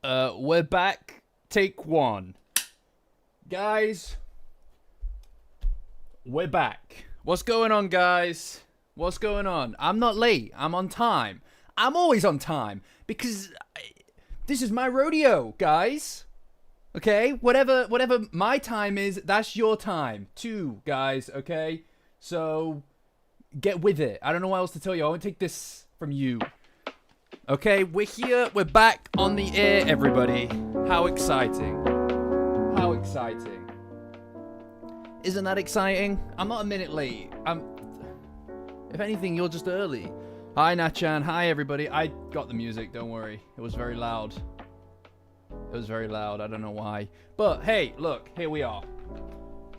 We're back. Take one. Guys, we're back. What's going on, guys? What's going on? I'm not late. I'm on time. I'm always on time because this is my rodeo, guys. Okay? Whatever my time is, that's your time too, guys, okay? So get with it. I don't know what else to tell you. I won't take this from you. Okay, we're here. We're back on the air, everybody. How exciting. How exciting. Isn't that exciting? I'm not a minute late. If anything, you're just early. Hi, Nachan. Hi, everybody. I got the music, don't worry. It was very loud. It was very loud. I don't know why. But, hey, look. Here we are.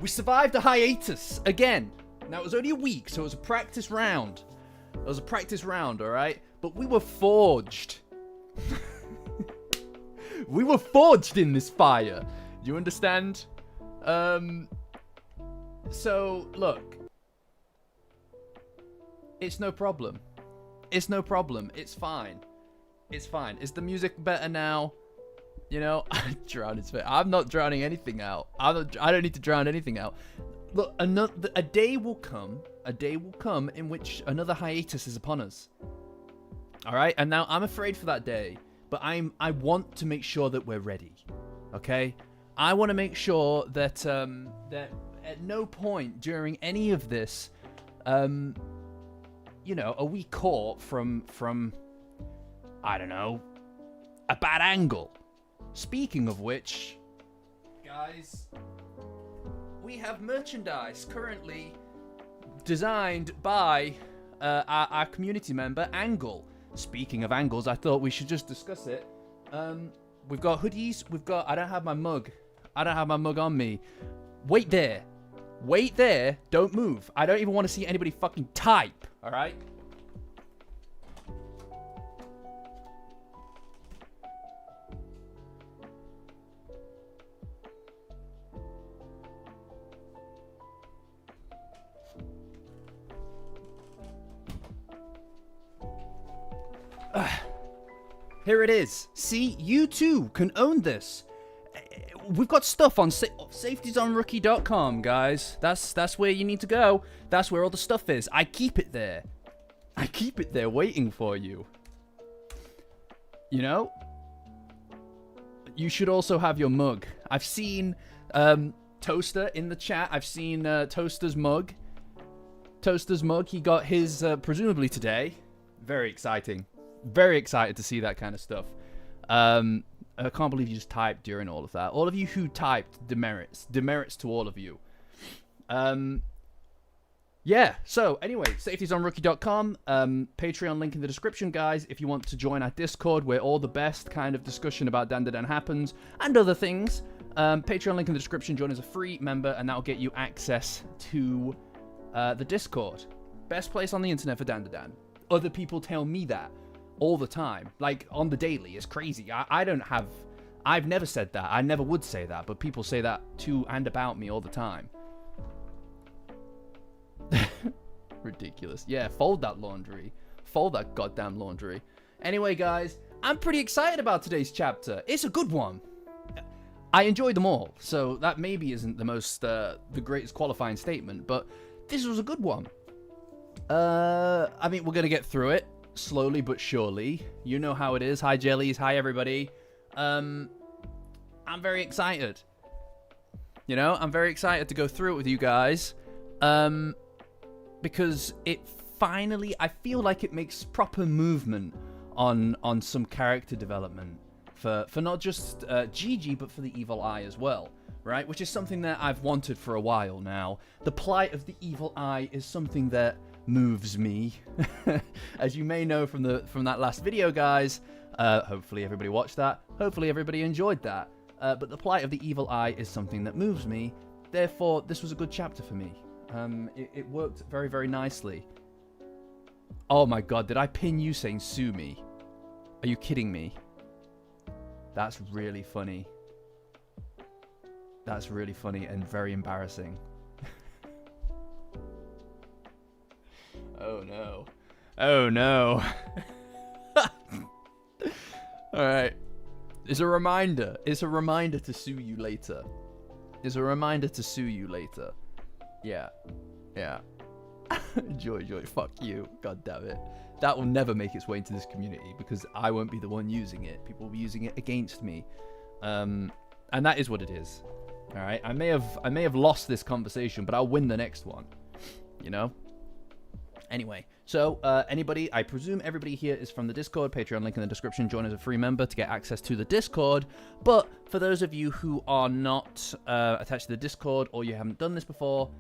We survived a hiatus again. Now, it was only a week, so it was a practice round. It was a practice round, alright? But we were forged. We were forged in this fire. Do you understand? So, look. It's no problem. It's no problem. It's fine. It's fine. Is the music better now? You know, I drowned his face. I'm not drowning anything out. I don't need to drown anything out. Look, a day will come. A day will come in which another hiatus is upon us. All right, and now I'm afraid for that day, but I want to make sure that we're ready. Okay, I want to make sure that that at no point during any of this, you know, are we caught from I don't know, a bad angle. Speaking of which, guys, we have merchandise currently designed by our community member Angle. Speaking of angles, I thought we should just discuss it. We've got hoodies. We've got. I don't have my mug. I don't have my mug on me. Wait there. Wait there. Don't move. I don't even want to see anybody fucking type. All right. Here it is. See, you too can own this. We've got stuff on safetiesonrookie.com, guys. That's where you need to go. That's where all the stuff is. I keep it there. I keep it there waiting for you. You know? You should also have your mug. I've seen Toaster in the chat. I've seen Toaster's mug. Toaster's mug. He got his presumably today. Very exciting. Very excited to see that kind of stuff. I can't believe you just typed during all of that. All of you who typed, demerits to all of you. Yeah, so anyway, safetiesonrookie.com, Patreon link in the description, guys, if you want to join our Discord where all the best kind of discussion about Dandadan happens and other things. Patreon link in the description, join as a free member and that'll get you access to the Discord. Best place on the internet for Dandadan. Other people tell me that all the time, like on the daily. It's crazy. I've never said that. I never would say that, but people say that to and about me all the time. Ridiculous. Yeah, fold that laundry. Fold that goddamn laundry. Anyway, guys, I'm pretty excited about today's chapter. It's a good one. I enjoyed them all, so that maybe isn't the most, the greatest qualifying statement, but this was a good one. I mean, we're gonna get through it. Slowly but surely. You know how it is. Hi, Jellies. Hi, everybody. I'm very excited. You know, I'm very excited to go through it with you guys. Because it finally, I feel like it makes proper movement on some character development for not just Gigi, but for the Evil Eye as well. Right? Which is something that I've wanted for a while now. The plight of the Evil Eye is something that moves me. As you may know from that last video, guys. Hopefully everybody watched that. Hopefully everybody enjoyed that. But the plight of the Evil Eye is something that moves me. Therefore, this was a good chapter for me. It worked very, very nicely. Oh my god, did I pin you saying sue me? Are you kidding me? That's really funny. That's really funny and very embarrassing. Oh no. Oh no. Alright. It's a reminder. It's a reminder to sue you later. It's a reminder to sue you later. Yeah. Yeah. Joy, fuck you. God damn it. That will never make its way into this community because I won't be the one using it. People will be using it against me. And that is what it is. All right. I may have lost this conversation, but I'll win the next one. You know? Anyway, so anybody, I presume everybody here is from the Discord. Patreon link in the description. Join as a free member to get access to the Discord. But for those of you who are not attached to the Discord or you haven't done this before,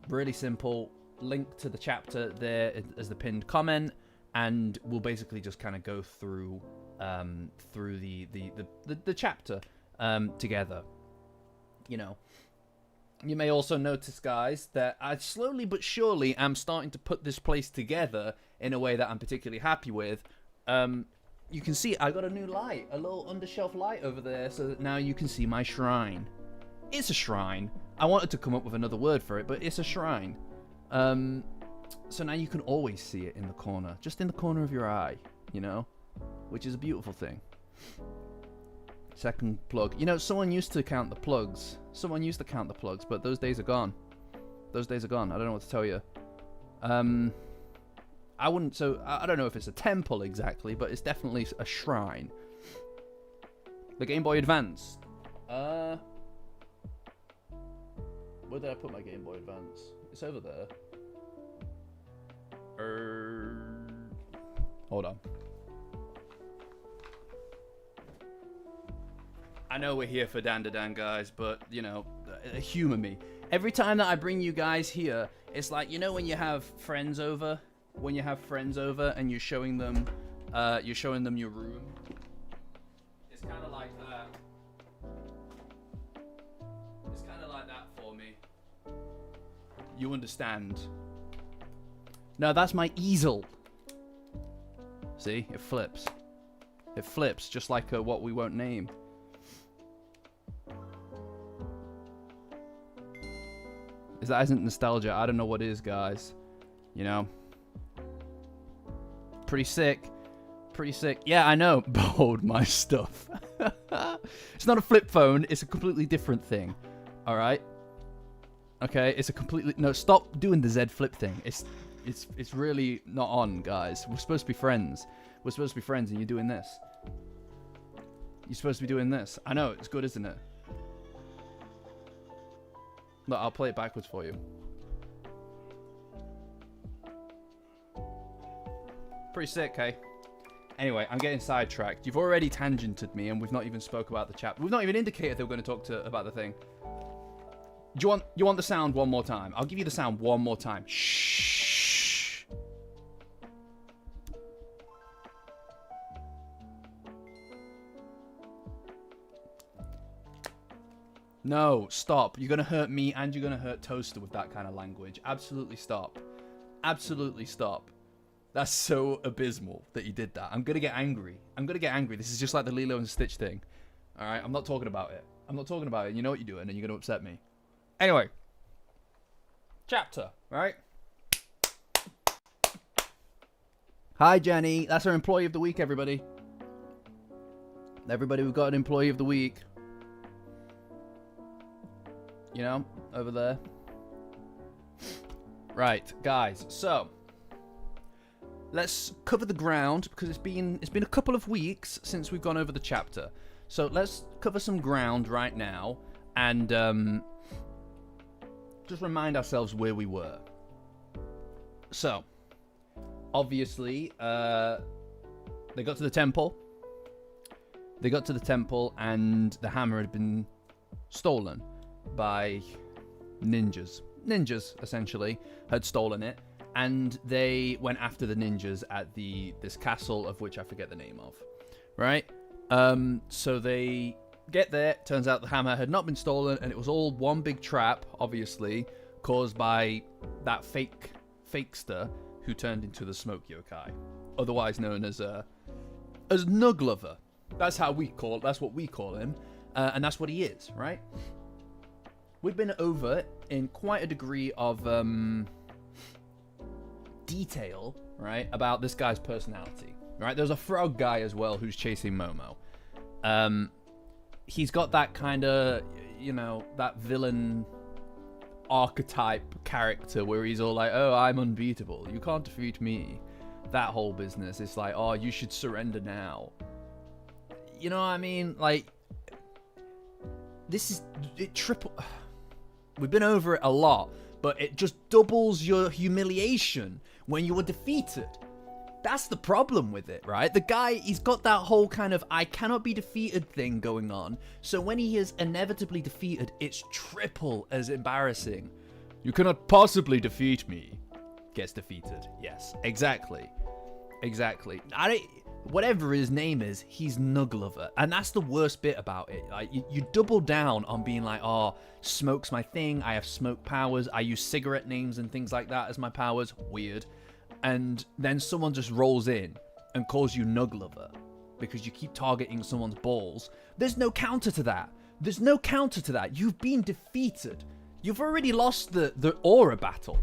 really simple. Link to the chapter there as the pinned comment, and we'll basically just kind of go through the chapter together. You know. You may also notice, guys, that I slowly but surely am starting to put this place together in a way that I'm particularly happy with. You can see I got a new light, a little undershelf light over there, so that now you can see my shrine. It's a shrine. I wanted to come up with another word for it, but it's a shrine. So now you can always see it in the corner, just in the corner of your eye, you know, which is a beautiful thing. Second plug. You know, someone used to count the plugs. But those days are gone. I don't know what to tell you. I wouldn't, so I don't know if it's a temple exactly, but it's definitely a shrine. The Game Boy Advance. Where did I put my Game Boy Advance? It's over there. Hold on. I know we're here for Dandadan, guys, but, you know, humor me. Every time that I bring you guys here, it's like, you know when you have friends over? When you have friends over and you're showing them your room? It's kind of like that. It's kind of like that for me. You understand? No, that's my easel. See? It flips. It flips, just like what we won't name. If that isn't nostalgia, I don't know what is, guys. You know? Pretty sick. Pretty sick. Yeah, I know. Behold my stuff. It's not a flip phone. It's a completely different thing. Alright? Okay, it's a completely... No, stop doing the Z flip thing. It's really not on, guys. We're supposed to be friends. We're supposed to be friends, and you're doing this. You're supposed to be doing this. I know, it's good, isn't it? Look, I'll play it backwards for you. Pretty sick, hey? Anyway, I'm getting sidetracked. You've already tangented me, and we've not even spoke about the chapter. We've not even indicated that we're going to talk about the thing. Do you want the sound one more time? I'll give you the sound one more time. Shh. No, stop. You're going to hurt me and you're going to hurt Toaster with that kind of language. Absolutely stop. Absolutely stop. That's so abysmal that you did that. I'm going to get angry. This is just like the Lilo and Stitch thing. All right? I'm not talking about it. You know what you're doing and you're going to upset me. Anyway. Chapter, right? Hi, Jenny. That's our employee of the week, everybody. Everybody, we've got an employee of the week. You know, over there. Right, guys. So, let's cover the ground because it's been a couple of weeks since we've gone over the chapter. So let's cover some ground right now and just remind ourselves where we were. So, obviously, they got to the temple. And the hammer had been stolen by ninjas. Ninjas, essentially, had stolen it. And they went after the ninjas at this castle of which I forget the name of. Right? So they get there. Turns out the hammer had not been stolen, and it was all one big trap, obviously, caused by that fakester who turned into the smoke yokai, otherwise known as Nuglover. That's how we call. That's what we call him, and that's what he is, right? We've been over in quite a degree of detail, right, about this guy's personality. Right? There's a frog guy as well who's chasing Momo. He's got that kind of, you know, that villain archetype character where he's all like, oh, I'm unbeatable, you can't defeat me. That whole business. It's like, oh, you should surrender now. You know what I mean? Like, this is it triple. We've been over it a lot, but it just doubles your humiliation when you were defeated. That's the problem with it, right? The guy, he's got that whole kind of I cannot be defeated thing going on. So when he is inevitably defeated, it's triple as embarrassing. You cannot possibly defeat me. Gets defeated. Yes, exactly. Exactly. Whatever his name is, he's Nuglover. And that's the worst bit about it. Like, you double down on being like, oh, smoke's my thing. I have smoke powers. I use cigarette names and things like that as my powers. Weird. And then someone just rolls in and calls you Nuglover because you keep targeting someone's balls. There's no counter to that. There's no counter to that. You've been defeated. You've already lost the aura battle.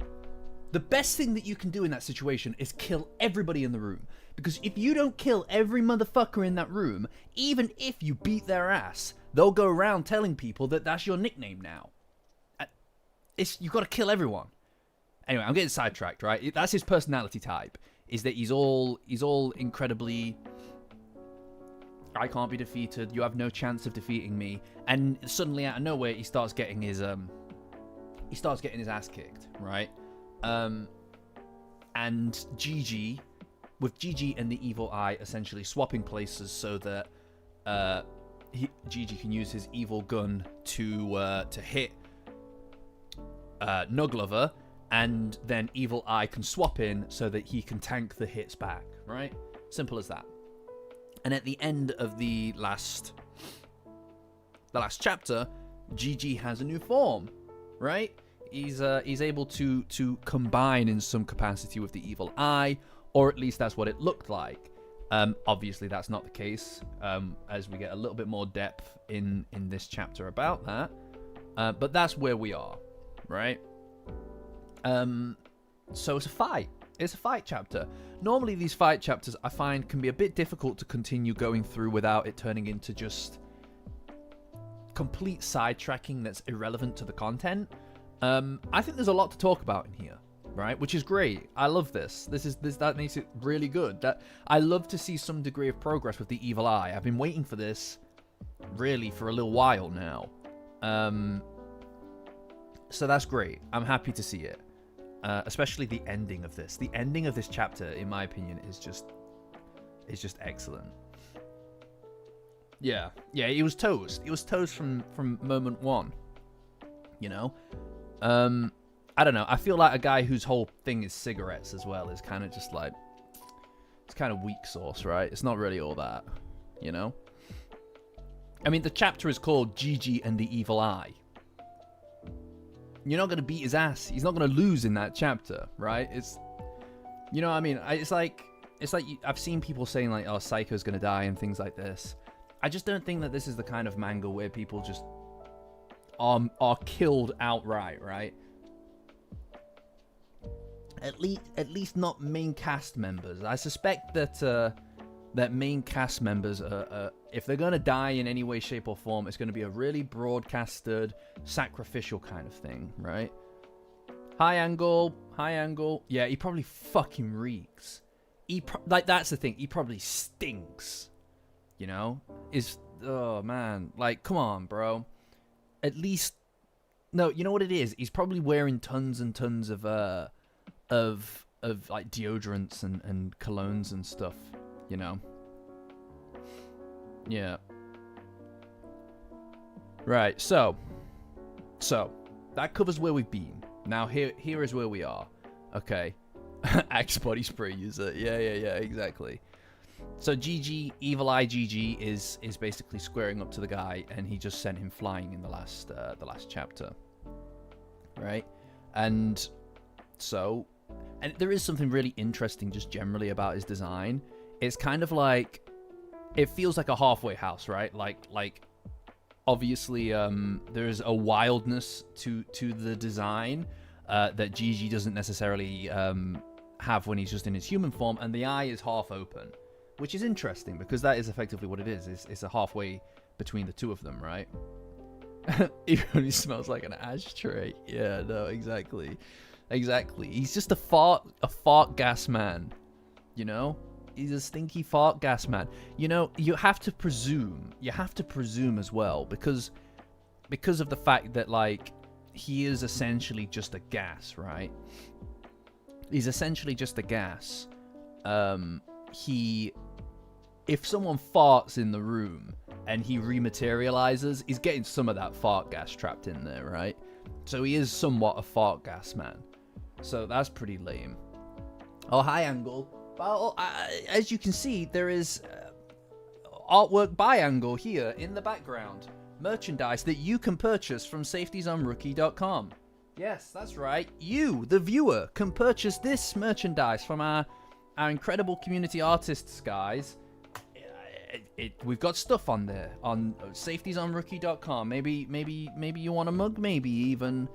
The best thing that you can do in that situation is kill everybody in the room. Because if you don't kill every motherfucker in that room, even if you beat their ass, they'll go around telling people that that's your nickname now. You've got to kill everyone. Anyway, I'm getting sidetracked, right? That's his personality type. Is that he's all incredibly, I can't be defeated. You have no chance of defeating me. And suddenly, out of nowhere, he starts getting his ass kicked, right? And Gigi, with Gigi and the Evil Eye essentially swapping places so that Gigi can use his evil gun to hit Nuglover, and then Evil Eye can swap in so that he can tank the hits back, right? Simple as that. And at the end of the last chapter, Gigi has a new form, right? He's able to combine in some capacity with the Evil Eye, or at least that's what it looked like. Obviously, that's not the case, as we get a little bit more depth in this chapter about that. But that's where we are, right? So it's a fight. It's a fight chapter. Normally, these fight chapters, I find, can be a bit difficult to continue going through without it turning into just complete sidetracking that's irrelevant to the content. I think there's a lot to talk about in here, right? Which is great. I love this. That makes it really good. That I love to see some degree of progress with the Evil Eye. I've been waiting for this really for a little while now. So that's great. I'm happy to see it. Especially the ending of this. The ending of this chapter, in my opinion, is just excellent. Yeah, he was toast. He was toast from moment one. You know? I don't know. I feel like a guy whose whole thing is cigarettes as well is kind of just like, it's kind of weak sauce, right? It's not really all that, you know? I mean, the chapter is called Gigi and the Evil Eye. You're not going to beat his ass. He's not going to lose in that chapter, right? It's, you know what I mean? It's like I've seen people saying like, oh, Psycho's going to die and things like this. I just don't think that this is the kind of manga where people just are killed outright, right? At least not main cast members. I suspect that that main cast members are if they're gonna die in any way, shape, or form, it's gonna be a really broadcasted, sacrificial kind of thing, right? High angle. Yeah, he probably fucking reeks. Like that's the thing. He probably stinks. You know? Oh man, like come on, bro. At least, no. You know what it is? He's probably wearing tons and tons of like deodorants and colognes and stuff, you know. Yeah. Right. So that covers where we've been. Now here is where we are. Okay. Axe body spray user. Yeah, exactly. So Gigi, Evil Eye Gigi is basically squaring up to the guy, and he just sent him flying in the last chapter. Right? And so, and there is something really interesting just generally about his design. It's kind of like, it feels like a halfway house, right? Like obviously there's a wildness to the design that Gigi doesn't necessarily have when he's just in his human form, and the eye is half open. which is interesting because that is effectively what it is. It's a halfway between the two of them, right? Even when he smells like an ashtray. Yeah, no, exactly. Exactly. He's just a fart gas man. You know? He's a stinky fart gas man. You know, you have to presume as well, because of the fact that, like, he is essentially just a gas, right? He's essentially just a gas. If someone farts in the room and he rematerializes, he's getting some of that fart gas trapped in there, right? So he is somewhat a fart gas man. So that's pretty lame. Oh, hi, Angle. Well, as you can see, there is artwork by Angle here in the background. Merchandise that you can purchase from safetiesonrookie.com. Yes, that's right. You, the viewer, can purchase this merchandise from our incredible community artists, guys. We've got stuff on there on safetiesonrookie.com. Maybe you want a mug, maybe even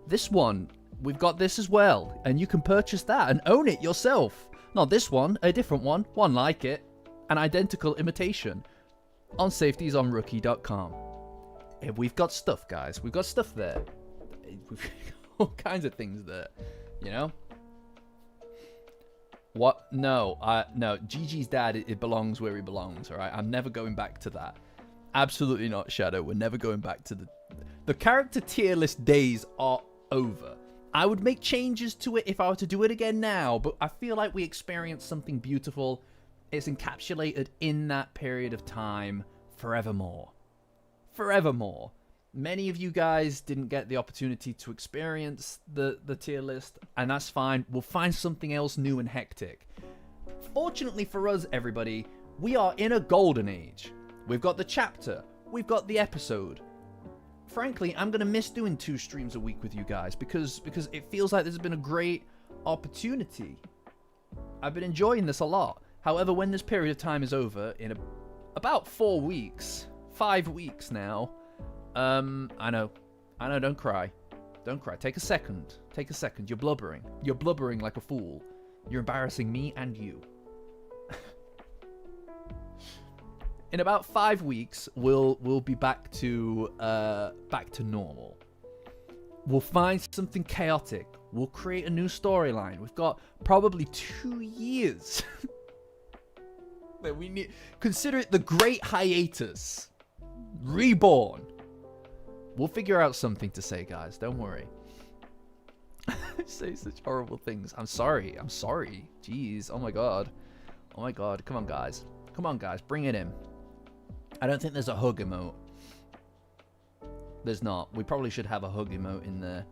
this one. We've got this as well, and you can purchase that and own it yourself. Not this one, a different one like it, an identical imitation on safetiesonrookie.com. We've got stuff, guys. We've got stuff there. We've got all kinds of things there, you know? What? No, no. Gigi's dad, it belongs where he belongs, all right? I'm never going back to that. Absolutely not, Shadow. We're never going back to the character tier list days are over. I would make changes to it if I were to do it again now, but I feel like we experienced something beautiful. It's encapsulated in that period of time forevermore. Forevermore. Many of you guys didn't get the opportunity to experience the tier list, and that's fine. We'll find something else new and hectic. Fortunately for us, everybody, we are in a golden age. We've got the chapter. We've got the episode. Frankly, I'm going to miss doing 2 streams a week with you guys because it feels like this has been a great opportunity. I've been enjoying this a lot. However, when this period of time is over, in about 4 weeks, 5 weeks now, I know, don't cry. Don't cry. Take a second. Take a second. You're blubbering. You're blubbering like a fool. You're embarrassing me and you. In about 5 weeks, we'll be back to normal. We'll find something chaotic. We'll create a new storyline. We've got probably 2 years that we need. Consider it the Great Hiatus. Reborn. We'll figure out something to say, guys. Don't worry. I say such horrible things. I'm sorry. I'm sorry. Jeez. Oh my god. Oh my god. Come on, guys. Come on, guys. Bring it in. I don't think there's a hug emote. There's not. We probably should have a hug emote in there.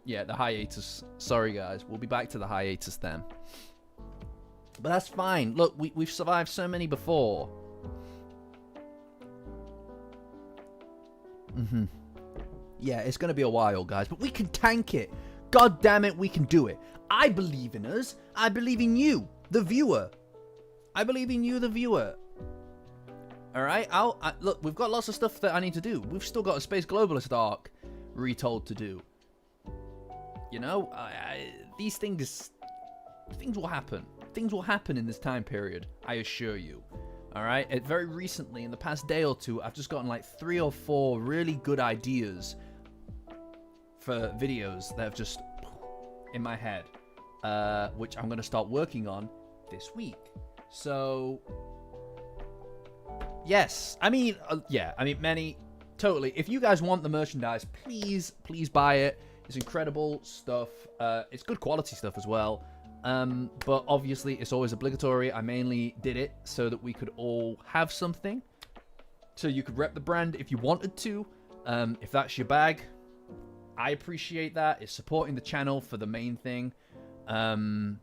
Yeah, the hiatus. Sorry, guys. We'll be back to the hiatus then. But that's fine. Look, we've survived so many before. Yeah, it's going to be a while, guys. But we can tank it. God damn it, we can do it. I believe in us. I believe in you, the viewer. I believe in you, the viewer. Alright, look, we've got lots of stuff that I need to do. We've still got a Space Globalist arc retold to do. You know, these things will happen. Things will happen in this time period, I assure you. Alright, very recently, in the past day or two, I've just gotten like 3 or 4 really good ideas for videos that have just in my head, which I'm going to start working on this week. So, yes, I mean, yeah, I mean, many, totally. If you guys want the merchandise, please buy it. It's incredible stuff. It's good quality stuff as well. But obviously, it's always obligatory. I mainly did it so that we could all have something. So you could rep the brand if you wanted to. If that's your bag, I appreciate that. It's supporting the channel for the main thing. The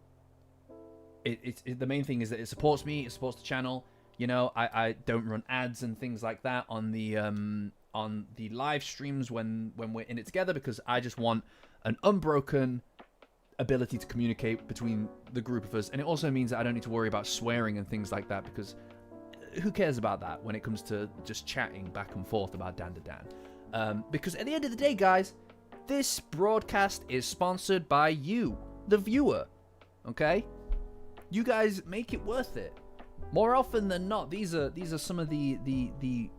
main thing is that it supports me, it supports the channel. You know, I don't run ads and things like that on the live streams when we're in it together, because I just want an unbroken ability to communicate between the group of us. And it also means that I don't need to worry about swearing and things like that, because who cares about that when it comes to just chatting back and forth about Dandadan? Because at the end of the day, guys, this broadcast is sponsored by you, the viewer. Okay? You guys make it worth it. More often than not, these are some of the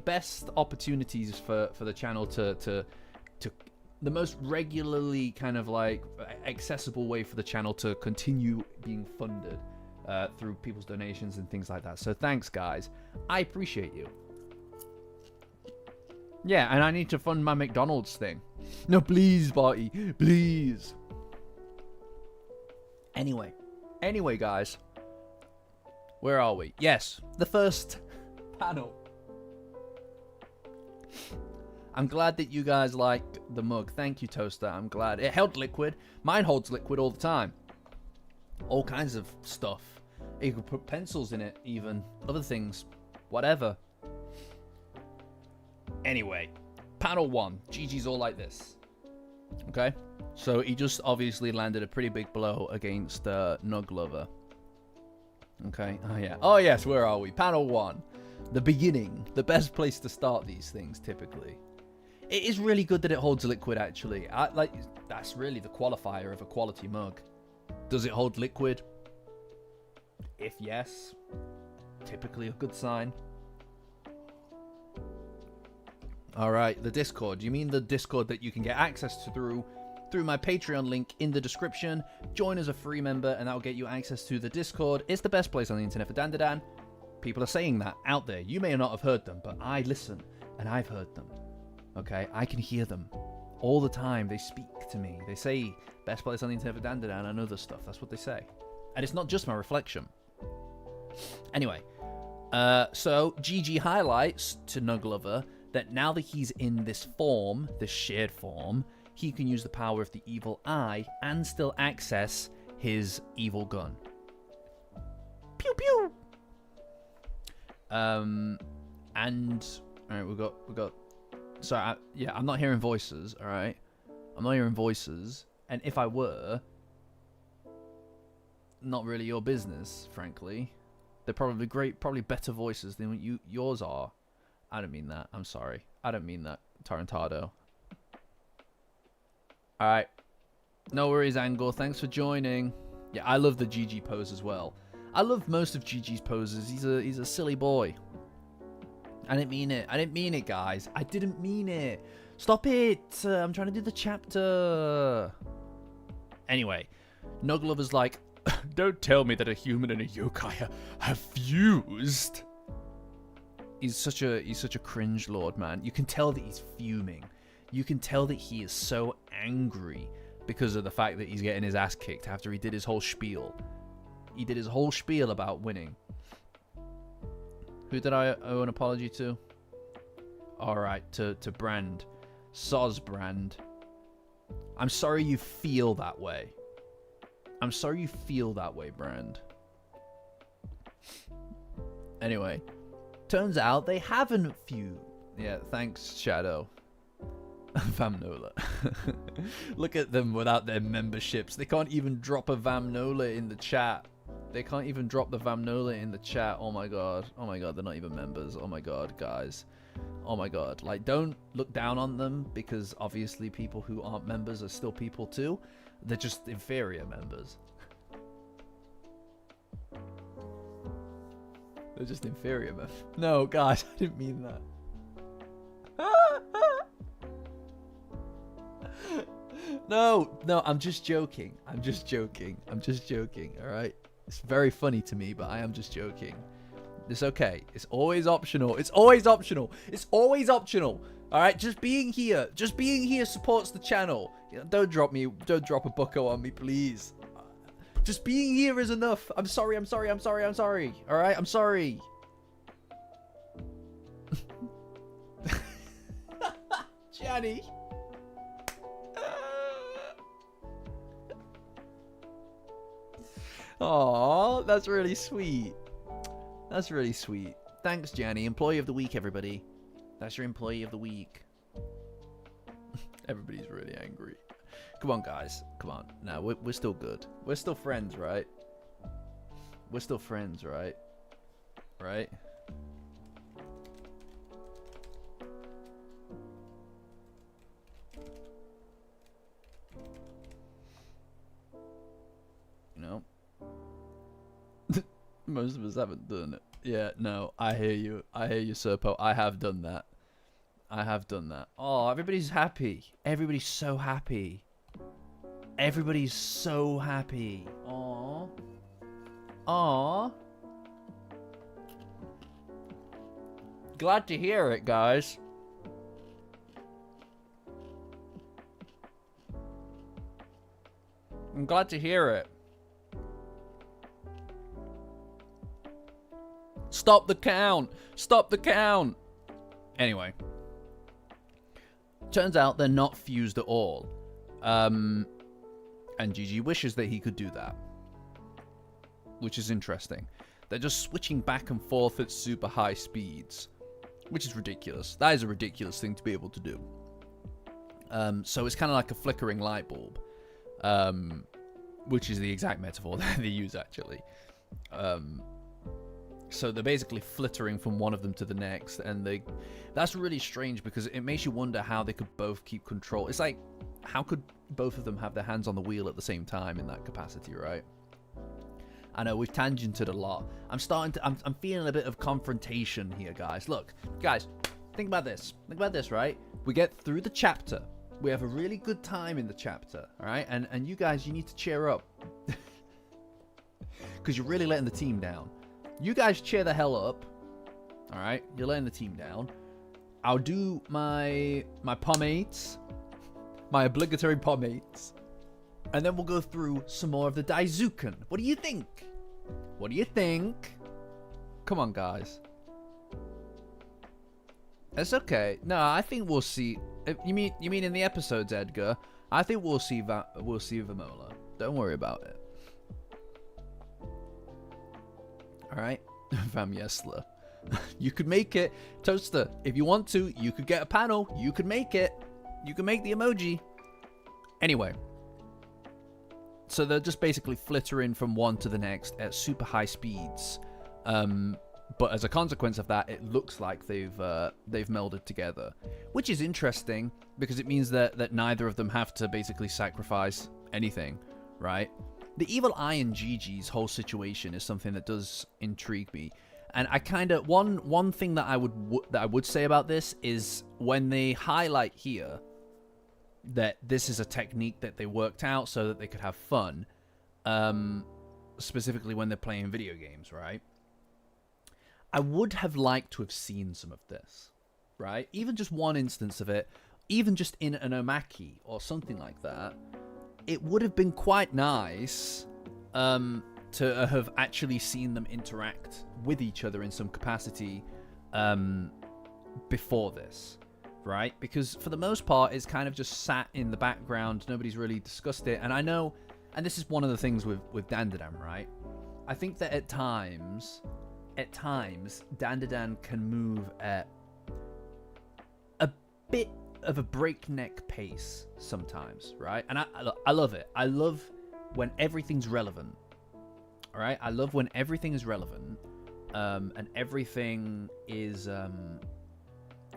best opportunities for the channel to the most regularly kind of like accessible way for the channel to continue being funded through people's donations and things like that. So thanks, guys. I appreciate you. Yeah, and I need to fund my McDonald's thing. No, please, Barty, please. Anyway, guys, where are we? Yes, the first panel. I'm glad that you guys liked the mug. Thank you, Toaster. I'm glad. It held liquid. Mine holds liquid all the time. All kinds of stuff. You could put pencils in it, even. Other things. Whatever. Anyway. Panel 1. GG's all like this. Okay? So he just obviously landed a pretty big blow against Nug Lover. Okay? Oh, yeah. Oh, yes. Where are we? Panel 1. The beginning. The best place to start these things, typically. It is really good that it holds liquid, actually. That's really the qualifier of a quality mug. Does it hold liquid? If yes, typically a good sign. Alright, the Discord. You mean the Discord that you can get access to through my Patreon link in the description. Join as a free member and that will get you access to the Discord. It's the best place on the internet for Dandadan. People are saying that out there. You may not have heard them, but I listen and I've heard them. Okay, I can hear them all the time. They speak to me. They say, best place on the internet for Dandadan and other stuff. That's what they say. And it's not just my reflection. Anyway, so GG highlights to Nuglover that now that he's in this form, this shared form, he can use the power of the evil eye and still access his evil gun. Pew pew! And, alright, we got sorry, yeah, I'm not hearing voices, alright? I'm not hearing voices, and if I were, not really your business, frankly. They're probably better voices than yours are. I don't mean that, I'm sorry. I don't mean that, Tarantado. Alright. No worries, Angle, thanks for joining. Yeah, I love the GG pose as well. I love most of GG's poses, he's a silly boy. I didn't mean it. I didn't mean it, guys. I didn't mean it. Stop it. I'm trying to do the chapter. Anyway, Nuglover's like, don't tell me that a human and a yokai have fused. He's such a cringe lord, man. You can tell that he's fuming. You can tell that he is so angry because of the fact that he's getting his ass kicked after he did his whole spiel. He did his whole spiel about winning. Who did I owe an apology to? Alright, to Brand. Soz Brand. I'm sorry you feel that way. I'm sorry you feel that way, Brand. Anyway. Turns out they haven't fused. Yeah, thanks, Shadow. Vamnola. Look at them without their memberships. They can't even drop a Vamnola in the chat. They can't even drop the Vamnola in the chat. Oh my god. Oh my god, they're not even members. Oh my god, guys. Oh my god. Like, don't look down on them because obviously people who aren't members are still people too. They're just inferior members. They're just inferior members. No, guys, I didn't mean that. No, I'm just joking. I'm just joking. Alright? It's very funny to me, but I am just joking. It's okay. It's always optional. It's always optional. It's always optional. Alright? Just being here supports the channel. Don't drop a bucko on me, please. Just being here is enough. I'm sorry. Alright? I'm sorry. Johnny. Aww, that's really sweet. That's really sweet. Thanks, Janny. Employee of the week, everybody. That's your employee of the week. Everybody's really angry. Come on, guys. Come on. No, we're still good. We're still friends, right? We're still friends, right? Right? You know? Most of us haven't done it. Yeah, no, I hear you. I hear you, Serpo. I have done that. I have done that. Oh, everybody's happy. Everybody's so happy. Everybody's so happy. Aww. Aww. Glad to hear it, guys. I'm glad to hear it. Stop the count! Stop the count! Anyway. Turns out they're not fused at all. And Gigi wishes that he could do that. Which is interesting. They're just switching back and forth at super high speeds. Which is ridiculous. That is a ridiculous thing to be able to do. So it's kind of like a flickering light bulb. Which is the exact metaphor that they use, actually. So they're basically flittering from one of them to the next, and that's really strange because it makes you wonder how they could both keep control. It's like, how could both of them have their hands on the wheel at the same time in that capacity, right? I know we've tangented a lot. I'm feeling a bit of confrontation here, guys. Look, guys, think about this. Think about this, right? We get through the chapter. We have a really good time in the chapter, all right? And you guys, you need to cheer up. Because you're really letting the team down. You guys cheer the hell up. All right? You're letting the team down. I'll do my pomades. My obligatory pomades. And then we'll go through some more of the Daizukan. What do you think? What do you think? Come on, guys. It's okay. No, I think we'll see. You mean in the episodes, Edgar? I think we'll see Vamola. Don't worry about it. All right, Vam Yesler. You could make it, Toaster. If you want to, you could get a panel. You could make it. You can make the emoji. Anyway, so they're just basically flittering from one to the next at super high speeds. But as a consequence of that, it looks like they've melded together, which is interesting because it means that neither of them have to basically sacrifice anything, right? The Evil Eye and Gigi's whole situation is something that does intrigue me, and I kind of one thing that I would say about this is when they highlight here that this is a technique that they worked out so that they could have fun, specifically when they're playing video games, right? I would have liked to have seen some of this, right? Even just one instance of it, even just in an omaki or something like that. It would have been quite nice to have actually seen them interact with each other in some capacity before this, right? Because for the most part, it's kind of just sat in the background. Nobody's really discussed it. And I know, and this is one of the things with Dandadan, right? I think that at times, Dandadan can move at a bit of a breakneck pace sometimes, right? And I love it. I love when everything's relevant. All right, I love when everything is relevant, and everything is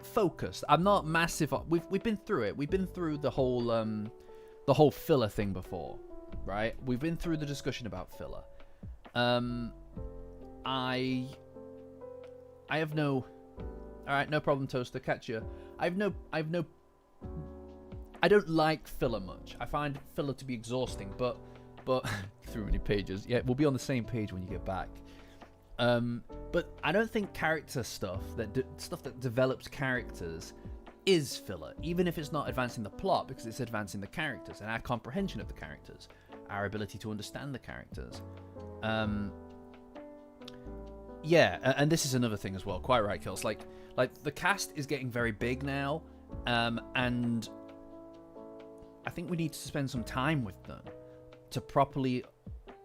focused. I'm not massive. We've been through it. We've been through the whole filler thing before, right? We've been through the discussion about filler. I have no. All right, no problem, Toaster. Catch you. I don't like filler much. I find filler to be exhausting, but through many pages. Yeah, we'll be on the same page when you get back. But I don't think character stuff that develops characters is filler, even if it's not advancing the plot, because it's advancing the characters and our comprehension of the characters, our ability to understand the characters. Yeah, and this is another thing as well. Quite right, Kills. Like the cast is getting very big now, and I think we need to spend some time with them to properly.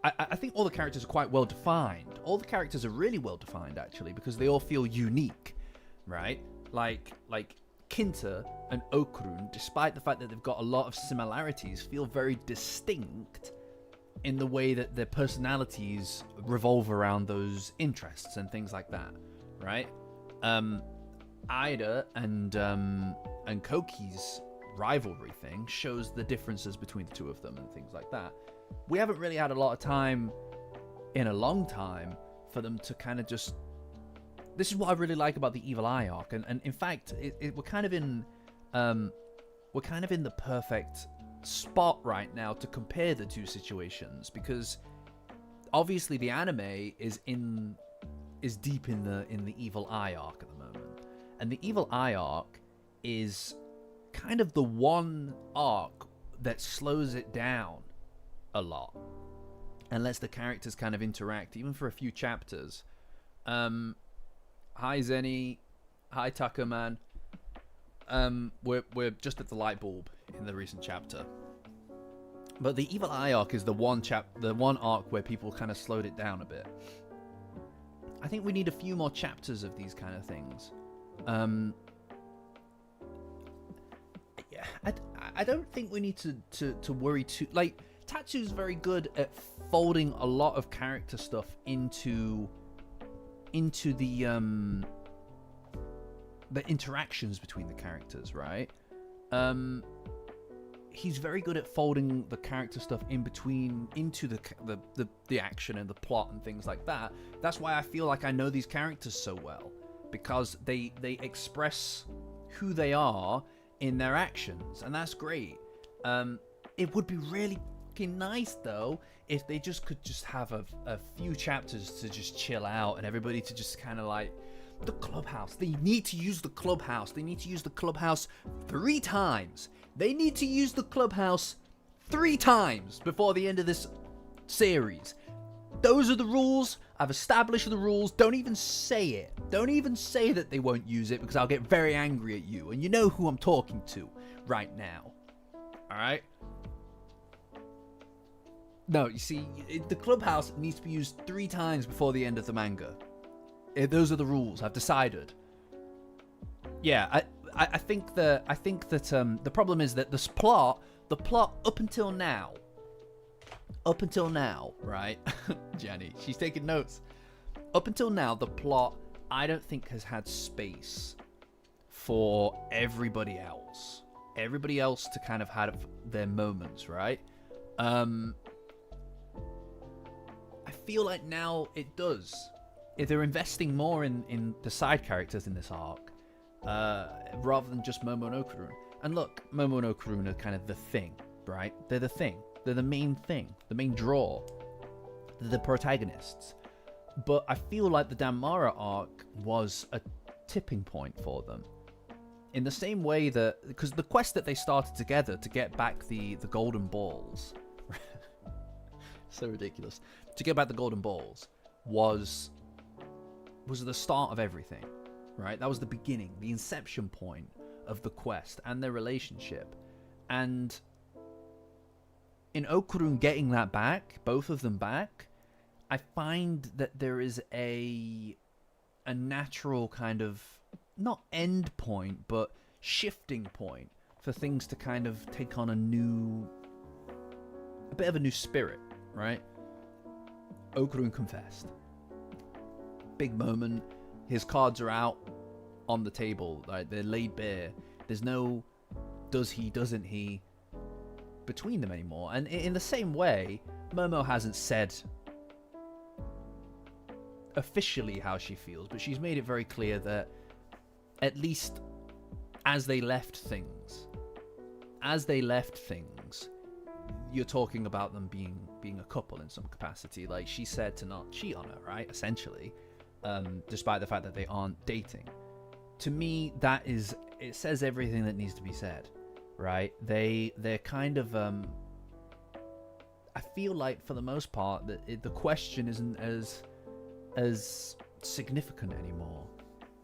I think all the characters are quite well defined. All the characters are really well defined, actually, because they all feel unique, right? Like Kinta and Okurun, despite the fact that they've got a lot of similarities, feel very distinct in the way that their personalities revolve around those interests and things like that, right? Ida and Koki's rivalry thing shows the differences between the two of them and things like that. We haven't really had a lot of time in a long time for them to kind of just... This is what I really like about the Evil Eye arc, and in fact, we're kind of in the perfect spot right now to compare the two situations, because obviously the anime is deep in the Evil Eye arc at the moment, and the Evil Eye arc is kind of the one arc that slows it down a lot and lets the characters kind of interact, even for a few chapters. Hi Zenny, hi Takaman. We're just at the light bulb in the recent chapter, but the Evil Eye arc is the one arc where people kind of slowed it down a bit. I think we need a few more chapters of these kind of things. I don't think we need to worry too. Like, Tatsu's very good at folding a lot of character stuff into the interactions between the characters, right? He's very good at folding the character stuff into the action and the plot and things like that. That's why I feel like I know these characters so well, because they express who they are in their actions, and that's great. It would be really fucking nice though if they could have a few chapters to just chill out and everybody to just kind of like the clubhouse. They need to use the clubhouse. They need to use the clubhouse 3 times. They need to use the clubhouse 3 times before the end of this series. Those are the rules. I've established the rules. Don't even say it. Don't even say that they won't use it, because I'll get very angry at you. And you know who I'm talking to right now. Alright? No, you see, the clubhouse needs to be used 3 times before the end of the manga. Those are the rules. I've decided. Yeah, I think that the problem is that the plot up until now, right? Jenny, she's taking notes. Up until now, the plot, I don't think, has had space for everybody else. Everybody else to kind of have their moments, right? I feel like now it does. If they're investing more in the side characters in this arc, rather than just Momo and Okurun. And look, Momo and Okurun are kind of the thing, right? They're the thing. They're the main thing. The main draw. They're the protagonists. But I feel like the Danmara arc was a tipping point for them. In the same way that... Because the quest that they started together to get back the golden balls... so ridiculous. To get back the golden balls was the start of everything, right? That was the beginning, the inception point of the quest and their relationship. And in Okurun getting that back, both of them back, I find that there is a natural kind of, not end point, but shifting point for things to kind of take on a bit of a new spirit, right? Okurun confessed. Big moment. His cards are out on the table. Right? They're laid bare. There's no does he, doesn't he between them anymore. And in the same way, Momo hasn't said officially how she feels, but she's made it very clear that at least as they left things, you're talking about them being a couple in some capacity. Like, she said to not cheat on her, right? Essentially, despite the fact that they aren't dating. To me, it says everything that needs to be said, right? They're kind of I feel like for the most part that the question isn't as significant anymore.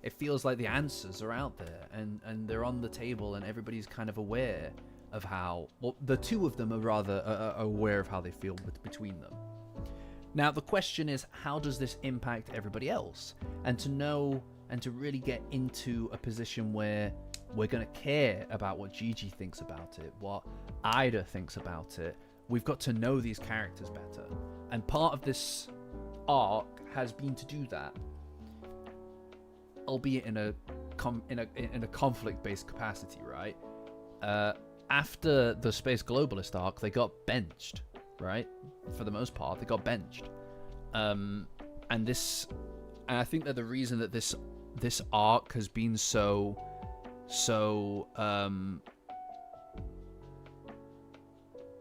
It feels like the answers are out there and they're on the table, and everybody's kind of aware of how, well, the two of them are rather aware of how they feel between them. Now, the question is, how does this impact everybody else? And to know and to really get into a position where we're going to care about what Gigi thinks about it, what Ida thinks about it, we've got to know these characters better. And part of this arc has been to do that, albeit in a conflict-based capacity, right? After the Space Globalist arc, they got benched, right? For the most part, they got benched. and I think that the reason that this arc has been so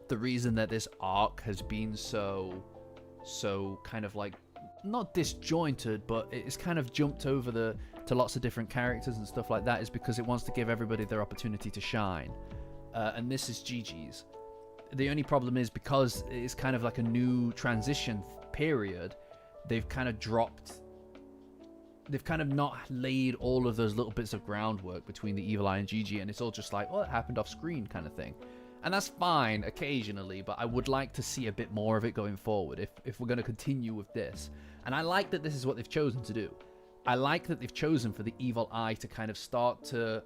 the reason that this arc has been so kind of like not disjointed, but it's kind of jumped over to lots of different characters and stuff like that, is because it wants to give everybody their opportunity to shine. And this is Gigi's. The only problem is, because it's kind of like a new transition period, they've kind of not laid all of those little bits of groundwork between the Evil Eye and Gigi, and it's all just like, well, it happened off screen kind of thing. And that's fine occasionally, but I would like to see a bit more of it going forward if we're going to continue with this. And I like that this is what they've chosen to do. I like that they've chosen for the Evil Eye to kind of start to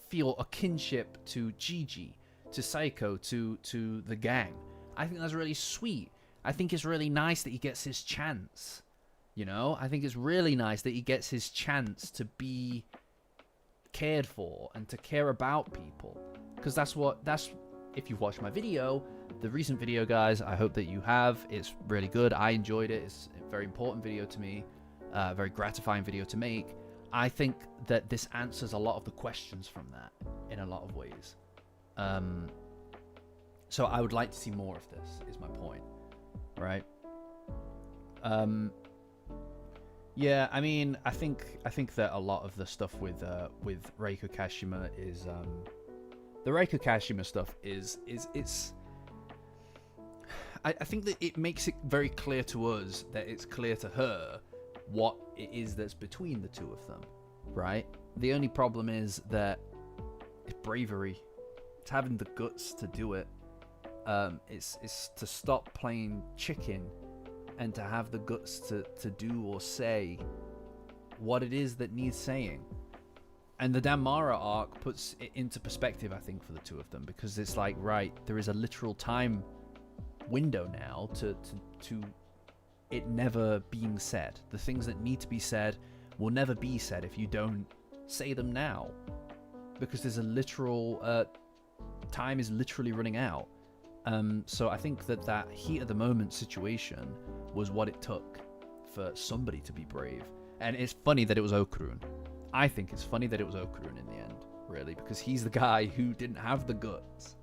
feel a kinship to Gigi, to Saiko, to the gang. I think that's really sweet. I think it's really nice that he gets his chance. You know, I think it's really nice that he gets his chance to be cared for and to care about people. Because that's if you've watched my video, the recent video, guys, I hope that you have. It's really good. I enjoyed it. It's a very important video to me, a very gratifying video to make. I think that this answers a lot of the questions from that in a lot of ways. So I would like to see more of this, is my point, right? Yeah, I mean, I think that a lot of the stuff with Reiko Kashima is the Reiko Kashima stuff is I think that it makes it very clear to us that it's clear to her what it is that's between the two of them, right? The only problem is that it's bravery. It's having the guts to do it. It's to stop playing chicken and to have the guts to do or say what it is that needs saying. And the Danmara arc puts it into perspective, I think, for the two of them, because it's like, right, there is a literal time window now to it never being said. The things that need to be said will never be said if you don't say them now, because there's a literal time is literally running out. So I think that heat of the moment situation was what it took for somebody to be brave. And it's funny that it was Okurun. I think it's funny that it was Okurun in the end, really, because he's the guy who didn't have the guts.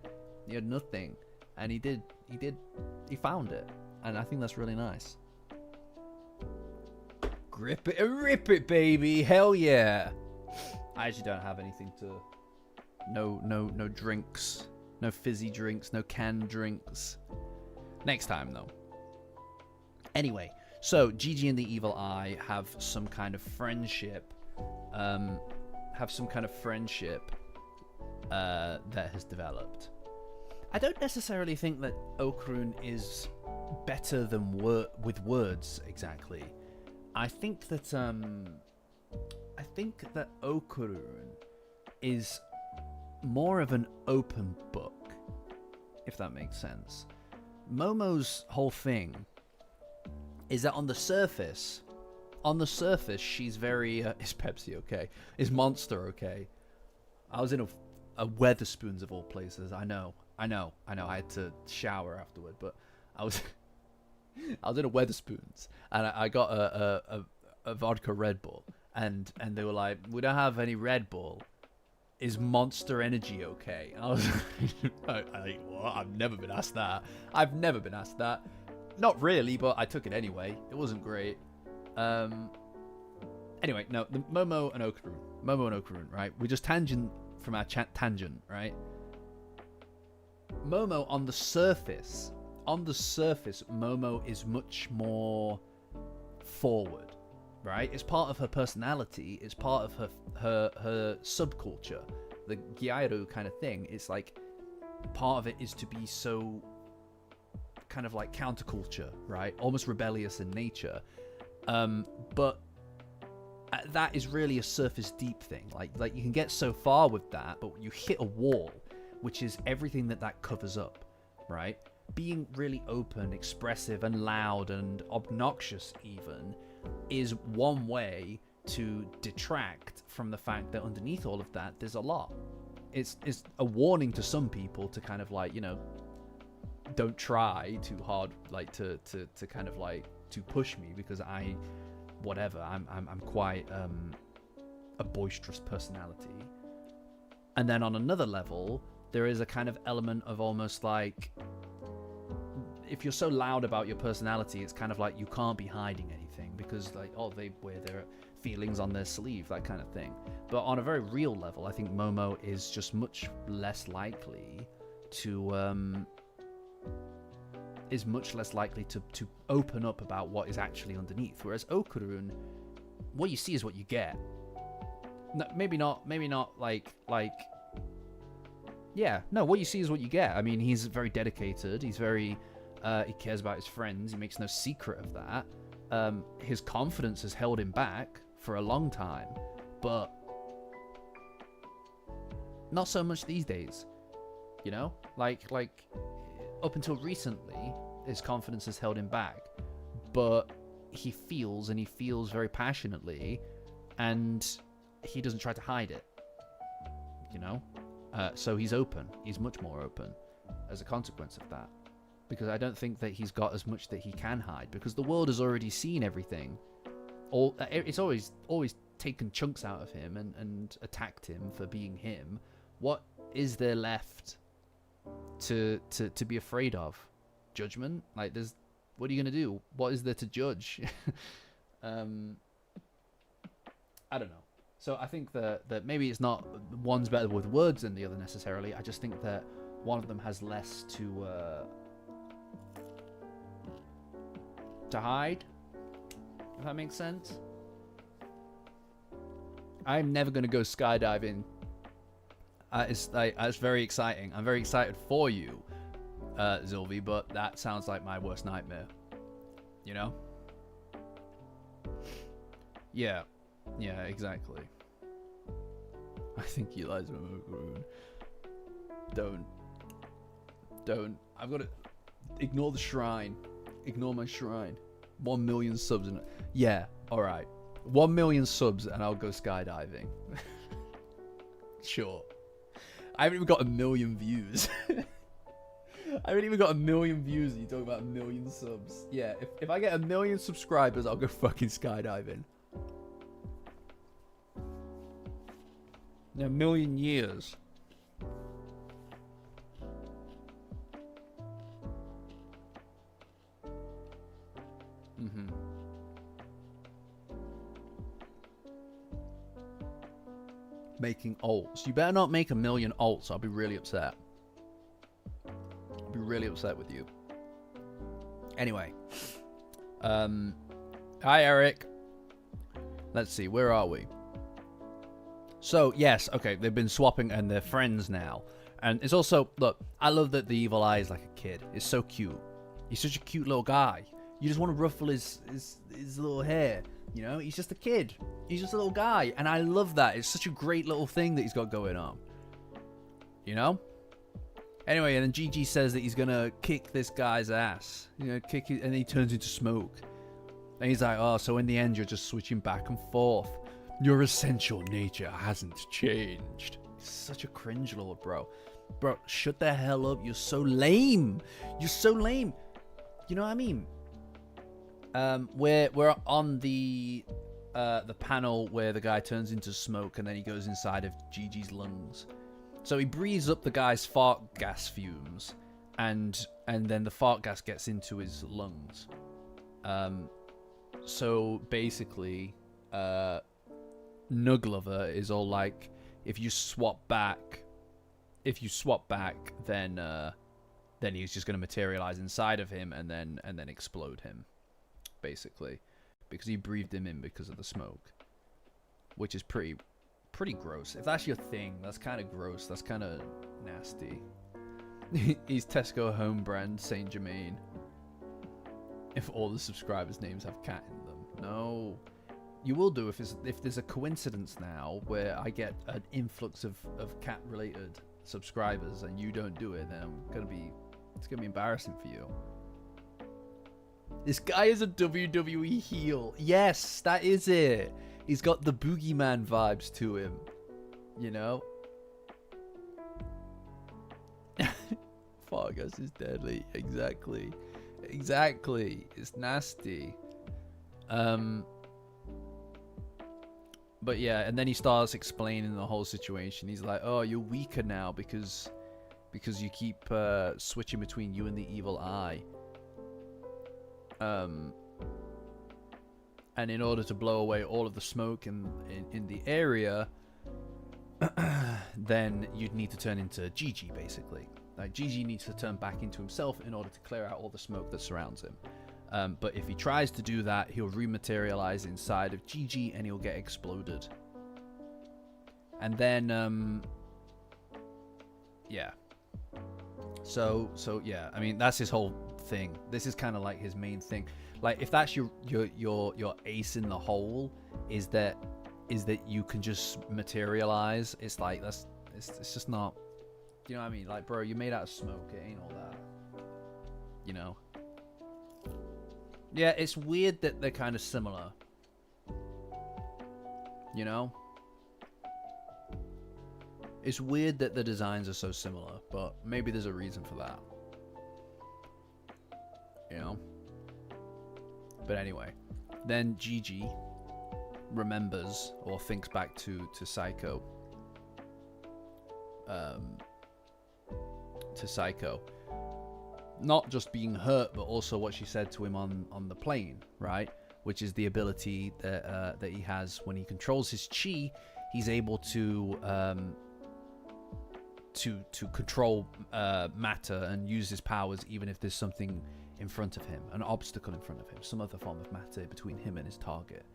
He had nothing, and he found it, and I think that's really nice. Grip it and rip it, baby. Hell yeah. I actually don't have anything to... No drinks. No fizzy drinks. No canned drinks. Next time, though. Anyway, so Gigi and the Evil Eye have some kind of friendship. That has developed. I don't necessarily think that Okurun is better than with words exactly. I think that Okurun is more of an open book, if that makes sense. Momo's whole thing is that on the surface, she's very... is Pepsi okay? Is Monster okay? I was in a Weatherspoons of all places. I know. I had to shower afterward, but I was in a Weatherspoons, and I got a vodka Red Bull, and they were like, we don't have any Red Bull. Is Monster Energy okay? And I was like, what? I've never been asked that. Not really, but I took it anyway. It wasn't great. Anyway, no, the Momo and Okurun, right? We just tangent from our tangent, right? Momo on the surface, Momo is much more forward, right? It's part of her personality. It's part of her subculture, the Gyairu kind of thing. It's like part of it is to be so kind of like counterculture, right? Almost rebellious in nature. But that is really a surface deep thing. Like you can get so far with that, but you hit a wall, which is everything that covers up, right? Being really open, expressive, and loud, and obnoxious even, is one way to detract from the fact that underneath all of that, there's a lot. It's a warning to some people to kind of like, you know, don't try too hard, like to kind of like to push me because I'm quite a boisterous personality. And then on another level, there is a kind of element of almost like, if you're so loud about your personality, it's kind of like you can't be hiding anything because like, oh, they wear their feelings on their sleeve, that kind of thing. But on a very real level, I think Momo is just much less likely to open up about what is actually underneath. Whereas Okurun, what you see is what you get. No, maybe not like yeah, no, what you see is what you get. I mean, he's very dedicated. He's very he cares about his friends. He makes no secret of that. His confidence has held him back for a long time, but not so much these days. You know, like up until recently, his confidence has held him back, but he feels very passionately, and he doesn't try to hide it. You know, so he's open. He's much more open as a consequence of that. Because I don't think that he's got as much that he can hide, because the world has already seen everything. It's always taken chunks out of him and attacked him for being him. What is there left to be afraid of? Judgment? Like, what are you gonna do? What is there to judge? I don't know. So I think that maybe it's not one's better with words than the other necessarily. I just think that one of them has less to hide, if that makes sense. I'm never going to go skydiving. It's very exciting. I'm very excited for you, Zilvi, but that sounds like my worst nightmare. You know? Yeah, exactly. I think he lies with Mokuroon. Don't. I've got to ignore the shrine. Ignore my shrine. 1 million subs in it. Yeah, alright. 1 million subs and I'll go skydiving. Sure. I haven't even got 1 million views. I haven't even got 1 million views and you talk about 1 million subs. Yeah, if I get 1 million subscribers, I'll go fucking skydiving. In 1 million years. Making alts. You better not make 1 million alts. I'll be really upset. I'll be really upset with you. Anyway. Hi, Eric. Let's see. Where are we? So, yes. Okay. They've been swapping and they're friends now. And it's also... Look, I love that the evil eye is like a kid. It's so cute. He's such a cute little guy. You just want to ruffle his little hair. You know, he's just a kid. He's just a little guy. And I love that. It's such a great little thing that he's got going on. You know? Anyway, and then Gigi says that he's going to kick this guy's ass. You know, kick it, and he turns into smoke. And he's like, oh, so in the end, you're just switching back and forth. Your essential nature hasn't changed. He's such a cringe lord, bro. Bro, shut the hell up. You're so lame. You're so lame. You know what I mean? We're on the panel where the guy turns into smoke and then he goes inside of Gigi's lungs. So he breathes up the guy's fart gas fumes, and then the fart gas gets into his lungs. So basically, Nuglover is all like, if you swap back, then he's just going to materialize inside of him and then explode him. Basically, because he breathed him in because of the smoke, which is pretty gross. If that's your thing, that's kind of gross. That's kind of nasty. He's Tesco home brand Saint Germain. If all the subscribers' names have cat in them, no, you will do if there's a coincidence now where I get an influx of cat related subscribers and you don't do it, then it's gonna be embarrassing for you. This guy is a WWE heel. Yes, that is it. He's got the boogeyman vibes to him. You know? Fargus is deadly. Exactly. Exactly. It's nasty. But yeah, and then he starts explaining the whole situation. He's like, "Oh, you're weaker now because you keep switching between you and the evil eye. And in order to blow away all of the smoke in the area, then you'd need to turn into Gigi, basically. Like, Gigi needs to turn back into himself in order to clear out all the smoke that surrounds him. But if he tries to do that, he'll rematerialize inside of Gigi and he'll get exploded. And then, yeah. So yeah, I mean, that's his whole thing. This is kind of like his main thing. Like, if that's your ace in the hole, is that you can just materialize. It's like, it's just not, you know what I mean? Like, bro, you're made out of smoke. It ain't all that, you know? Yeah, it's weird that they're kind of similar, you know? It's weird that the designs are so similar, but maybe there's a reason for that, you know? But anyway, then Gigi remembers or thinks back to Psycho. Not just being hurt, but also what she said to him on the plane, right? Which is the ability that he has when he controls his chi. He's able to control matter and use his powers, even if there's something in front of him, an obstacle in front of him, some other form of matter between him and his target.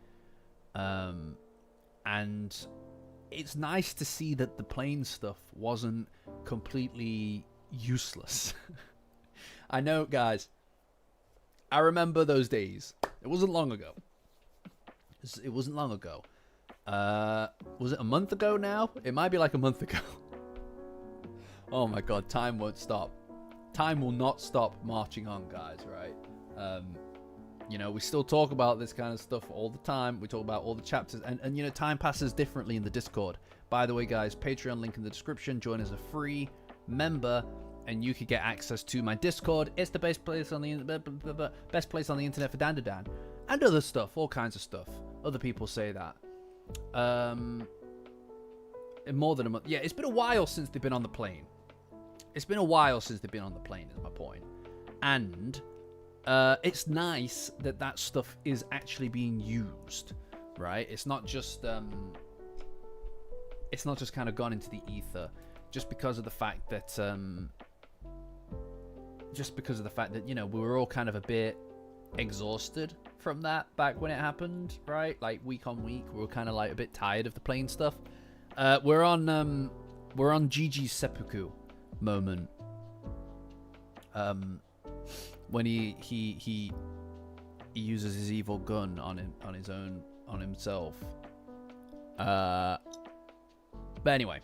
And it's nice to see that the plane stuff wasn't completely useless. I know, guys. I remember those days. It wasn't long ago. It wasn't long ago. Was it a month ago now? It might be like a month ago. Oh my god, time won't stop. Time will not stop marching on, guys, right? You know, we still talk about this kind of stuff all the time. We talk about all the chapters. And you know, time passes differently in the Discord. By the way, guys, Patreon link in the description. Join as a free member, and you could get access to my Discord. It's the best place on the internet for Dandadan. And other stuff, all kinds of stuff. Other people say that. In more than a month. Yeah, it's been a while since they've been on the plane. It's been a while since they've been on the plane, is my point. And it's nice that that stuff is actually being used, right? It's not just kind of gone into the ether, just because of the fact that you know, we were all kind of a bit exhausted from that back when it happened, right? Like, week on week, we were kind of like a bit tired of the plane stuff. We're on Gigi's seppuku moment. When he uses his evil gun on himself. But anyway,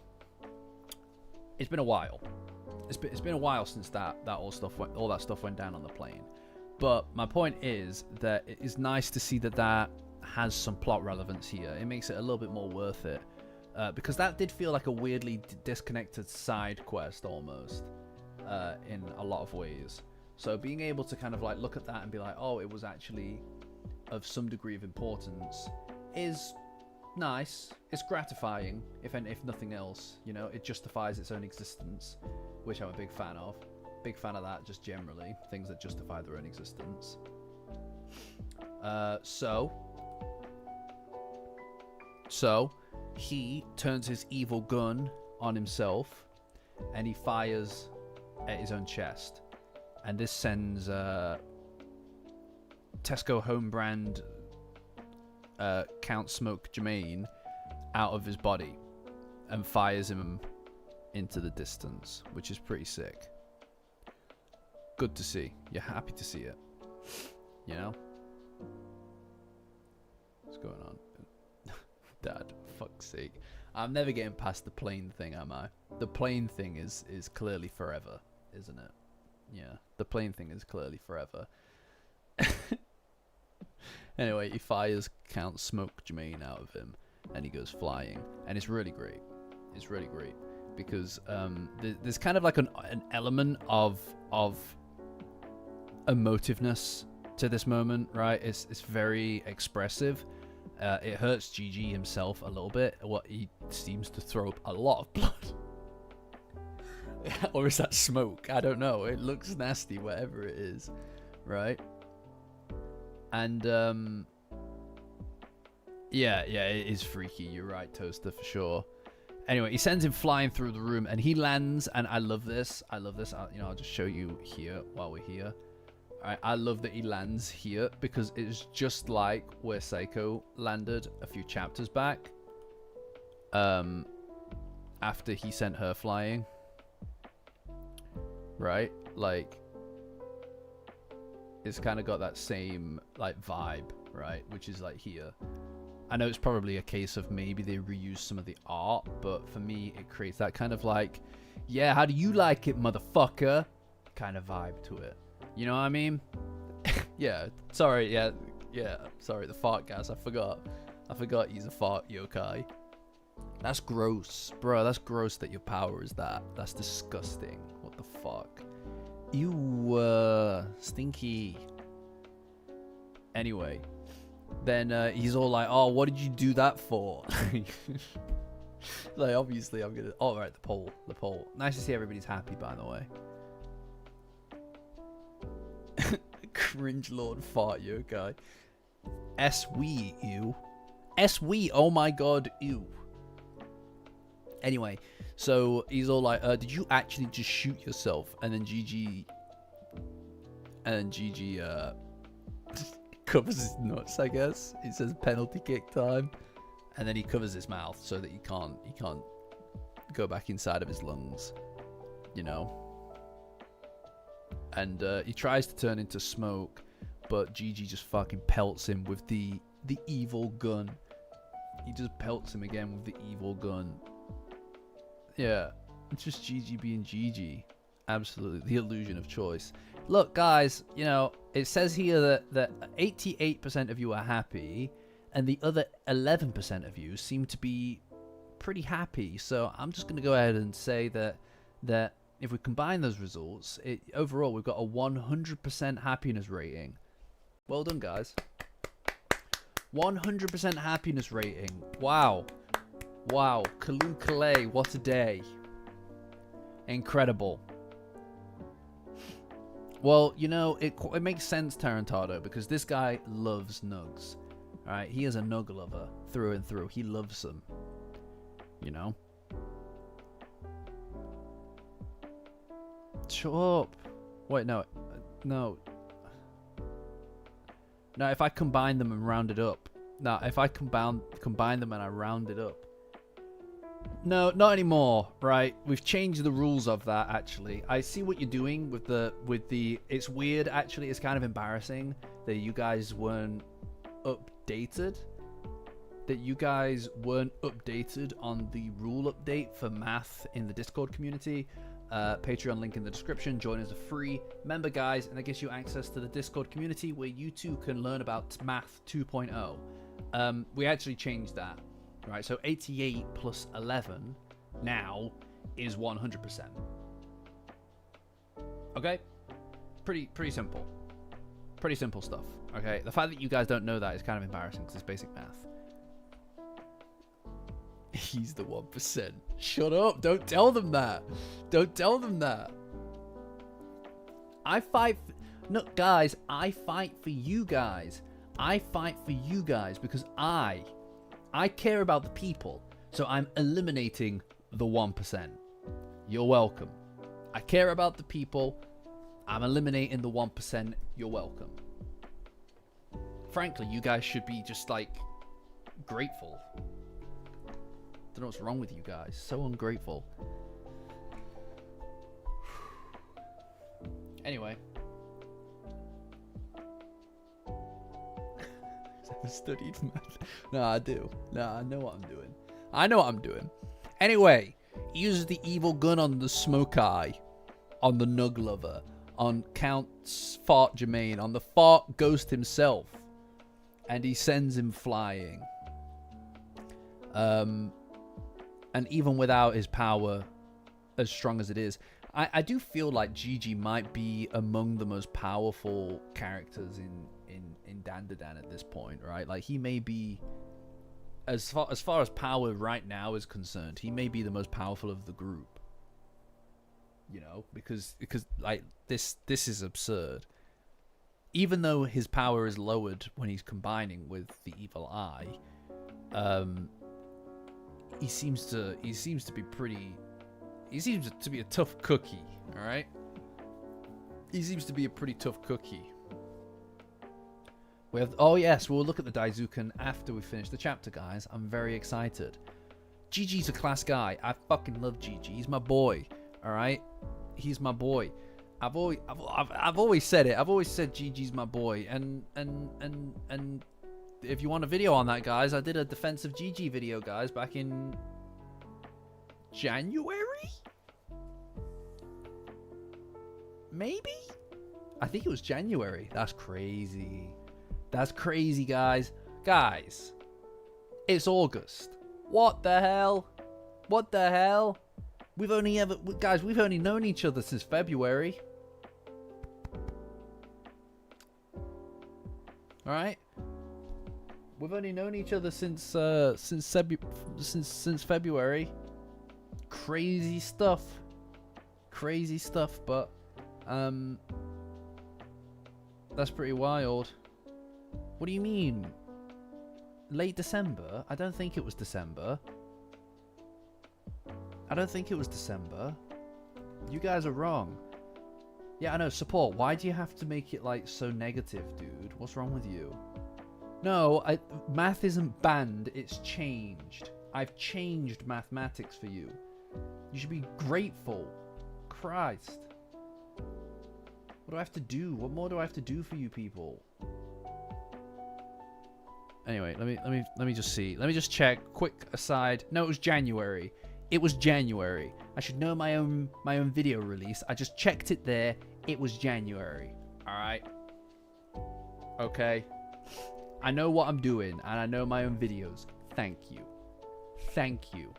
it's been a while. It's been a while since all that stuff went down on the plane. But my point is that it is nice to see that has some plot relevance here. It makes it a little bit more worth it. Because that did feel like a weirdly disconnected side quest almost, in a lot of ways. So being able to kind of like look at that and be like, oh, it was actually of some degree of importance is nice. It's gratifying, if nothing else. You know, it justifies its own existence, which I'm a big fan of. Big fan of that, just generally. Things that justify their own existence. So he turns his evil gun on himself and he fires at his own chest. And this sends Tesco home brand Count Smoke Jermaine out of his body and fires him into the distance, which is pretty sick. Good to see. You're happy to see it. You know? What's going on? Dad, fuck's sake. I'm never getting past the plane thing, am I? The plane thing is clearly forever, isn't it? Yeah, the plane thing is clearly forever. Anyway, he fires Count Smoke Jermaine out of him, and he goes flying, and it's really great. It's really great because there's kind of like an element of emotiveness to this moment, right? It's very expressive. It hurts GG himself a little bit. What he seems to throw up a lot of blood. Or is that smoke? I don't know. It looks nasty, whatever it is, right? And yeah, it is freaky. You're right, Toaster, for sure. Anyway, he sends him flying through the room, and he lands. And I love this. I'll just show you here while we're here. All right, I love that he lands here because it's just like where Seiko landed a few chapters back. After he sent her flying. Right? Like, it's kind of got that same, like, vibe, right? Which is, like, here. I know it's probably a case of maybe they reuse some of the art, but for me, it creates that kind of, like, yeah, how do you like it, motherfucker? Kind of vibe to it. You know what I mean? Yeah, sorry, sorry, the fart gas, I forgot he's a fart yokai. That's gross, bro. That's gross that your power is that. That's disgusting. What the fuck? Ew, stinky. Anyway, then he's all like, "Oh, what did you do that for?" Like, obviously, I'm gonna. Oh, right, the poll. Nice to see everybody's happy, by the way. Cringe Lord fart yokai. SWE, ew. SWE, oh my god, ew. Anyway, so he's all like, did you actually just shoot yourself? And then GG covers his nuts, I guess. He says penalty kick time. And then he covers his mouth so that he can't go back inside of his lungs. You know? And he tries to turn into smoke, but GG just fucking pelts him with the evil gun. He just pelts him again with the evil gun. Yeah, it's just GG being GG. Absolutely, the illusion of choice. Look, guys, you know, it says here that 88% of you are happy, and the other 11% of you seem to be pretty happy. So I'm just going to go ahead and say that if we combine those results, overall we've got a 100% happiness rating. Well done, guys. 100% happiness rating. Wow. Wow, Kalu Kalei, what a day. Incredible. Well, you know, it makes sense, Tarantado, because this guy loves nugs. Alright, he is a nug lover through and through. He loves them. You know? Shut up. Wait, no. No. No, if I combine them and round it up. No, if I combine them and I round it up. No, not anymore, right? We've changed the rules of that, actually. I see what you're doing with the... It's weird, actually. It's kind of embarrassing that you guys weren't updated. That you guys weren't updated on the rule update for math in the Discord community. Patreon link in the description. Join as a free member, guys, and that gives you access to the Discord community where you too can learn about math 2.0. We actually changed that. Right, so 88 plus 11 now is 100%. Okay? Pretty simple. Pretty simple stuff. Okay? The fact that you guys don't know that is kind of embarrassing because it's basic math. He's the 1%. Shut up. Don't tell them that. Don't tell them that. I fight... No, guys, I fight for you guys. I fight for you guys because I care about the people, so I'm eliminating the 1%. You're welcome. I care about the people. I'm eliminating the 1%. You're welcome. Frankly, you guys should be just, like, grateful. Don't know what's wrong with you guys. So ungrateful. Anyway. Studied math. No, I do. No, I know what I'm doing. I know what I'm doing. Anyway, he uses the evil gun on the smoke eye, on the nug lover, on Count Fart Jermaine, on the fart ghost himself, and he sends him flying. And even without his power, as strong as it is, I do feel like Gigi might be among the most powerful characters in Dandadan at this point, right? Like, he may be, as far as power right now is concerned, he may be the most powerful of the group. You know, because like this is absurd. Even though his power is lowered when he's combining with the evil eye, he seems to be pretty. He seems to be a tough cookie, all right? He seems to be a pretty tough cookie. We have, oh yes, we'll look at the Daizukan after we finish the chapter, guys. I'm very excited. Gigi's a class guy. I fucking love Gigi. He's my boy, all right? He's my boy. I've always said it. I've always said Gigi's my boy. And if you want a video on that, guys, I did a defense of Gigi video, guys, back in January? Maybe? I think it was January. That's crazy. That's crazy, guys. Guys, it's August. What the hell? What the hell? We've only known each other since February. All right? We've only known each other since February. Crazy stuff, but that's pretty wild. What do you mean? Late December? I don't think it was December. You guys are wrong. Yeah, I know. Support. Why do you have to make it like so negative, dude? What's wrong with you? No, math isn't banned. It's changed. I've changed mathematics for you. You should be grateful. Christ. What do I have to do? What more do I have to do for you people? Anyway, let me just see. Let me just check. Quick aside. No, it was January. It was January. I should know my own video release. I just checked it there. It was January. All right. Okay. I know what I'm doing, and I know my own videos. Thank you. Thank you.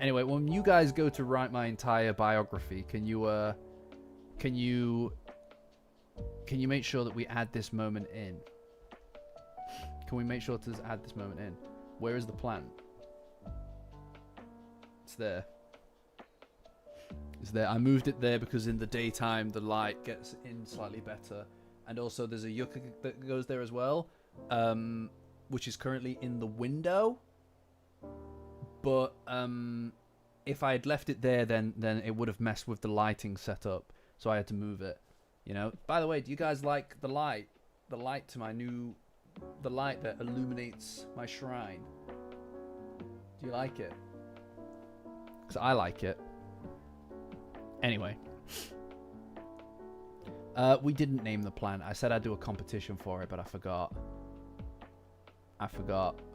Anyway, when you guys go to write my entire biography, can you make sure that we add this moment in? Can we make sure to add this moment in? Where is the plant? It's there. It's there. I moved it there because in the daytime the light gets in slightly better. And also there's a yucca that goes there as well, which is currently in the window. But if I had left it there, then it would have messed with the lighting setup. So I had to move it. You know. By the way, do you guys like the light? The light to my new, the light that illuminates my shrine. Do you like it? Because I like it. Anyway. We didn't name the plant. I said I'd do a competition for it, but I forgot.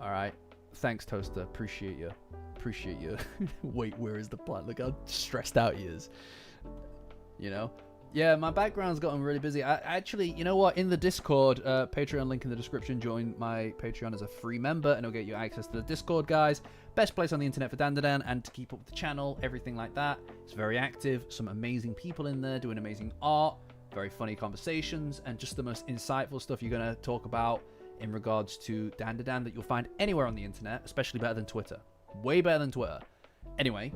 Alright. Thanks, Toaster. Appreciate you. Wait, where is the plant? Look how stressed out he is. You know? Yeah, my background's gotten really busy. I actually, you know what? In the Discord, Patreon link in the description. Join my Patreon as a free member, and it'll get you access to the Discord, guys. Best place on the internet for Dandadan, and to keep up with the channel, everything like that. It's very active. Some amazing people in there doing amazing art. Very funny conversations, and just the most insightful stuff you're going to talk about in regards to Dandadan that you'll find anywhere on the internet, especially better than Twitter. Way better than Twitter. Anyway,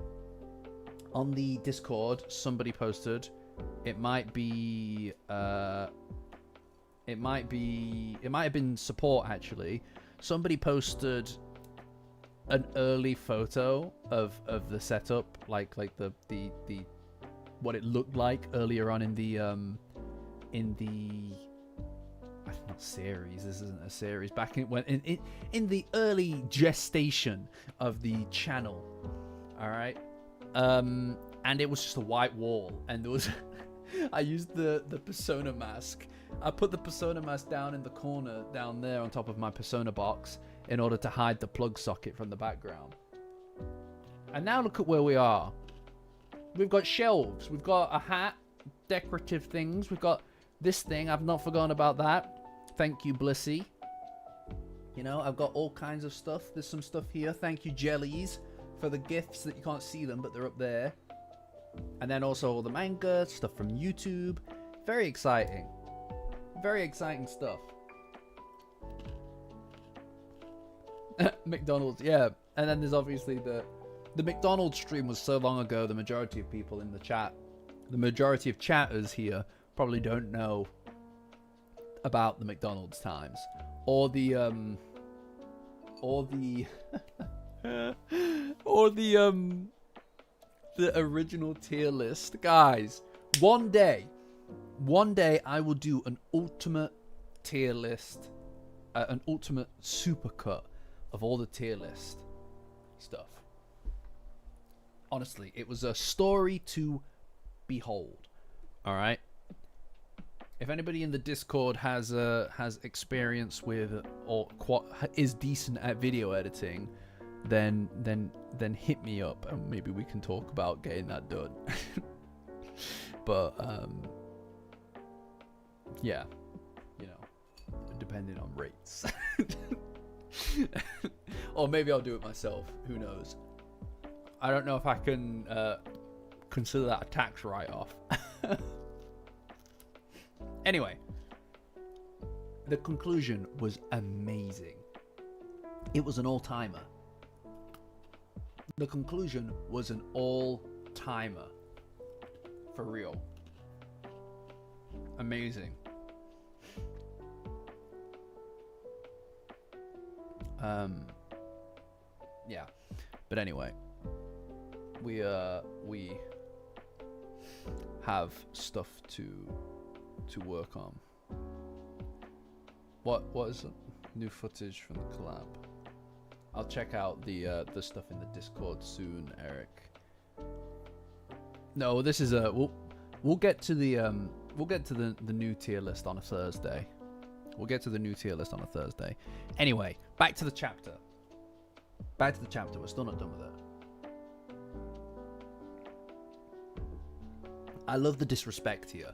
on the Discord, somebody posted, it might have been support actually. Somebody posted an early photo of the setup, like the what it looked like earlier on in the not series. This isn't a series. Back in the early gestation of the channel. All right. And it was just a white wall, and there was I used the persona mask. I put the persona mask down in the corner down there on top of my persona box in order to hide the plug socket from the background. And now look at where we are. We've got shelves. We've got a hat, decorative things. We've got this thing. I've not forgotten about that. Thank you, Blissy. You know, I've got all kinds of stuff. There's some stuff here. Thank you, Jellies, for the gifts that you can't see them, but they're up there. And then also all the manga stuff from YouTube. Very exciting. Very exciting stuff. McDonald's, yeah. And then there's obviously the McDonald's stream was so long ago, the majority of people in the chat, the majority of chatters here probably don't know about the McDonald's times. Or the the original tier list. Guys, one day I will do an ultimate tier list, an ultimate supercut of all the tier list stuff. Honestly, it was a story to behold. All right. If anybody in the Discord has experience with or is decent at video editing, then hit me up and maybe we can talk about getting that done. But yeah, you know, depending on rates. Or maybe I'll do it myself. Who knows? I don't know if I can consider that a tax write-off. Anyway, the conclusion was amazing. It was an all-timer. The conclusion was an all-timer. For real. Amazing. Yeah. But anyway, we have stuff to work on. What is it? New footage from the collab? I'll check out the stuff in the Discord soon, Eric. No, this is we'll get to the new tier list on a Thursday. We'll get to the new tier list on a Thursday. Anyway, back to the chapter. Back to the chapter. We're still not done with it. I love the disrespect here,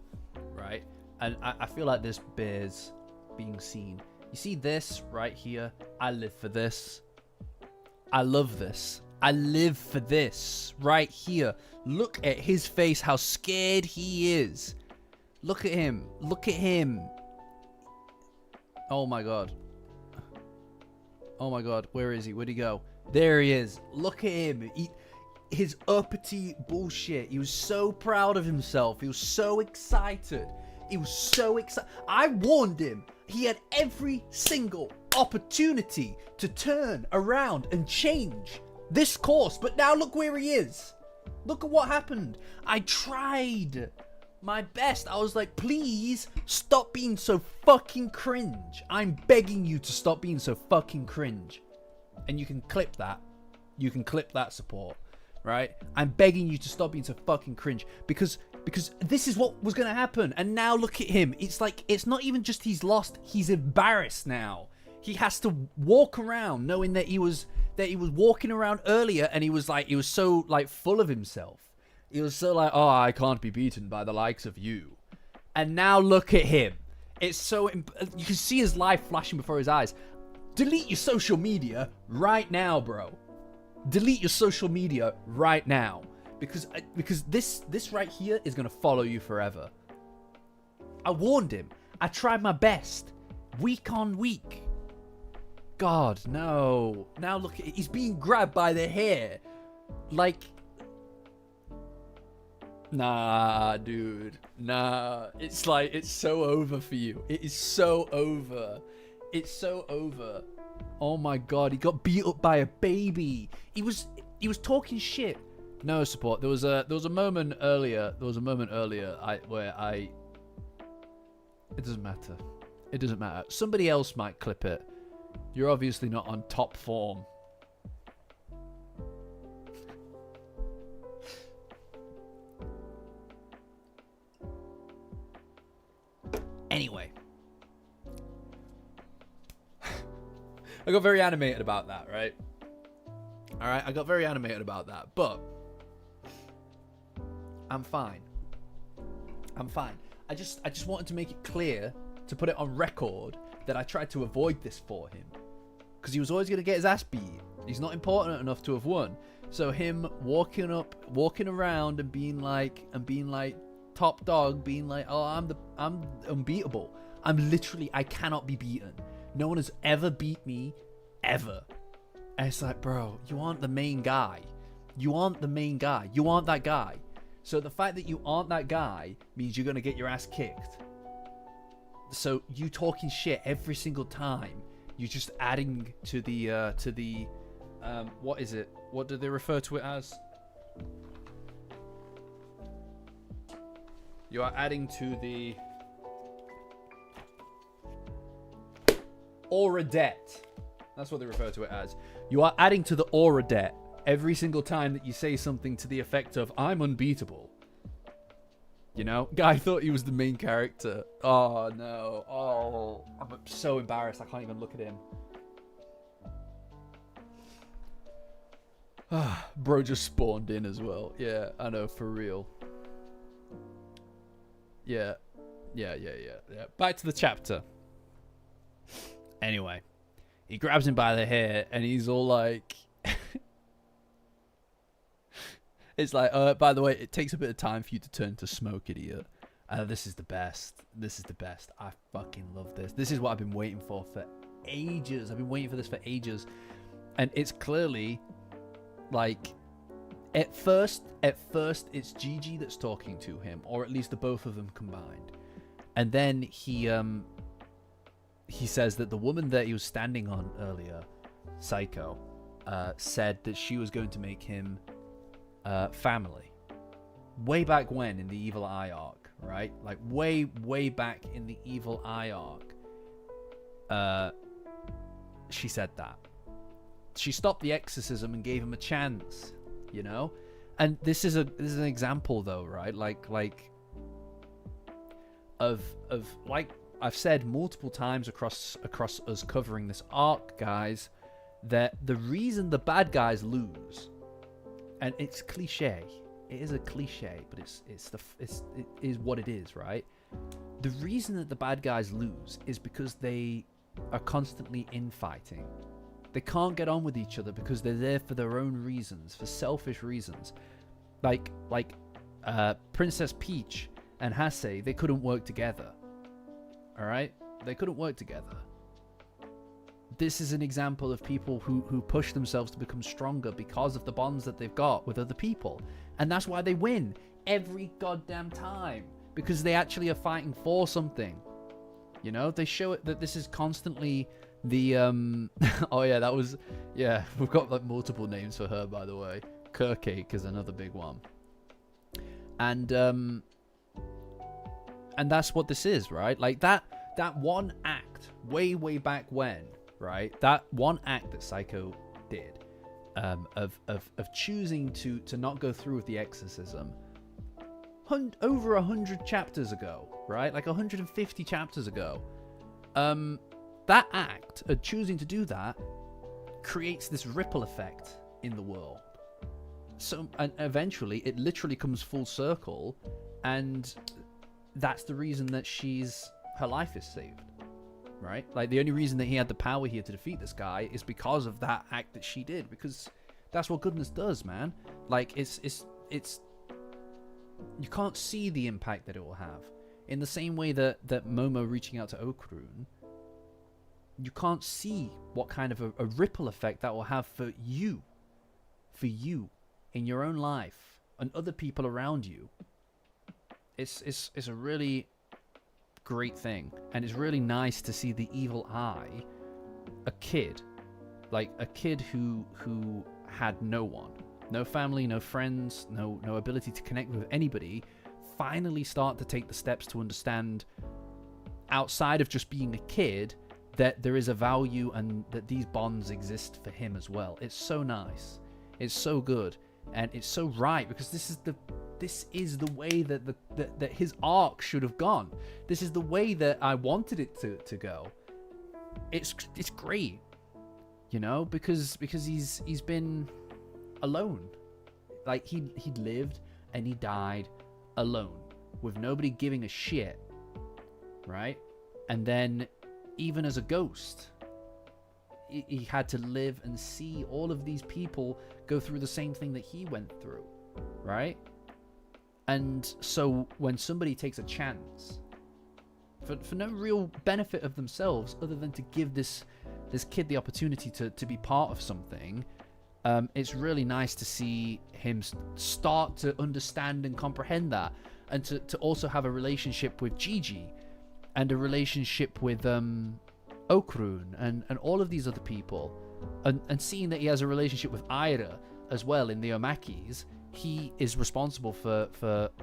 right? And I feel like this bears being seen. You see this right here? I live for this. I love this. I live for this right here. Look at his face, how scared he is. Look at him. Look at him. Oh my god. Oh my god. Where is he? Where'd he go? There he is. Look at him. His uppity bullshit. He was so proud of himself. He was so excited. He was so excited. I warned him. He had every single opportunity to turn around and change this course. But now look where he is. Look at what happened. I tried my best. I was like, please stop being so fucking cringe. I'm begging you to stop being so fucking cringe. And you can clip that. You can clip that support. Right? I'm begging you to stop being so fucking cringe. Because this is what was going to happen. And now look at him. It's like, it's not even just he's lost. He's embarrassed now. He has to walk around knowing that he was walking around earlier and he was so like full of himself. He was so like, oh, I can't be beaten by the likes of you. And now look at him. It's so, you can see his life flashing before his eyes. Delete your social media right now, bro. Delete your social media right now. Because this right here is going to follow you forever. I warned him. I tried my best. Week on week. God, no. Now look, he's being grabbed by the hair. Like, nah, dude. Nah. It's like, it's so over for you. It is so over. It's so over. Oh my god, he got beat up by a baby. He was talking shit. No support. There was a moment earlier. Where it doesn't matter. It doesn't matter. Somebody else might clip it. You're obviously not on top form. Anyway. I got very animated about that, right? Alright, I got very animated about that, but I'm fine. I'm fine. I just wanted to make it clear, to put it on record, that I tried to avoid this for him. Because he was always going to get his ass beat. He's not important enough to have won. So him walking around and being like top dog, being like, oh, I'm unbeatable. I cannot be beaten. No one has ever beat me, ever. And it's like, bro, you aren't the main guy. You aren't the main guy. You aren't that guy. So the fact that you aren't that guy means you're gonna get your ass kicked. So you talking shit every single time, you're just adding to the what is it? What do they refer to it as? You are adding to the aura debt. That's what they refer to it as. You are adding to the aura debt every single time that you say something to the effect of, I'm unbeatable. You know? Guy thought he was the main character. Oh, no. Oh, I'm so embarrassed. I can't even look at him. Bro just spawned in as well. Yeah, I know, for real. Yeah. Yeah. Back to the chapter. Anyway. He grabs him by the hair and he's all like... It's like, by the way, it takes a bit of time for you to turn to smoke, idiot. This is the best. This is the best. I fucking love this. This is what I've been waiting for ages. I've been waiting for this for ages. And it's clearly, like, at first, it's Gigi that's talking to him, or at least the both of them combined. And then he says that the woman that he was standing on earlier, Psycho, said that she was going to make him family. Way back when in the Evil Eye arc, right? Like way back in the Evil Eye arc, she said that. She stopped the exorcism and gave him a chance, you know? And this is an example though, right? Like of like I've said multiple times across us covering this arc, guys, that the reason the bad guys lose, and it's cliche, it is a cliche, but it is what it is, right? The reason that the bad guys lose is because they are constantly infighting. They can't get on with each other because they're there for their own reasons, for selfish reasons. Like Princess Peach and Hase, they couldn't work together. All right? They couldn't work together. This is an example of people who push themselves to become stronger because of the bonds that they've got with other people. And that's why they win every goddamn time. Because they actually are fighting for something. You know? They show it that this is constantly the... oh yeah, that was... Yeah, we've got like multiple names for her, by the way. Kirkcake is another big one. And that's what this is, right? Like that one act way back when, right? That one act that Psycho did, of choosing to not go through with the exorcism, over 100 chapters ago, right? Like 150 chapters ago. That act of choosing to do that creates this ripple effect in the world. So, and eventually, it literally comes full circle, and that's the reason that her life is saved, right? Like, the only reason that he had the power here to defeat this guy is because of that act that she did, because that's what goodness does, man. Like, it's you can't see the impact that it will have. In the same way that Momo reaching out to Okurun, you can't see what kind of a ripple effect that will have for you in your own life and other people around you. It's a really great thing, and it's really nice to see the Evil Eye, a kid who had no one, no family, no friends, no ability to connect with anybody, finally start to take the steps to understand, outside of just being a kid, that there is a value and that these bonds exist for him as well. It's so nice. It's so good. And it's so right, because this is the way that his arc should have gone. This is the way that I wanted it to go. It's great, you know, because he's been alone. Like he lived and he died alone with nobody giving a shit, right? And then even as a ghost, he had to live and see all of these people go through the same thing that he went through, right? And so when somebody takes a chance for no real benefit of themselves other than to give this kid the opportunity to be part of something, it's really nice to see him start to understand and comprehend that, and to also have a relationship with Gigi and a relationship with Okrun and all of these other people, and seeing that he has a relationship with Aira as well in the Omakis. He is responsible for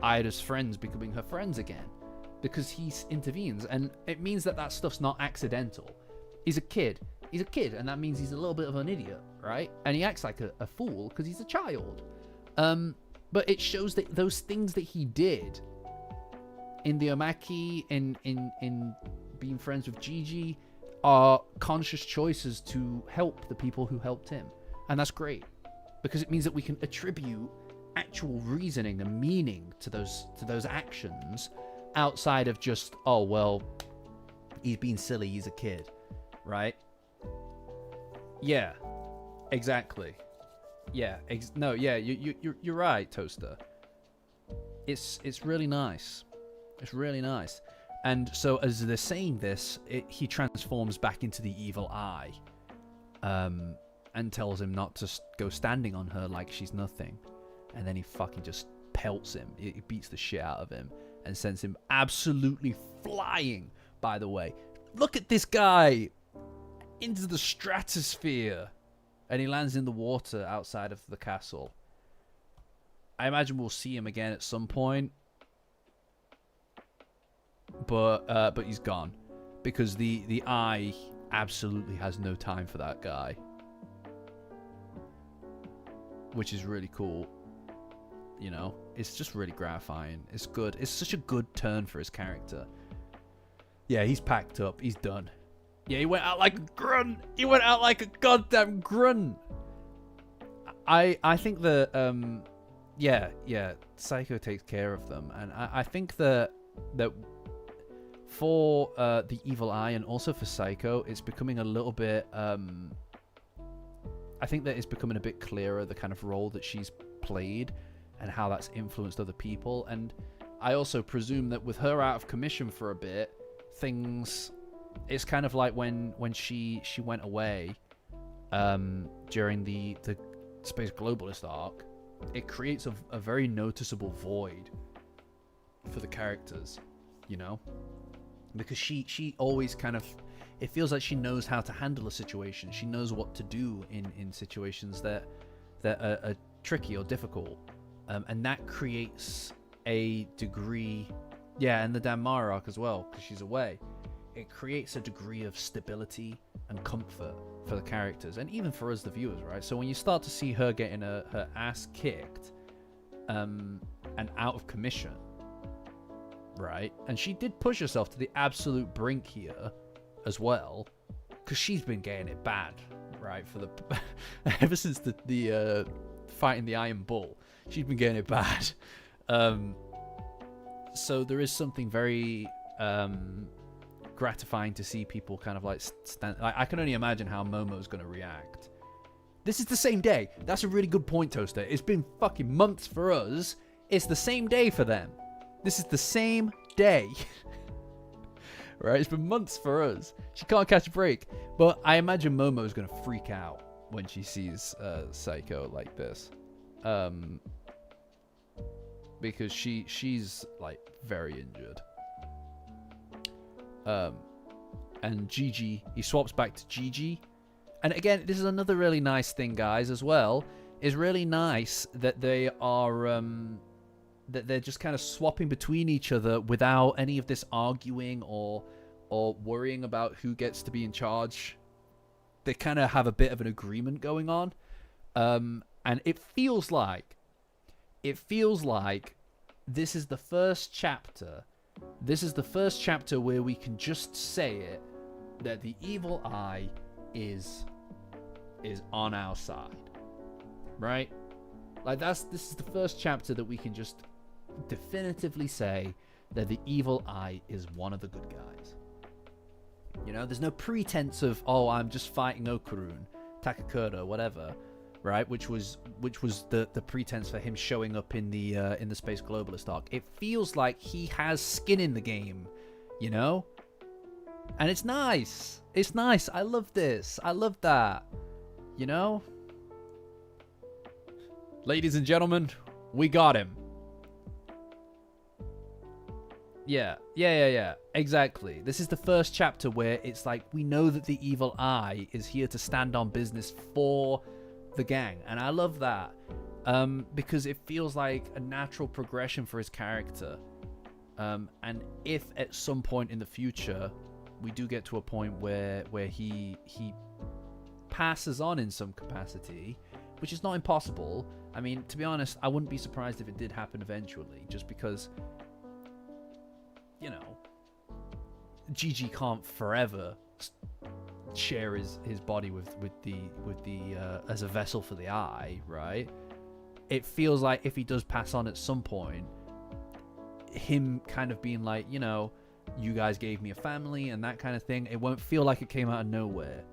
Aira's friends becoming her friends again because he intervenes, and it means that stuff's not accidental. He's a kid, and that means he's a little bit of an idiot, right? And he acts like a fool because he's a child. But it shows that those things that he did in the Omaki, in being friends with Gigi, are conscious choices to help the people who helped him. And that's great, because it means that we can attribute actual reasoning and meaning to those actions outside of just, oh, well, he's being silly, he's a kid, right? Yeah, exactly. Yeah, you're right, Toaster. It's really nice. It's really nice. And so as they're saying this, he transforms back into the evil eye, and tells him not to go standing on her like she's nothing. And then he fucking just pelts him. He beats the shit out of him and sends him absolutely flying, by the way. Look at this guy! Into the stratosphere. And he lands in the water outside of the castle. I imagine we'll see him again at some point. But he's gone. Because the eye absolutely has no time for that guy. Which is really cool. You know, it's just really gratifying. It's good. It's such a good turn for his character. Yeah, he's packed up. He's done. Yeah, he went out like a grunt. He went out like a goddamn grunt. I think that yeah, Psycho takes care of them, and I think that for the Evil Eye and also for Psycho, it's becoming a little bit. I think that it's becoming a bit clearer the kind of role that she's played and how that's influenced other people. And I also presume that with her out of commission for a bit, things. It's kind of like when she went away during the Space Globalist arc. It creates a very noticeable void for the characters, you know, because she always kind of, it feels like she knows how to handle a situation. She knows what to do in situations that are tricky or difficult, and that creates a degree. Yeah, and the Danmara arc as well, because she's away. It creates a degree of stability and comfort for the characters, and even for us, the viewers, right? So when you start to see her getting her ass kicked, and out of commission, right? And she did push herself to the absolute brink here, as well, because she's been getting it bad, right? For the ever since the fighting the Iron Bull, she's been getting it bad. So there is something very gratifying to see people kind of like stand. I can only imagine how Momo's going to react. This is the same day. That's a really good point, Toaster. It's been fucking months for us. It's the same day for them. This is the same day. Right? It's been months for us. She can't catch a break. But I imagine Momo's going to freak out when she sees Psycho like this. Because she's like very injured. And Gigi, he swaps back to Gigi. And again, this is another really nice thing, guys, as well. It's really nice that they are, that they're just kind of swapping between each other without any of this arguing or worrying about who gets to be in charge. They kind of have a bit of an agreement going on. And it feels like this is the first chapter. This is the first chapter where we can just say it, that the Evil Eye is on our side, right? Like this is the first chapter that we can just definitively say that the Evil Eye is one of the good guys. You know, there's no pretense of, oh, I'm just fighting Okurun, Takakura, whatever, right? Which was the pretense for him showing up in the Space Globalist arc. It feels like he has skin in the game, you know? And it's nice. It's nice. I love this. I love that. You know? Ladies and gentlemen, we got him. Yeah. Exactly. This is the first chapter where it's like, we know that the evil eye is here to stand on business for the gang. And I love that. Because it feels like a natural progression for his character. And if at some point in the future we do get to a point where he passes on in some capacity, which is not impossible. I mean, to be honest, I wouldn't be surprised if it did happen eventually, just because, you know, Gigi can't forever share his body with the as a vessel for the eye, right? It feels like if he does pass on at some point, him kind of being like, you know, you guys gave me a family and that kind of thing, it won't feel like it came out of nowhere.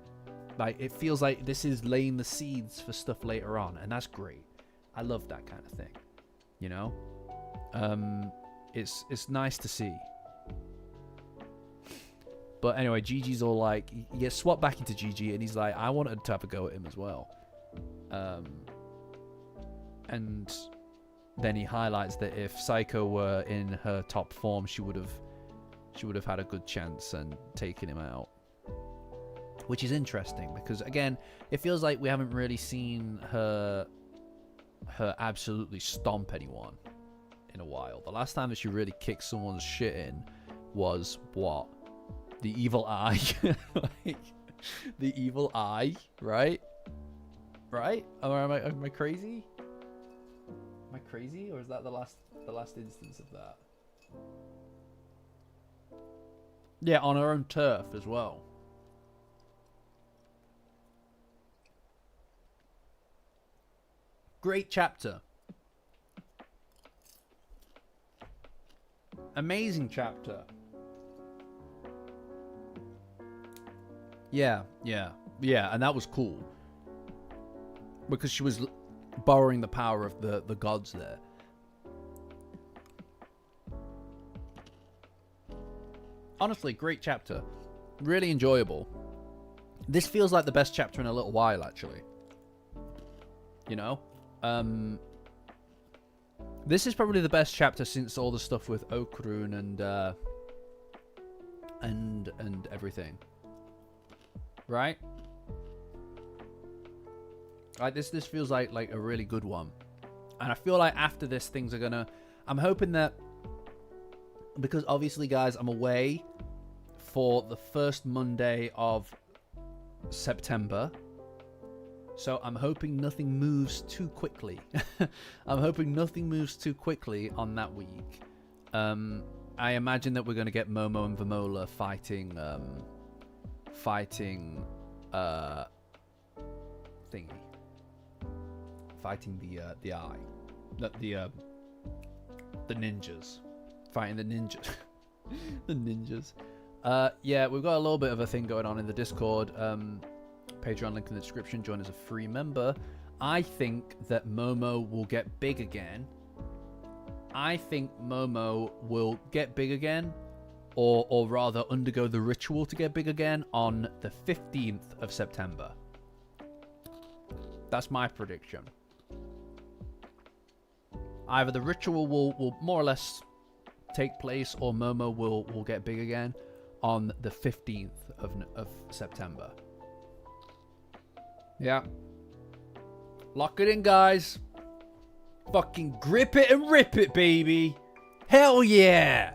Like, it feels like this is laying the seeds for stuff later on, and that's great. I love that kind of thing, you know? It's nice to see. But anyway, Gigi's all like, he gets swapped back into Gigi, and he's like, I wanted to have a go at him as well. And then he highlights that if Psycho were in her top form, she would have had a good chance and taken him out. Which is interesting, because again, it feels like we haven't really seen her absolutely stomp anyone in a while. The last time that she really kicked someone's shit in was what? The evil eye. Like, the evil eye, right? Right? Or am I crazy? Am I crazy, or is that the last instance of that? Yeah, on her own turf as well. Great chapter. Amazing chapter. Yeah, and that was cool. Because she was borrowing the power of the gods there. Honestly, great chapter. Really enjoyable. This feels like the best chapter in a little while, actually. You know? This is probably the best chapter since all the stuff with Okurun and everything. Right? Like this feels like a really good one. And I feel like after this things are gonna, I'm hoping that, because obviously guys, I'm away for the first Monday of September. So I'm hoping nothing moves too quickly. I'm hoping nothing moves too quickly on that week. I imagine that we're going to get Momo and Vamola fighting the eye. The ninjas. Fighting the ninjas. The ninjas. Yeah, we've got a little bit of a thing going on in the Discord. Patreon link in the description. Join as a free member. I think that Momo will get big again. I think Momo will get big again, or rather undergo the ritual to get big again on the 15th of September. That's my prediction. Either the ritual will more or less take place, or Momo will get big again on the 15th of September. Yeah. Lock it in, guys. Fucking grip it and rip it, baby. Hell yeah.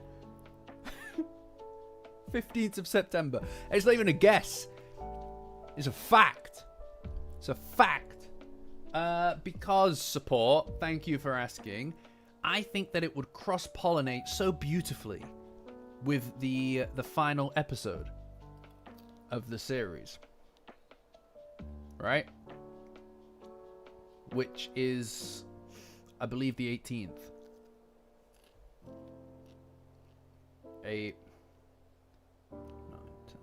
15th of September. It's not even a guess. It's a fact. It's a fact. Because support, thank you for asking, I think that it would cross-pollinate so beautifully with the final episode of the series. Right? Which is, I believe, the 18th. 8, 9, 10,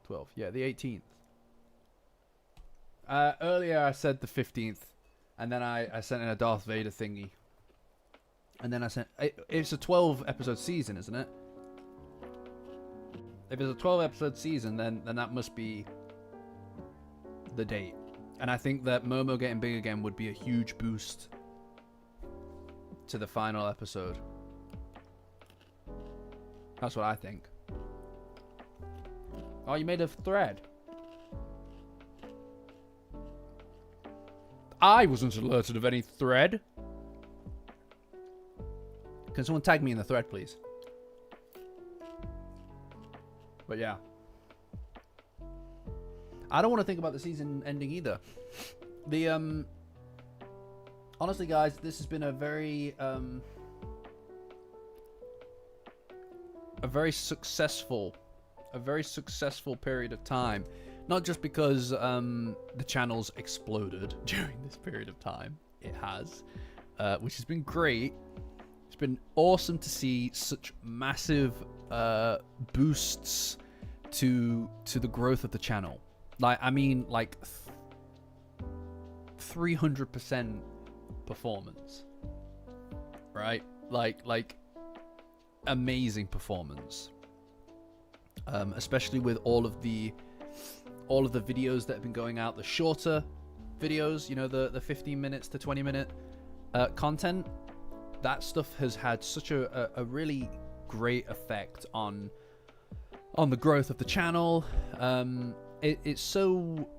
12th. Yeah, the 18th. Earlier I said the 15th, and then I sent in a Darth Vader thingy. And then I sent... It's a 12-episode season, isn't it? If it's a 12-episode season, then that must be the date. And I think that Momo getting big again would be a huge boost to the final episode. That's what I think. Oh, you made a thread. I wasn't alerted of any thread. Can someone tag me in the thread, please? But yeah. I don't want to think about the season ending either. The honestly, guys, this has been a very successful period of time. Not just because the channel's exploded during this period of time. It has, which has been great. It's been awesome to see such massive boosts to the growth of the channel. Like, I mean, like 300% performance, right? Like amazing performance. Especially with all of the videos that have been going out, the shorter videos, you know, the 15 minutes to 20 minute content. That stuff has had such a really great effect on the growth of the channel. It's so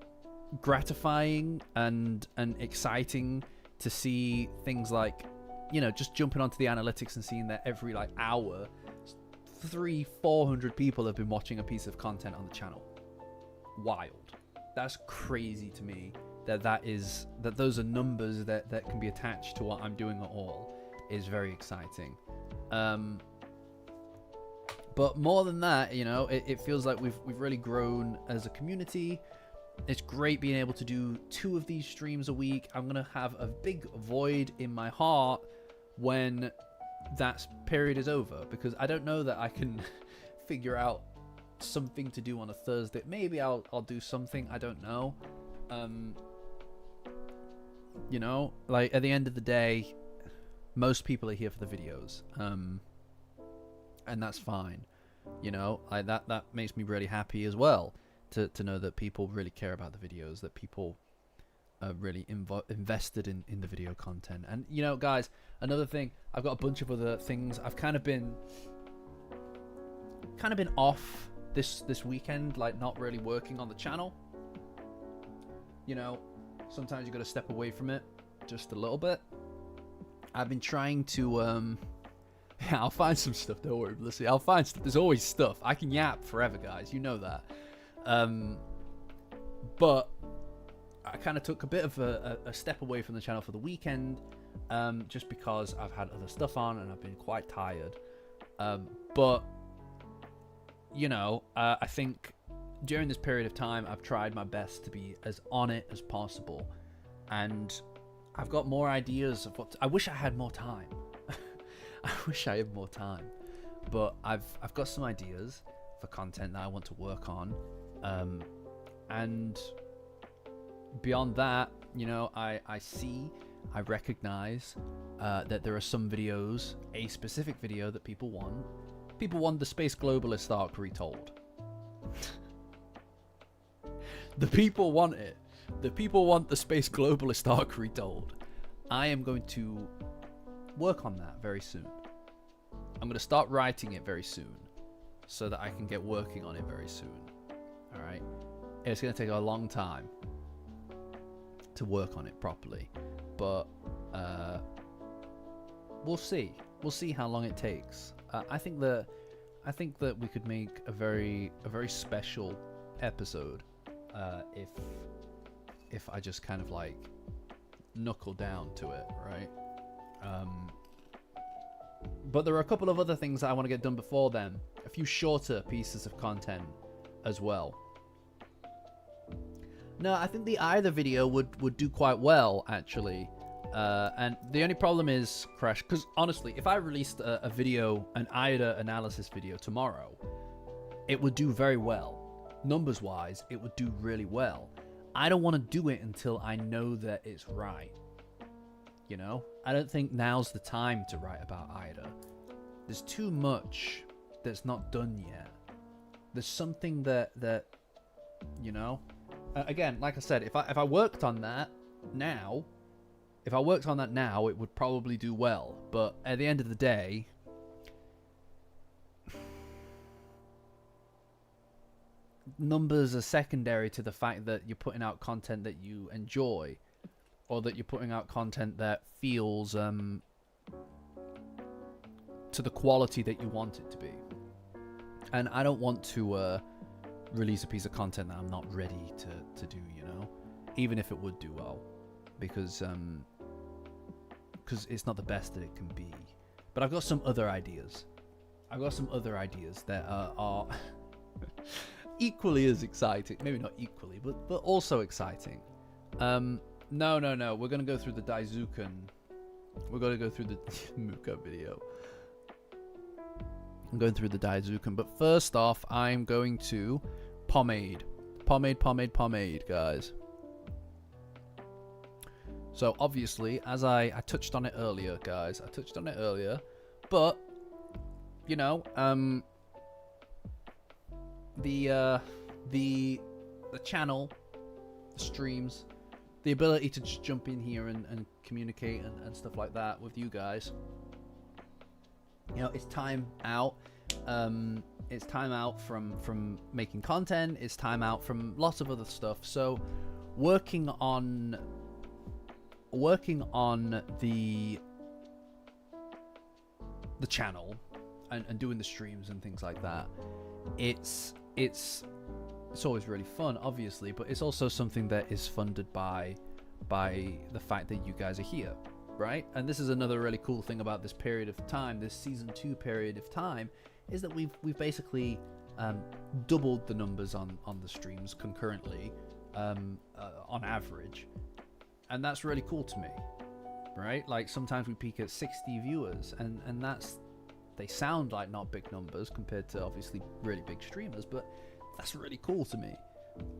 gratifying and exciting to see things like, you know, just jumping onto the analytics and seeing that every like hour 300-400 people have been watching a piece of content on the channel. Wild. That's crazy to me that those are numbers that can be attached to what I'm doing at all. Is very exciting. But more than that, you know, it feels like we've really grown as a community. It's great being able to do 2 of these streams a week. I'm gonna have a big void in my heart when that period is over, because I don't know that I can figure out something to do on a Thursday. Maybe I'll do something, I don't know. You know, like at the end of the day, most people are here for the videos, and that's fine. You know, that makes me really happy as well to know that people really care about the videos, that people are really invested in the video content. And you know, guys, another thing, I've got a bunch of other things. I've kind of been off this weekend, like not really working on the channel. You know, sometimes you got to step away from it just a little bit. I've been trying to yeah, I'll find some stuff, don't worry. Listen, I'll find stuff. There's always stuff. I can yap forever, guys, you know that. But I kind of took a bit of a step away from the channel for the weekend, just because I've had other stuff on and I've been quite tired. But you know, I think during this period of time I've tried my best to be as on it as possible, and I've got more ideas of what I wish I had more time. I wish I had more time, but I've got some ideas for content that I want to work on, and beyond that, you know, I recognize that there are some videos, a specific video that people want. People want the Space Globalist arc retold. The people want it. The people want the Space Globalist arc retold. I am going to work on that very soon. I'm going to start writing it very soon so that I can get working on it very soon. Alright? It's going to take a long time to work on it properly, but we'll see. We'll see how long it takes. I think that we could make a very special episode if I just kind of like knuckle down to it, right? But there are a couple of other things that I want to get done before then. A few shorter pieces of content as well. No, I think the Either video would do quite well, actually. And the only problem is, Crash, because honestly, if I released a video, an Either analysis video tomorrow, it would do very well. numbers wise, it would do really well. I don't want to do it until I know that it's right. You know? I don't think now's the time to write about Ida. There's too much that's not done yet. There's something that you know, again, like I said, if I worked on that now, it would probably do well. But at the end of the day, numbers are secondary to the fact that you're putting out content that you enjoy, or that you're putting out content that feels to the quality that you want it to be. And I don't want to release a piece of content that I'm not ready to do, you know, even if it would do well, because it's not the best that it can be. But I've got some other ideas. That are equally as exciting. Maybe not equally, but also exciting. No. We're gonna go through the Daizukan. We're gonna go through the Muka video. I'm going through the Daizukan, but first off, I'm going to pomade, guys. So obviously, as I touched on it earlier, guys, but you know, the channel, the streams, the ability to just jump in here and communicate and stuff like that with you guys. You know, it's time out. It's time out from making content. It's time out from lots of other stuff. So, working on the channel and doing the streams and things like that. It's always really fun, obviously, but it's also something that is funded by the fact that you guys are here. Right? And this is another really cool thing about this period of time, this season 2 period of time, is that we've basically doubled the numbers on the streams concurrently, on average, and that's really cool to me, right? Like sometimes we peak at 60 viewers, and they sound like not big numbers compared to obviously really big streamers, but that's really cool to me.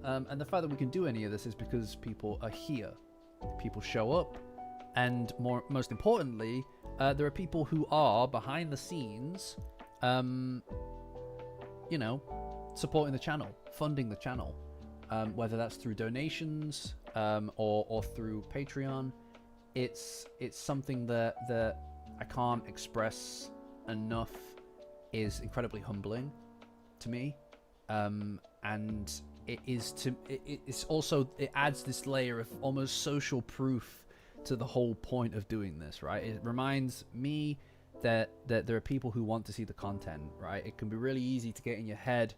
And the fact that we can do any of this is because people are here, people show up. And most importantly, there are people who are behind the scenes, you know, supporting the channel, funding the channel, whether that's through donations or through Patreon. It's something that I can't express enough is incredibly humbling to me, and it's also, it adds this layer of almost social proof to the whole point of doing this, right? It reminds me that there are people who want to see the content, right? It can be really easy to get in your head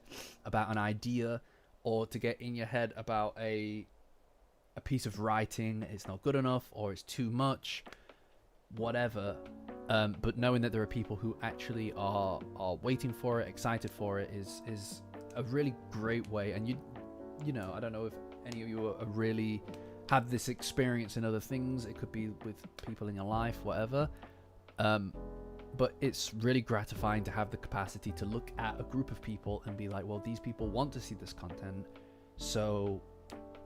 about an idea, or to get in your head about a piece of writing. It's not good enough, or it's too much, whatever. But knowing that there are people who actually are waiting for it, excited for it, is a really great way. And you know, I don't know if any of you are really have this experience in other things. It could be with people in your life, whatever. But it's really gratifying to have the capacity to look at a group of people and be like, well, these people want to see this content, so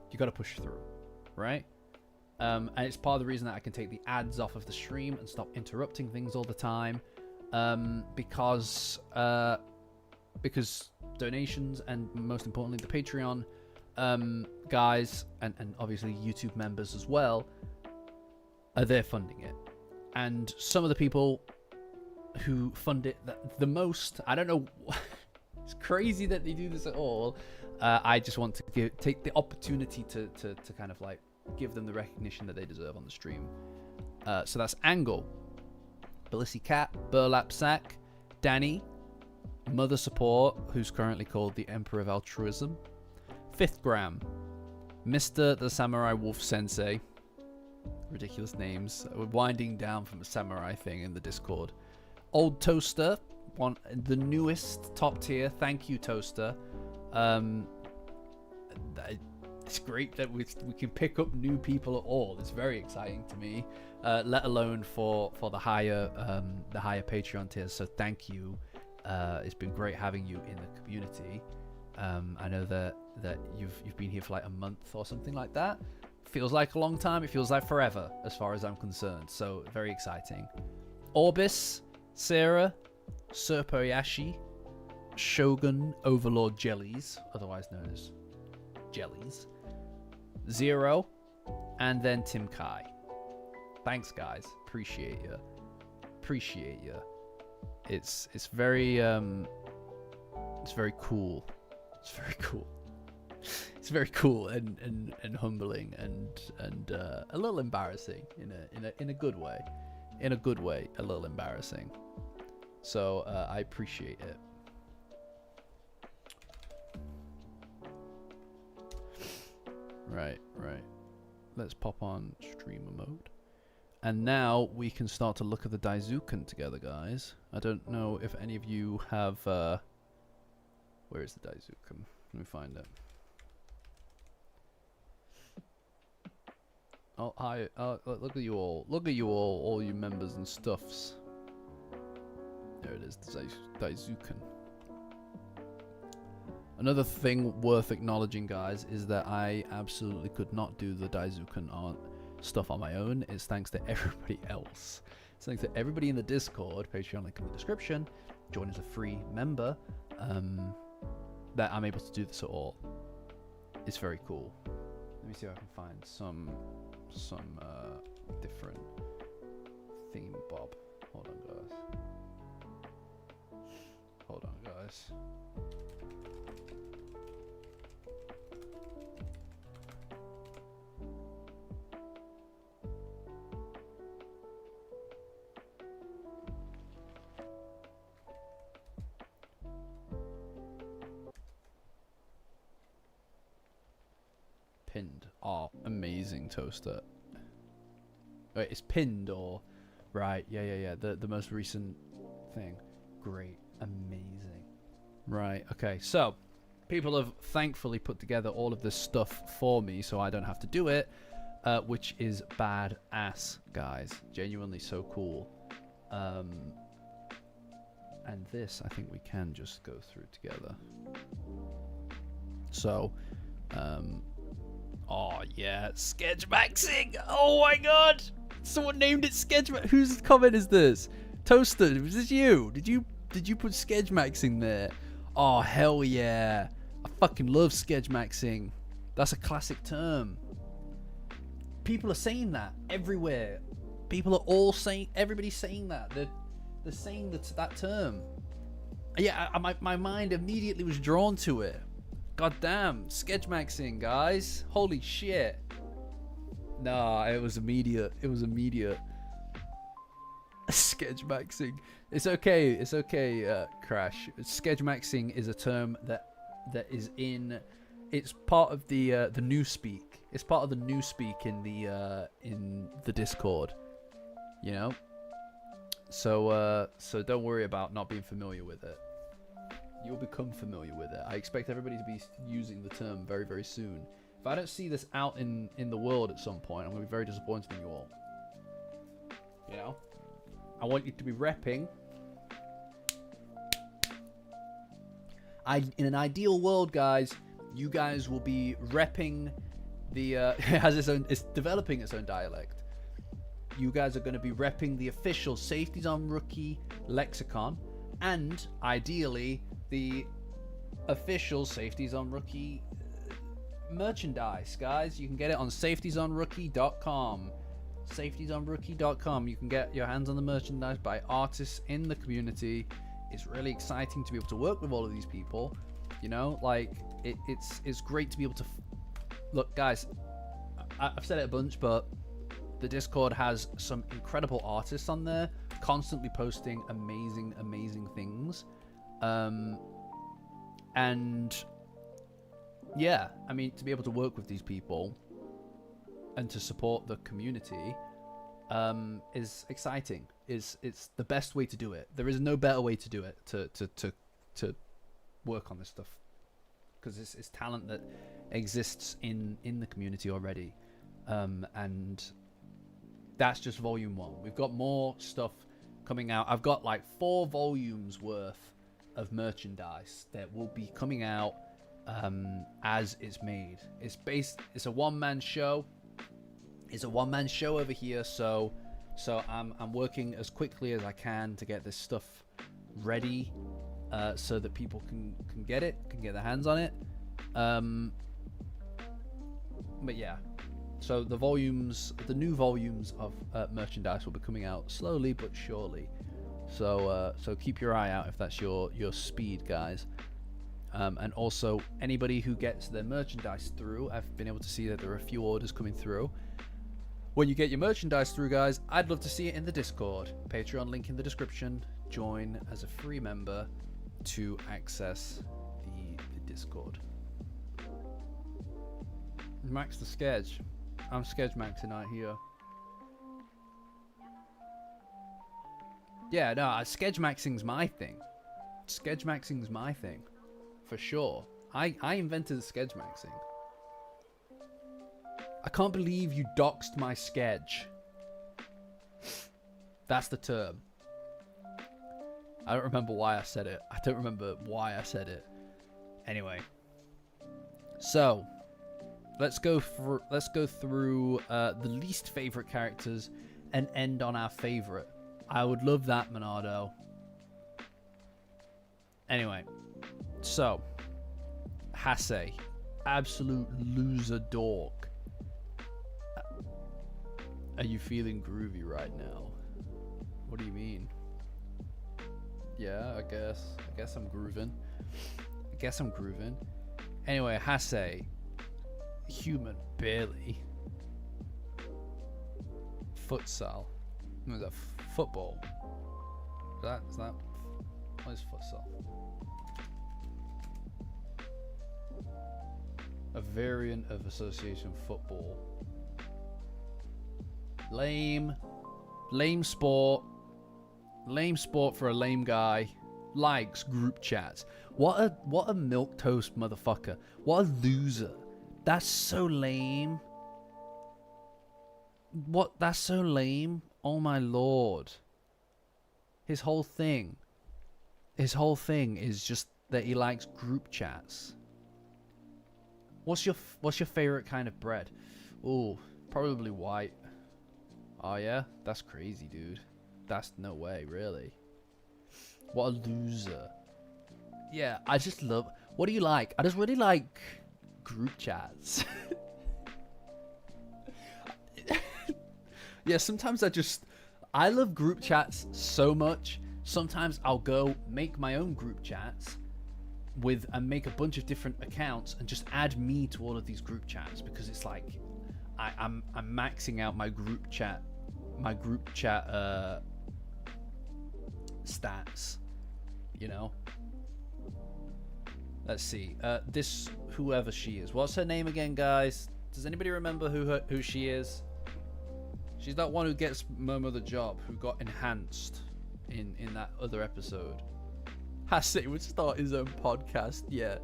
you got to push through, right? And it's part of the reason that I can take the ads off of the stream and stop interrupting things all the time, because donations, and most importantly the Patreon guys, and obviously YouTube members as well, are there funding it. And some of the people who fund it the most, I don't know, it's crazy that they do this at all. I just want to take the opportunity to kind of like give them the recognition that they deserve on the stream. So that's Angle, Belissy Cat, Burlap Sack, Danny, Mother Support, who's currently called the Emperor of Altruism, Fifth Gram, Mr. the Samurai Wolf Sensei, ridiculous names, we're winding down from a samurai thing in the Discord, Old Toaster, the newest top tier, thank you Toaster. It's great that we can pick up new people at all. It's very exciting to me, let alone for the higher Patreon tiers. So thank you. It's been great having you in the community. I know that you've been here for like a month or something like that. Feels like a long time. It feels like forever, as far as I'm concerned. So very exciting. Orbis, Sarah, Serpoyashi, Shogun Overlord Jellies, otherwise known as Jellies, Zero, and then Tim Kai. Thanks, guys. Appreciate you. Appreciate you. It's very cool. It's very cool. It's very cool and humbling and a little embarrassing in a good way. In a good way, a little embarrassing. So I appreciate it. Right. Let's pop on streamer mode. And now we can start to look at the Daizukan together, guys. I don't know if any of you have... where is the Daizukan? Let me find it. Oh, hi. Look at you all. Look at you all you members and stuffs. There it is, the Daizukan. Another thing worth acknowledging, guys, is that I absolutely could not do the Daizukan stuff on my own. It's thanks to everybody else. It's thanks to everybody in the Discord, Patreon link in the description. Join as a free member. That I'm able to do this at all. It's very cool. Let me see if I can find some different theme bob. Hold on, guys. Pinned. Oh, amazing toaster. Wait, it's pinned or... Right, yeah. The most recent thing. Great. Amazing. Right, okay. So, people have thankfully put together all of this stuff for me so I don't have to do it, which is badass, guys. Genuinely so cool. And this, I think we can just go through together. So, oh yeah, Sketchmaxing! Oh my god! Someone named it Sketchmax. Whose comment is this? Toaster, was this you? Did you put Sketchmaxing there? Oh hell yeah! I fucking love Sketchmaxing. That's a classic term. People are saying that everywhere. People are all saying. Everybody's saying that. They're saying that term. Yeah, my mind immediately was drawn to it. God damn, Sketchmaxing, guys. Holy shit. Nah, it was immediate. Sketchmaxing. It's okay, Crash. Sketchmaxing is a term that is in... It's part of the newspeak. It's part of the newspeak in the Discord. You know? So don't worry about not being familiar with it. You'll become familiar with it. I expect everybody to be using the term very, very soon. If I don't see this out in the world at some point, I'm going to be very disappointed in you all. You know? I want you to be repping. In an ideal world, guys, you guys will be repping the... it has its own... It's developing its own dialect. You guys are going to be repping the official Safeties on Rookie lexicon. And, ideally, the official Safeties on Rookie merchandise, guys. You can get it on safetiesonrookie.com. Safetiesonrookie.com. You can get your hands on the merchandise by artists in the community. It's really exciting to be able to work with all of these people. You know, like, it's great to be able to... Look, guys, I've said it a bunch, but the Discord has some incredible artists on there, constantly posting amazing things. And yeah, I mean, to be able to work with these people and to support the community is exciting. It's the best way to do it. There is no better way to do it, to work on this stuff, because it's talent that exists in the community already. And that's just volume 1. We've got more stuff coming out. I've got like 4 volumes worth of merchandise that will be coming out as it's made. It's a one-man show. It's a one-man show over here, so I'm working as quickly as I can to get this stuff ready, so that people can get their hands on it. But yeah, so the new volumes of merchandise will be coming out slowly but surely. So keep your eye out if that's your speed, guys. And also, anybody who gets their merchandise through, I've been able to see that there are a few orders coming through. When you get your merchandise through, guys, I'd love to see it in the Discord. Patreon link in the description. Join as a free member to access the Discord. Max the Sketch. I'm Sketch Maxing out here. Yeah, no, Sketch Maxing's my thing. Sketch Maxing's my thing. For sure. I invented Sketch Maxing. I can't believe you doxed my sketch. That's the term. I don't remember why I said it. Anyway. So, let's go through the least favorite characters and end on our favorite. I would love that, Monardo. Anyway. So, Hase. Absolute loser dork. Are you feeling groovy right now? What do you mean? Yeah, I guess I'm grooving. Anyway, Hase. Human, barely. Futsal. What is that? Football. Is that? What is futsal? A variant of association football. Lame sport for a lame guy. Likes group chats. What a milquetoast motherfucker. What a loser. That's so lame. That's so lame. Oh my lord. His whole thing is just that he likes group chats. What's your favorite kind of bread? Ooh, probably white. Oh yeah? That's crazy, dude. That's no way, really. What a loser. Yeah, I just love... What do you like? I just really like group chats. Yeah, sometimes I love group chats so much. Sometimes I'll go make my own group chats and make a bunch of different accounts and just add me to all of these group chats, because it's like I'm maxing out my group chat stats, you know. Let's see, this whoever she is, what's her name again, guys? Does anybody remember who she is? She's that one who gets Momo the job, who got enhanced in that other episode. Hase would start his own podcast. Yeah,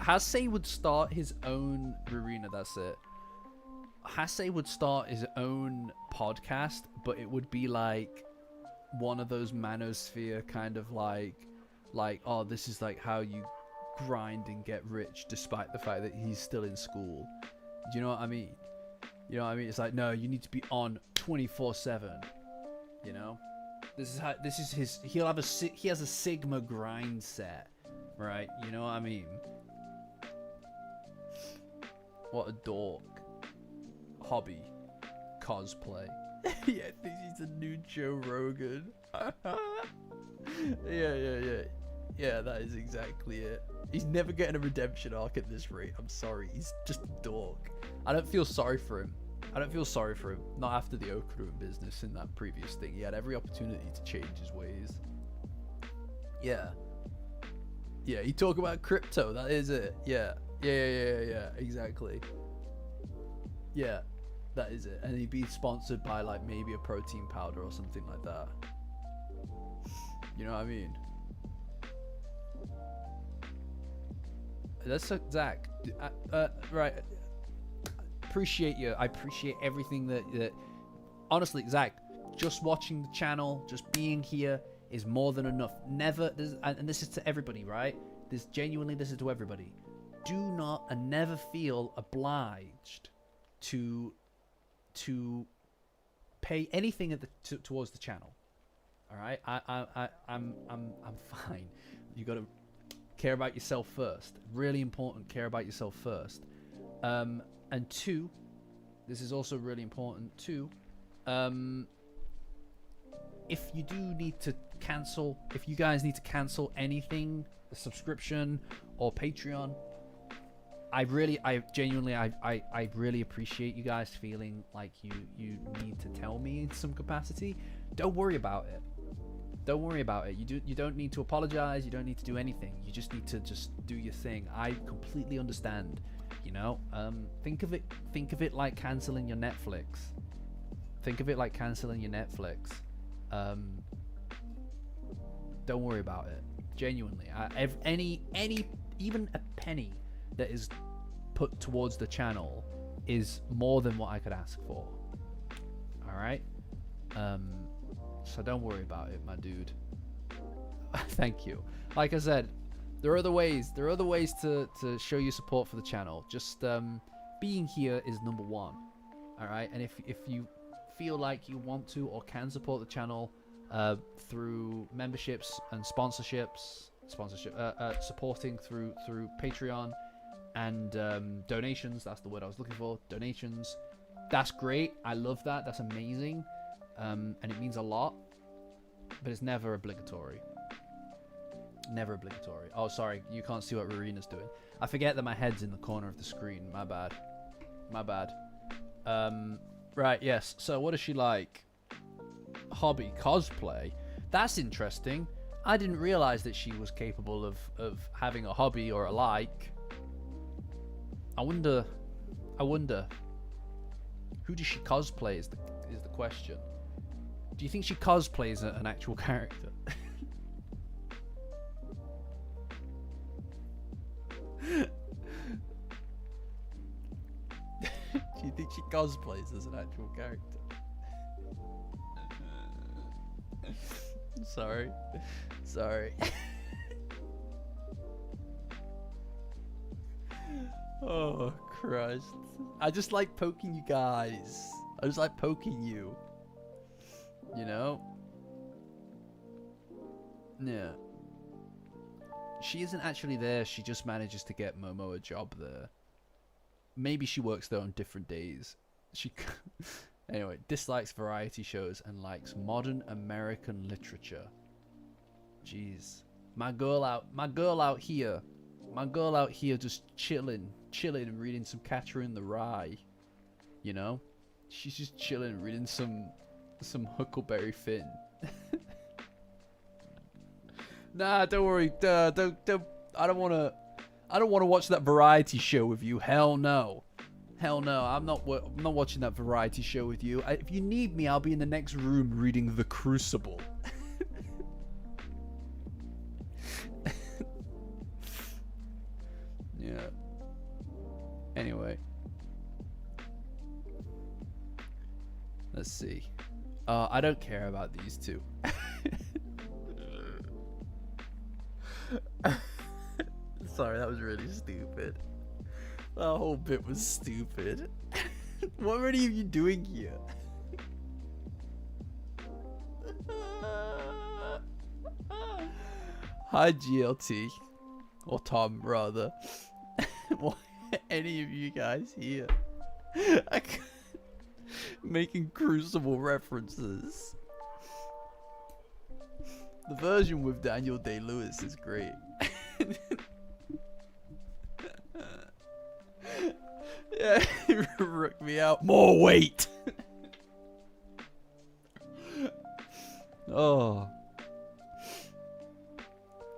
Hase would start his own Rurina. That's it. Hase would start his own podcast, but it would be like one of those manosphere kind of like, oh, this is like how you grind and get rich, despite the fact that he's still in school. Do you know what I mean? You know what I mean? It's like, no, you need to be on 24/7. You know. This is his. He has a Sigma grind set, right? You know what I mean? What a dork. Hobby, cosplay. Yeah, I think he's a new Joe Rogan. Yeah, that is exactly it. He's never getting a redemption arc at this rate. I'm sorry, he's just a dork. I don't feel sorry for him. Not after the Okura business in that previous thing. He had every opportunity to change his ways. Yeah, he talk about crypto. That is it. Yeah, exactly. Yeah, that is it. And he'd be sponsored by like maybe a protein powder or something like that. You know what I mean? That's Zach. Right. Appreciate you. I appreciate everything that honestly, Zach, just watching the channel, just being here is more than enough. Never, and this is to everybody, right? This is to everybody. do not and never feel obliged to pay anything towards the channel. All right, I'm fine. You got to care about yourself first. Really important. Care about yourself first. And two, this is also really important too. If you do need to cancel, if you guys need to cancel anything, a subscription or Patreon, I genuinely really appreciate you guys feeling like you need to tell me in some capacity. Don't worry about it. Don't worry about it. You don't need to apologize. You don't need to do anything. You just need to just do your thing. I completely understand. You know, think of it like canceling your Netflix. Think of it like canceling your Netflix. Don't worry about it. Genuinely, even a penny that is put towards the channel is more than what I could ask for. All right. So don't worry about it, my dude. Thank you. Like I said, there are other ways. There are other ways to show your support for the channel. Just being here is number one. All right. And if you feel like you want to or can support the channel through memberships and supporting through Patreon and donations. That's the word I was looking for. Donations. That's great. I love that. That's amazing. And it means a lot, but it's never obligatory. Never obligatory. Oh, sorry, you can't see what Rarina's doing. I forget that my head's in the corner of the screen. My bad. My bad. Right, yes. So what is she like? Hobby, cosplay. That's interesting. I didn't realize that she was capable of having a hobby or a like. I wonder who does she cosplay is the question. Do you think she cosplays an actual character? Do you think she cosplays as an actual character? Sorry. Oh, Christ. I just like poking you guys. I just like poking you. You know? Yeah. She isn't actually there. She just manages to get Momo a job there. Maybe she works there on different days. Anyway, dislikes variety shows and likes modern American literature. Jeez. My girl out here just chilling and reading some Catcher in the Rye. You know? She's just chilling, reading some Huckleberry Finn. Nah, don't worry. Don't. I don't want to watch that variety show with you. Hell no. I'm not watching that variety show with you. If you need me, I'll be in the next room reading The Crucible. Yeah. Anyway. Let's see. I don't care about these two. Sorry, that was really stupid. That whole bit was stupid. What are any of you doing here? Hi, GLT. Or Tom, rather. What are any of you guys here? Making Crucible references. The version with Daniel Day-Lewis is great. Yeah, he rooked me out. More weight. Oh.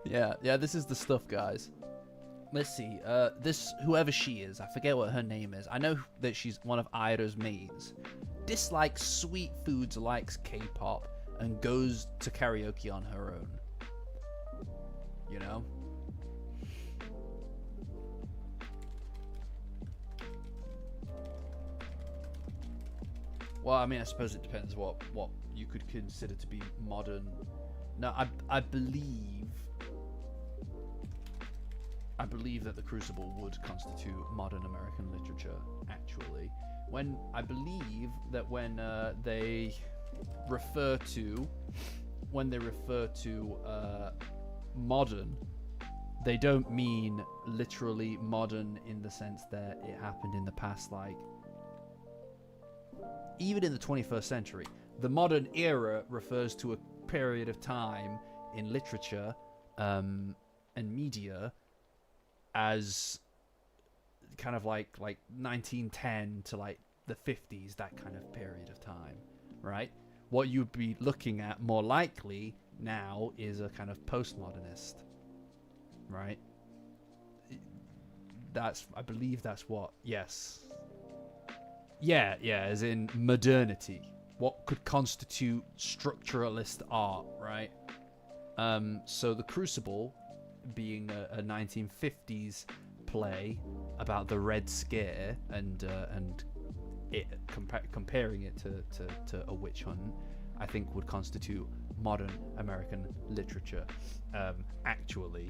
Yeah, this is the stuff, guys. Let's see. Whoever she is, I forget what her name is. I know that she's one of Ida's maids. Dislikes sweet foods, likes K-pop, and goes to karaoke on her own. You know? Well, I mean, I suppose it depends what you could consider to be modern. No, I believe I believe that the Crucible would constitute modern American literature, actually. When I believe that when they refer to modern, they don't mean literally modern in the sense that it happened in the past, like even in the 21st century. The modern era refers to a period of time in literature and media as kind of like 1910 to like the 50s, that kind of period of time, right? What you'd be looking at more likely now is a kind of postmodernist, right? I believe that's what, yes. Yeah, as in modernity. What could constitute structuralist art, right? So The Crucible, being a 1950s play about the Red Scare and it comparing it to a witch hunt, I think would constitute modern American literature. Actually,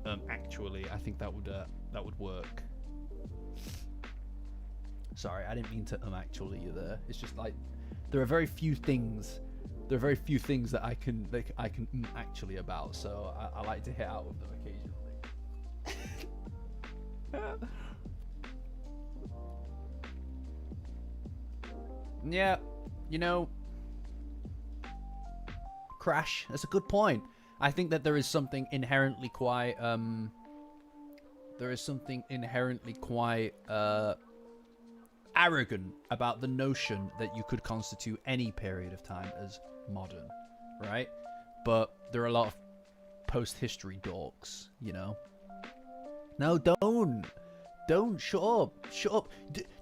I think that would work. Sorry, I didn't mean to actually you there. It's just like there are very few things that I can actually about, so I like to hit out with them occasionally. Yeah, you know, Crash, that's a good point. I think that there is something inherently quite arrogant about the notion that you could constitute any period of time as modern, right? But there are a lot of post-history dorks, you know. No, don't shut up.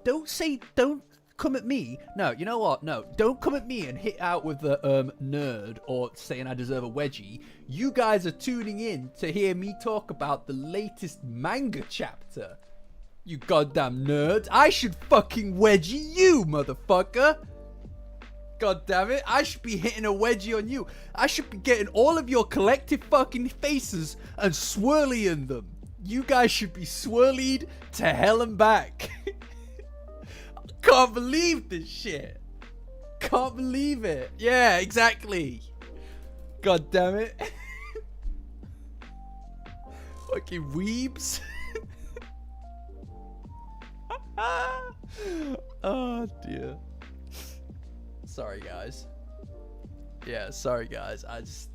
Don't come at me. No, you know what? No, don't come at me and hit out with the nerd or saying I deserve a wedgie. You guys are tuning in to hear me talk about the latest manga chapter. You goddamn nerds. I should fucking wedgie you, motherfucker. God damn it. I should be hitting a wedgie on you. I should be getting all of your collective fucking faces and swirling them. You guys should be swirlied to hell and back. Can't believe this shit. Can't believe it. Yeah, exactly. God damn it. Fucking weebs. Oh dear. Sorry guys. Yeah, sorry guys. I just,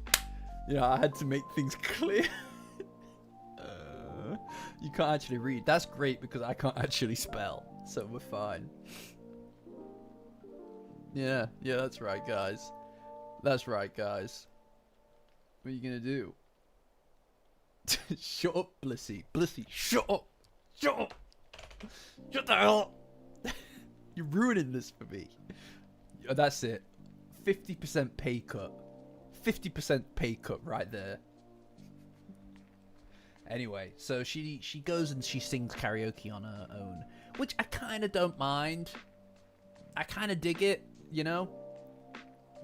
I had to make things clear. You can't actually read. That's great because I can't actually spell, so we're fine. Yeah, that's right, guys. That's right, guys. What are you gonna do? Shut up, Blissy. Blissy, shut up. Shut up. Shut the hell up. You're ruining this for me. That's it. 50% pay cut. 50% pay cut right there. Anyway, so she goes and she sings karaoke on her own, which I kind of don't mind. I kind of dig it, you know?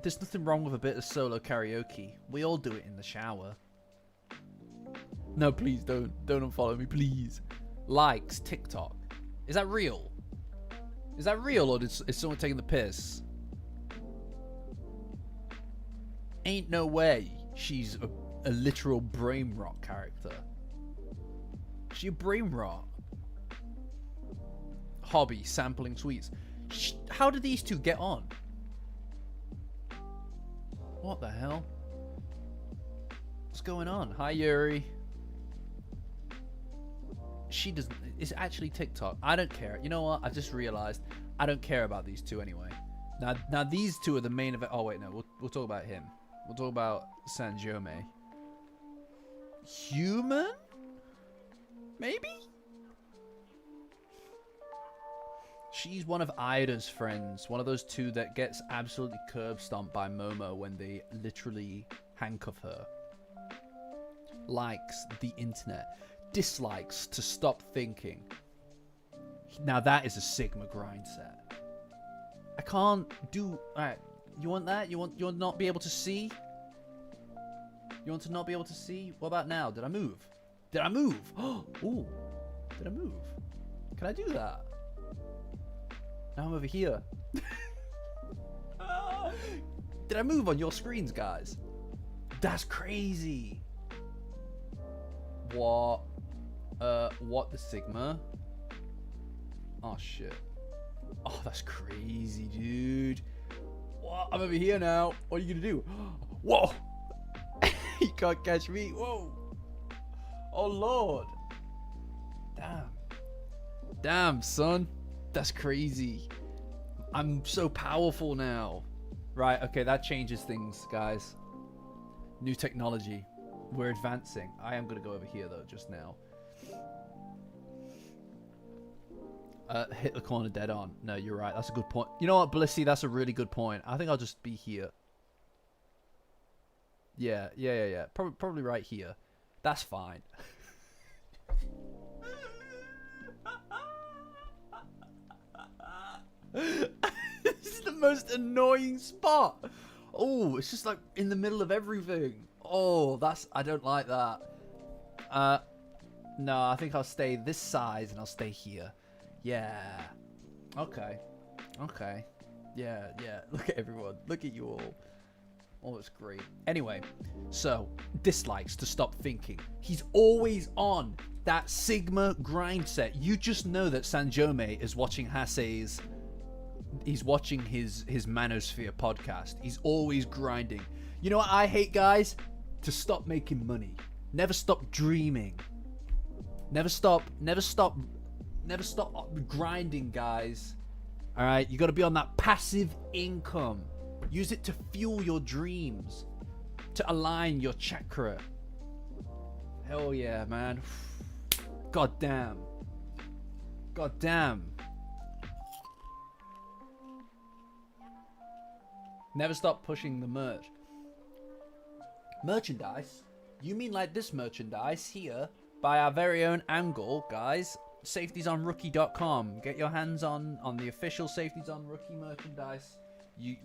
There's nothing wrong with a bit of solo karaoke. We all do it in the shower. No, please don't unfollow me, please. Likes TikTok. Is that real? Is that real, or is someone taking the piss? Ain't no way she's a literal brain rot character. She a brain rot. Hobby, sampling sweets. How did these two get on? What the hell? What's going on? Hi, Yuri. She doesn't. It's actually TikTok. I don't care. You know what? I just realized I don't care about these two anyway. Now these two are the main event. Oh wait, no. We'll talk about him. We'll talk about San Jome. Human? Maybe? She's one of Ida's friends. One of those two that gets absolutely curb stomped by Momo when they literally handcuff her. Likes the internet. Dislikes to stop thinking. Now that is a Sigma grind set. I can't do... Alright, you want that? You want to not be able to see? You want to not be able to see? What about now? Did I move? Did I move? Ooh, did I move? Can I do that? Now I'm over here. Did I move on your screens, guys? That's crazy. What the Sigma? Oh shit. Oh, that's crazy, dude. What? I'm over here now. What are you gonna do? Whoa. You can't catch me. Whoa. Oh lord. Damn. Damn, son. That's crazy. I'm so powerful now. Right, okay, that changes things, guys. New technology. We're advancing. I am gonna go over here though, just now. Hit the corner dead on. No, you're right. That's a good point. You know what, Blissy? That's a really good point. I think I'll just be here. Yeah. Probably right here. That's fine. This is the most annoying spot. Oh, it's just like in the middle of everything. Oh, I don't like that. No, I think I'll stay this size and I'll stay here. Yeah. Okay. Yeah. Look at everyone. Look at you all. Oh, it's great. Anyway, so dislikes to stop thinking. He's always on that Sigma grind set. You just know that Sanjome is watching Hasei's. He's watching his Manosphere podcast. He's always grinding. You know what I hate, guys? To stop making money. Never stop dreaming. Never stop grinding, guys. All right, you got to be on that passive income. Use it to fuel your dreams, to align your chakra. Hell yeah, man. God damn. Never stop pushing the merch. Merchandise? You mean like this merchandise here by our very own Angle, guys? safetiesonrookie.com. Get your hands on the official Safeties on Rookie merchandise.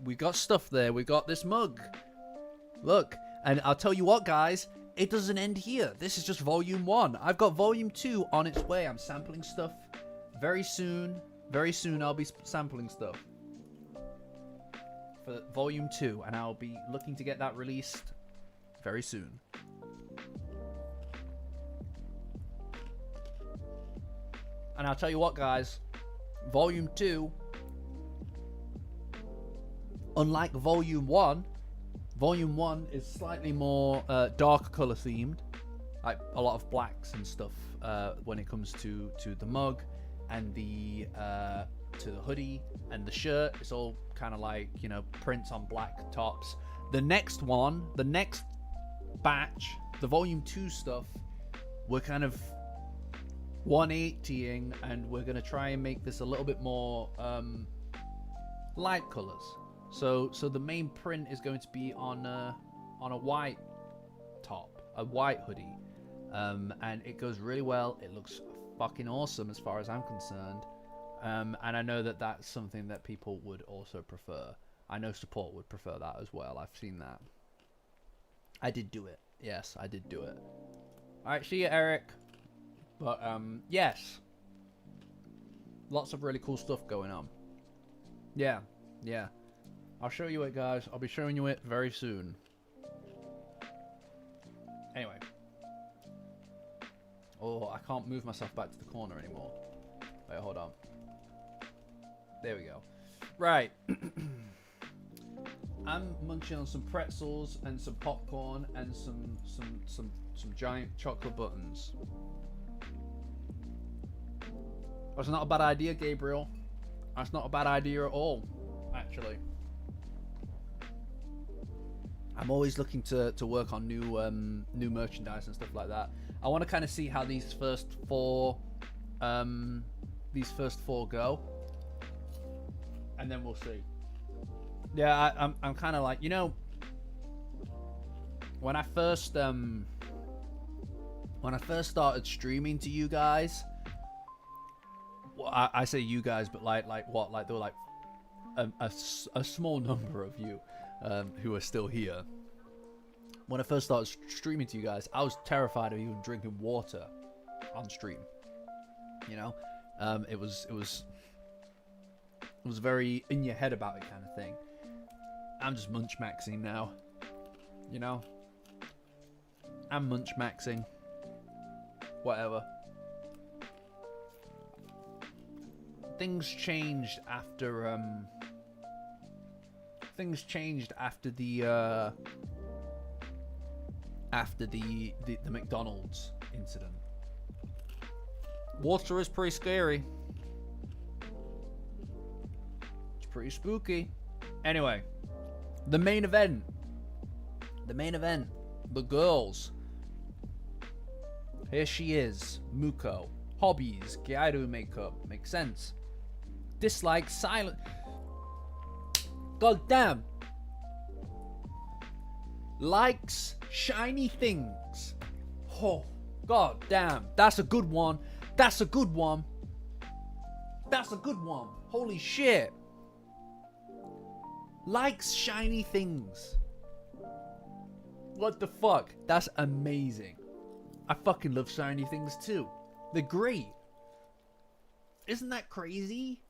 We got stuff there. We got this mug. Look, and I'll tell you what, guys, it doesn't end here. This is just volume 1. I've got volume 2 on its way. I'm sampling stuff very soon. Very soon I'll be sampling stuff for volume 2, and I'll be looking to get that released very soon. And I'll tell you what, guys, volume 2, unlike volume 1 is slightly more dark color themed, like a lot of blacks and stuff when it comes to the mug and the hoodie and the shirt. It's all kind of like, you know, prints on black tops. The next batch, the volume 2 stuff, we're kind of 180ing, and we're going to try and make this a little bit more light colors. So the main print is going to be on a white top, a white hoodie, and it goes really well. It looks fucking awesome as far as I'm concerned, and I know that that's something that people would also prefer. I know support would prefer that as well. I've seen that. I did do it. Yes, I did do it. All right, see you, Eric. But yes, lots of really cool stuff going on. Yeah. I'll show you it, guys. I'll be showing you it very soon. Anyway. Oh, I can't move myself back to the corner anymore. Wait, hold on. There we go. Right. I'm munching on some pretzels and some popcorn and some giant chocolate buttons. That's not a bad idea, Gabriel. That's not a bad idea at all, actually. I'm always looking to work on new merchandise and stuff like that. I want to kind of see how these first four go, and then we'll see. Yeah, I'm kind of like, you know, when I first started streaming to you guys. Well, I say you guys, but like what? Like there were like a small number of you who are still here. when I first started streaming to you guys, I was terrified of even drinking water on stream. You know, it was very in your head about it kind of thing. I'm just munch maxing now. You know, I'm munch maxing. Whatever. Things changed after the McDonald's incident. Water is pretty scary. It's pretty spooky. Anyway, the main event. The girls. Here she is, Muko. Hobbies, Gyairu makeup. Makes sense. Dislikes, silent. God damn. Likes shiny things. Oh, god damn. That's a good one. That's a good one. That's a good one. Holy shit. Likes shiny things. What the fuck? That's amazing. I fucking love shiny things too. They're great. Isn't that crazy?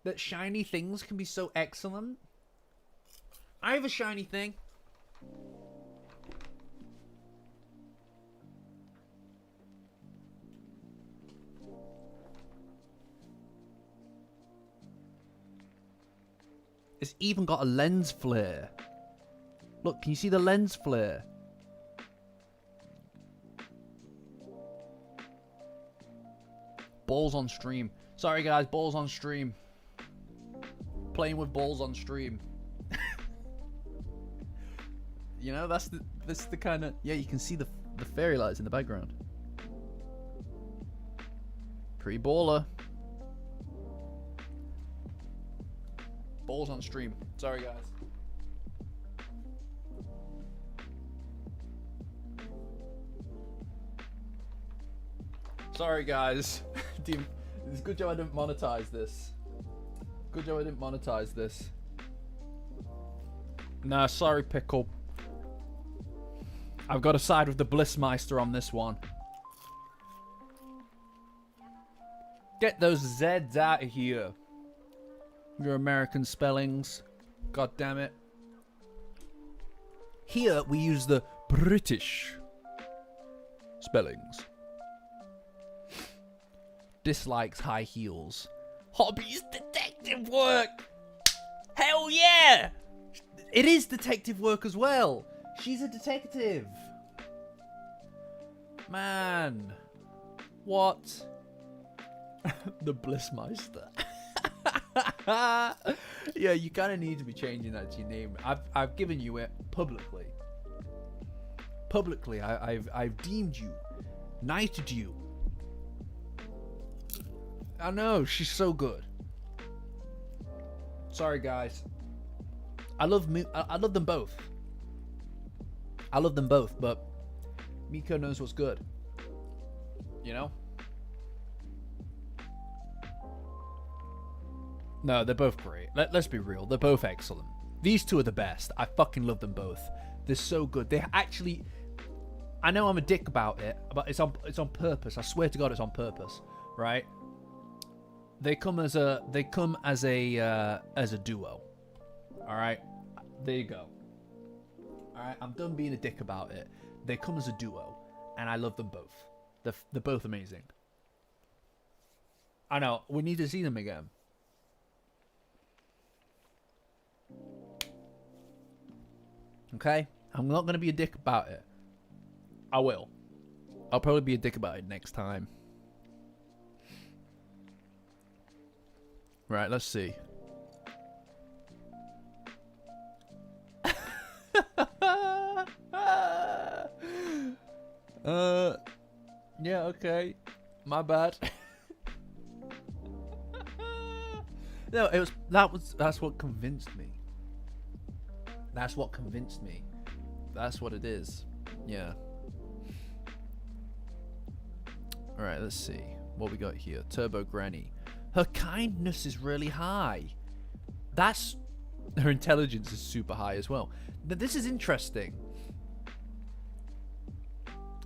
That shiny things can be so excellent? I have a shiny thing. It's even got a lens flare. Look, can you see the lens flare? Balls on stream. Sorry guys, balls on stream. Playing with balls on stream. You know, that's the kind of... Yeah, you can see the fairy lights in the background. Pretty baller. Balls on stream. Sorry guys. Sorry guys. It's a good job I didn't monetize this. Good job I didn't monetize this. Nah, sorry Pickle. I've got to side with the Blissmeister on this one. Get those Z's out of here. Your American spellings. God damn it. Here we use the British spellings. Dislikes high heels. Hobbies detective work. Hell yeah! It is detective work as well. She's a detective. Man. What? The Blissmeister. Yeah, you kind of need to be changing that to your name. I've given you it publicly. Publicly, I've deemed you, knighted you. I know, she's so good. Sorry guys. I love them both. I love them both, but Miko knows what's good. You know? No, they're both great. Let's be real. They're both excellent. These two are the best. I fucking love them both. They're so good. They actually... I know I'm a dick about it, but it's on purpose. I swear to God it's on purpose. Right? They come as a duo. Alright? There you go. Alright? I'm done being a dick about it. They come as a duo. And I love them both. They're both amazing. I know. We need to see them again. Okay? I'm not going to be a dick about it. I will. I'll probably be a dick about it next time. Right, let's see. Yeah, okay. My bad. No, that's what convinced me. That's what convinced me. That's what it is. Yeah. Alright, let's see. What we got here? Turbo Granny. Her kindness is really high. Her intelligence is super high as well. Now, this is interesting.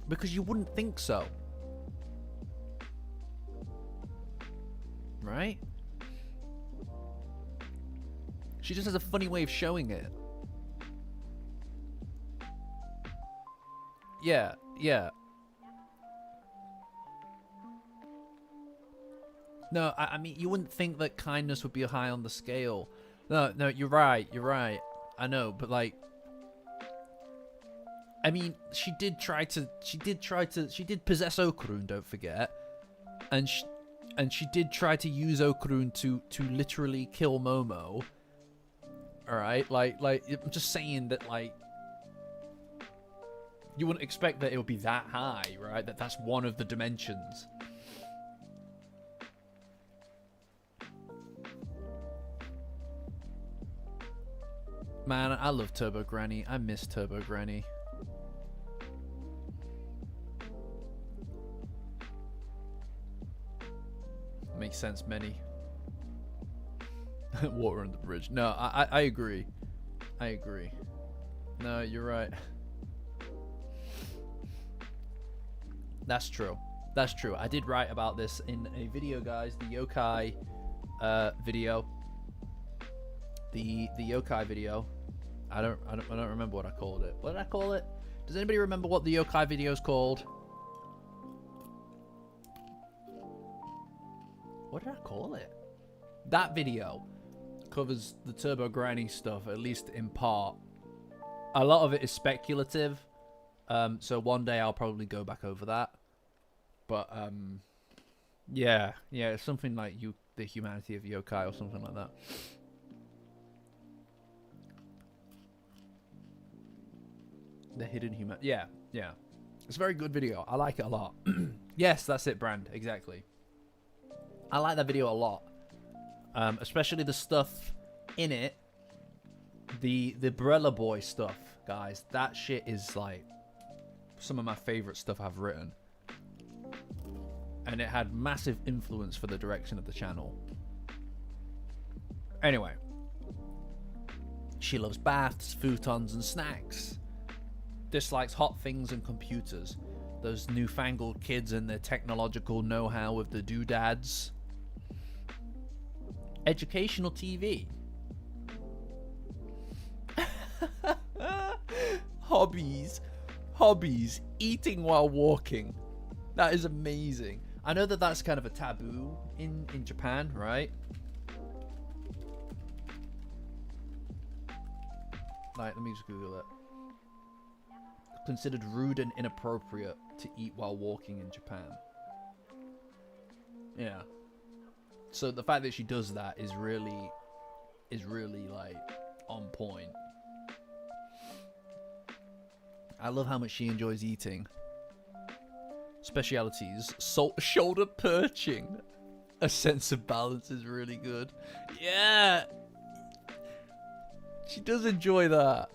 Because you wouldn't think so. Right? She just has a funny way of showing it. Yeah, yeah. No, I mean, you wouldn't think that kindness would be high on the scale. No, you're right, I know, but like, I mean, she did possess Okurun, don't forget. And she did try to use Okurun to literally kill Momo. Alright, like, I'm just saying that, like, you wouldn't expect that it would be that high, right? That's one of the dimensions. Man, I love Turbo Granny. I miss Turbo Granny. Makes sense, many. Water under the bridge. No, I agree. I agree. No, you're right. That's true. That's true. I did write about this in a video, guys. The yokai video. The yokai video. I don't remember what I called it. What did I call it? Does anybody remember what the yokai video is called? What did I call it? That video covers the Turbo Granny stuff, at least in part. A lot of it is speculative. So one day I'll probably go back over that. But yeah, it's something like the humanity of yokai or something like that. The hidden human. Yeah. It's a very good video. I like it a lot. Yes, that's it, Brand. Exactly. I like that video a lot. Especially the stuff in it. The Brella Boy stuff, guys. That shit is like some of my favorite stuff I've written. And it had massive influence for the direction of the channel. Anyway. She loves baths, futons, and snacks. Dislikes hot things and computers. Those newfangled kids and their technological know-how with the doodads. Educational TV. Hobbies. Eating while walking. That is amazing. I know that that's kind of a taboo in Japan, right? Like, let me just Google it. Considered rude and inappropriate to eat while walking in Japan. Yeah. So the fact that she does that is really like on point. I love how much she enjoys eating. Specialities, shoulder perching. A sense of balance is really good. Yeah. She does enjoy that.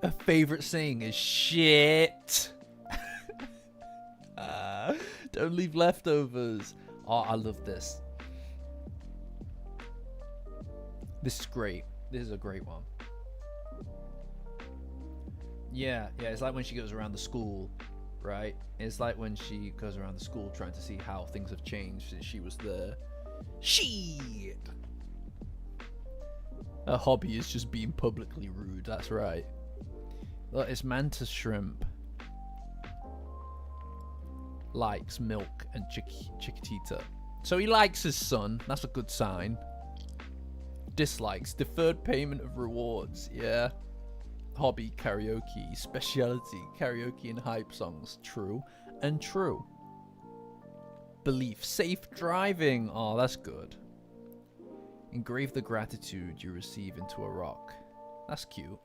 Her favorite saying is shit. Don't leave leftovers. Oh, I love this. This is great. This is a great one. Yeah, it's like when she goes around the school, right? It's like when she goes around the school trying to see how things have changed since she was there. Shit! Her hobby is just being publicly rude, that's right. Look, it's mantis shrimp. Likes milk and Chiquitita. So he likes his son, that's a good sign. Dislikes deferred payment of rewards, yeah. Hobby karaoke, speciality karaoke and hype songs, true and true. Belief, safe driving, oh that's good. Engrave the gratitude you receive into a rock, that's cute.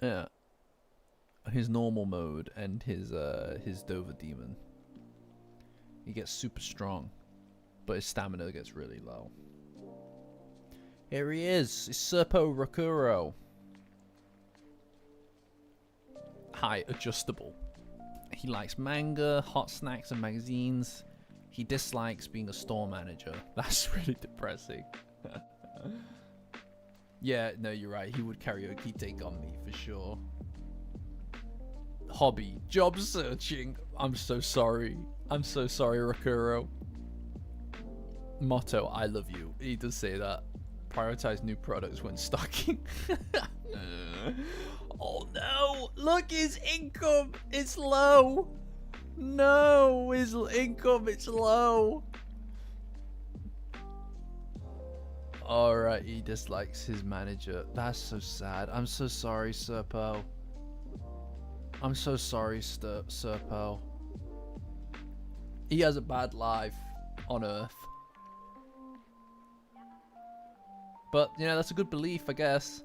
Yeah, his normal mode and his Dover demon. He gets super strong, but his stamina gets really low. Here he is, it's Serpo Rakuro. Height adjustable. He likes manga, hot snacks and magazines. He dislikes being a store manager. That's really depressing. Yeah, no, you're right. He would karaoke take on me for sure. Hobby, job searching. I'm so sorry. I'm so sorry, Rakuro. Motto, I love you. He does say that. Prioritize new products when stocking. Oh no! Look, his income! It's low! No! His income, it's low! Alright, he dislikes his manager. That's so sad. I'm so sorry, Serpo. I'm so sorry, Serpo. He has a bad life on Earth. But, you know, that's a good belief, I guess.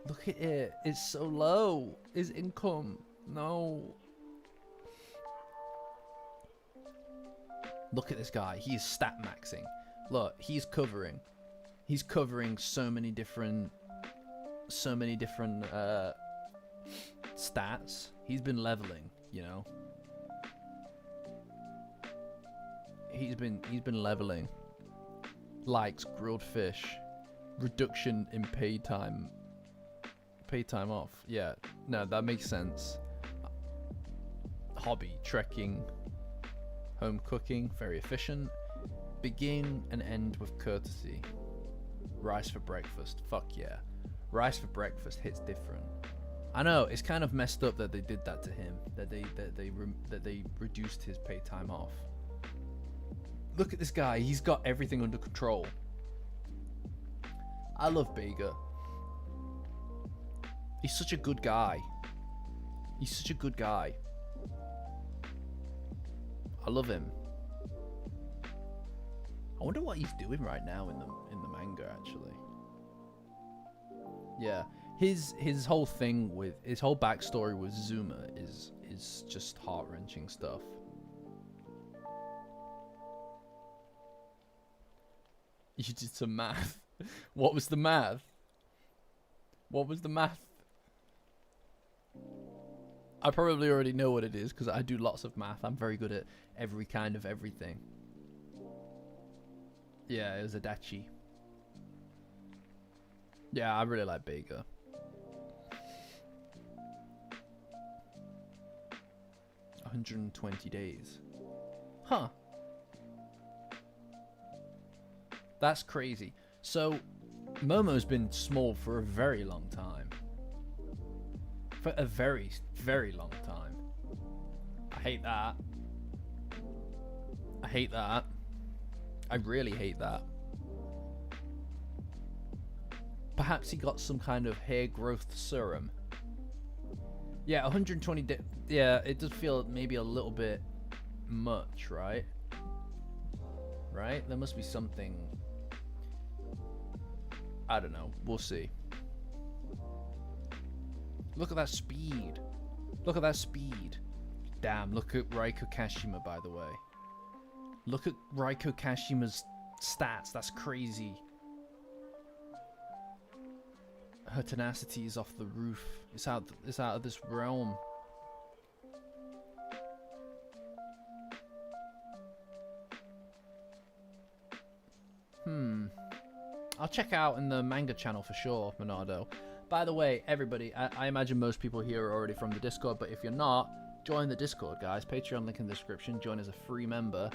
Look at it. It's so low. His income. No. Look at this guy. He is stat maxing. Look, he's covering. He's covering so many different stats. He's been leveling, you know. He's been leveling. Likes grilled fish. Reduction in paid time off. Yeah, no, that makes sense. Hobby, trekking, home cooking, very efficient. Begin and end with courtesy. Rice for breakfast, fuck yeah. Rice for breakfast hits different. I know, it's kind of messed up that they did that to him, that they reduced his paid time off. Look at this guy, he's got everything under control. I love Bega. He's such a good guy. He's such a good guy. I love him. I wonder what he's doing right now in the manga, actually. Yeah, his whole thing with his whole backstory with Zuma is just heart-wrenching stuff. You did some math. What was the math? What was the math? I probably already know what it is because I do lots of math. I'm very good at every kind of everything. Yeah, it was Adachi. Yeah, I really like Bega. $120 days. Huh. That's crazy. So, Momo's been small for a very long time. For a very, very long time. I hate that. I hate that. I really hate that. Perhaps he got some kind of hair growth serum. Yeah, 120 days. Yeah, it does feel maybe a little bit much, right? Right? There must be something. I don't know. We'll see. Look at that speed. Look at that speed. Damn, look at Raiko Kashima, by the way. Look at Raiko Kashima's stats. That's crazy. Her tenacity is off the roof. It's out of this realm. I'll check out in the manga channel for sure, Monado. By the way, everybody, I imagine most people here are already from the Discord, but if you're not, join the Discord, guys. Patreon link in the description. Join as a free member.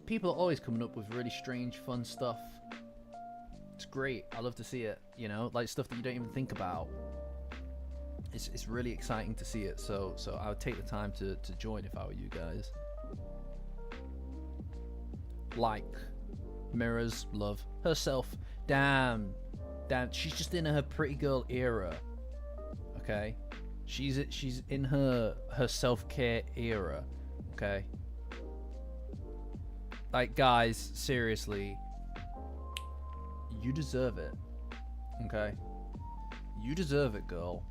People are always coming up with really strange, fun stuff. It's great. I love to see it, you know, like stuff that you don't even think about. It's really exciting to see it, so I would take the time to join if I were you guys. Like, mirrors, love, herself. Damn, she's just in her pretty girl era. Okay, she's in her self-care era. Okay, like, guys, seriously, you deserve it. Okay, you deserve it, girl.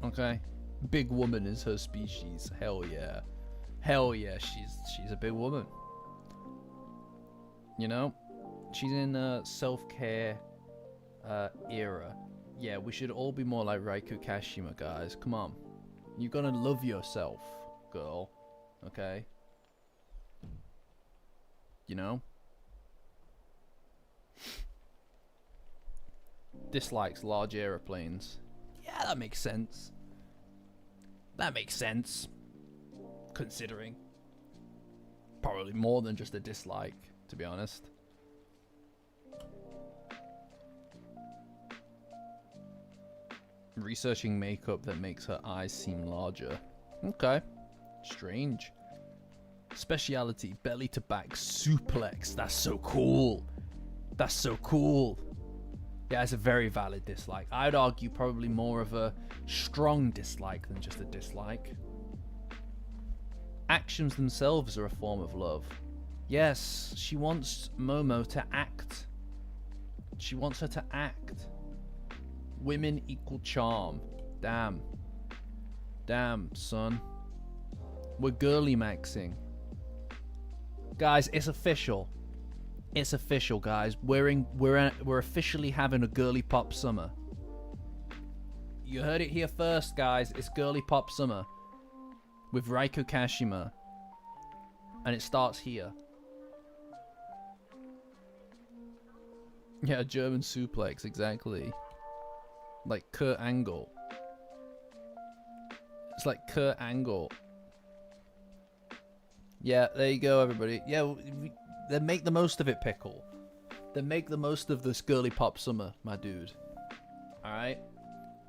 Okay, big woman is her species. Hell yeah, she's a big woman. You know, she's in a self-care era. Yeah, we should all be more like Raiko Kashima, guys. Come on, you're gonna love yourself, girl. Okay, you know. dislikes large aeroplanes. Yeah, that makes sense. That makes sense. Considering. Probably more than just a dislike, to be honest. Researching makeup that makes her eyes seem larger. Okay. Strange. Speciality, belly to back suplex. That's so cool. That's so cool. Yeah, it's a very valid dislike. I'd argue probably more of a strong dislike than just a dislike. Actions themselves are a form of love. Yes, she wants Momo to act. She wants her to act. Women equal charm. Damn. Damn, son. We're girly maxing. Guys, it's official. It's official, guys. We're officially having a girly pop summer. You heard it here first, guys. It's girly pop summer with Raiko Kashima, and it starts here. Yeah, German suplex, exactly. Like Kurt Angle. It's like Kurt Angle. Yeah, there you go, everybody. Yeah, then make the most of it, Pickle. Then make the most of this girly pop summer, my dude. Alright?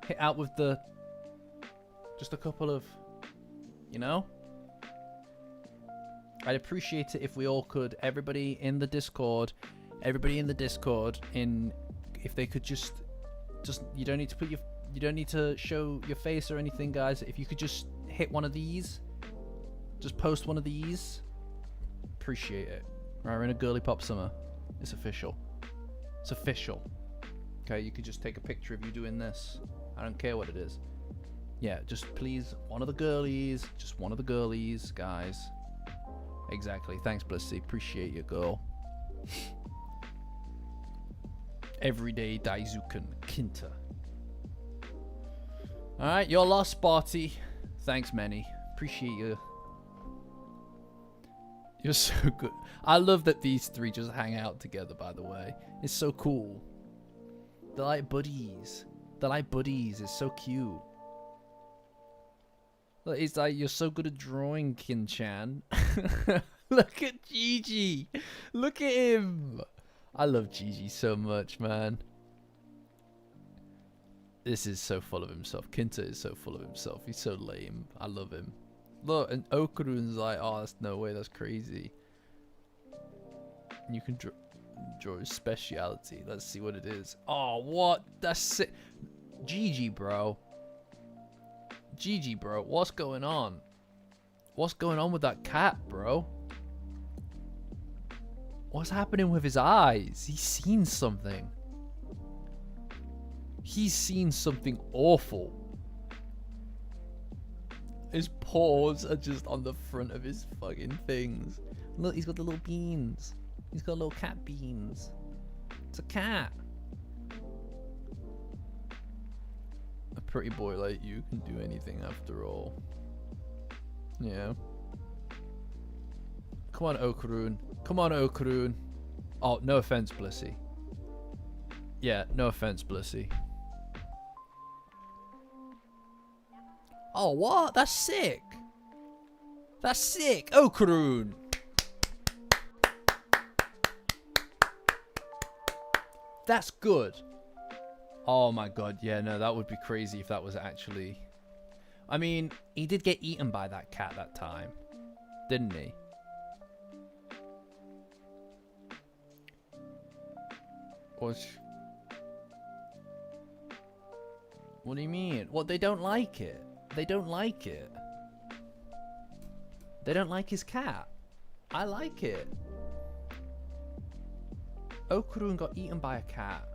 Hit out with the... just a couple of... you know? I'd appreciate it if we all could, everybody in the Discord, if they could just you don't need to put your... you don't need to show your face or anything, guys. If you could just hit one of these... just post one of these. Appreciate it. Right, we're in a girly pop summer. It's official. It's official. Okay, you could just take a picture of you doing this. I don't care what it is. Yeah, just please, one of the girlies. Just one of the girlies, guys. Exactly. Thanks, Blissy. Appreciate you, girl. Everyday Daizukan Kinta. Alright, your last party. Thanks, Manny. Appreciate you. You're so good. I love that these three just hang out together, by the way. It's so cool. They're like buddies. They're like buddies. It's so cute. It's like, you're so good at drawing, Kin-chan. Look at Gigi. Look at him. I love Gigi so much, man. This is so full of himself. Kinta is so full of himself. He's so lame. I love him. Look, and Okurun's like, oh, that's no way, that's crazy. You can draw his speciality. Let's see what it is. Oh, what? That's sick. GG, bro. GG, bro. What's going on? What's going on with that cat, bro? What's happening with his eyes? He's seen something. He's seen something awful. His paws are just on the front of his fucking things. Look, he's got the little beans. He's got little cat beans. It's a cat. A pretty boy like you can do anything after all. Yeah. Come on, Okurun. Come on, Okurun. Oh, no offense, Blissy. Yeah, no offense, Blissy. Oh, what? That's sick. That's sick. Okurun. That's good. Oh my god, yeah, no, that would be crazy if that was actually... I mean, he did get eaten by that cat that time, didn't he? What do you mean? What, they don't like it? They don't like it. They don't like his cat. I like it. Okurun got eaten by a cat.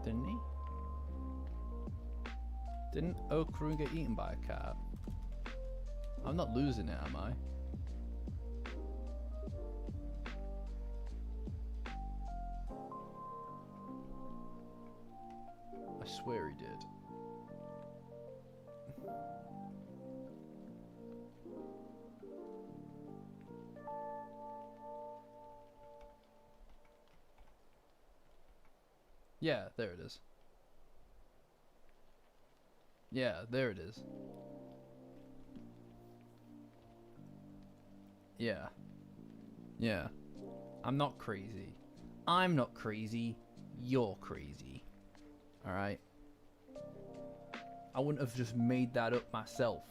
Didn't he? Didn't Okurun get eaten by a cat? I'm not losing it, am I? I swear he did. Yeah, there it is. Yeah, there it is. Yeah. Yeah. I'm not crazy. I'm not crazy. You're crazy. Alright? I wouldn't have just made that up myself.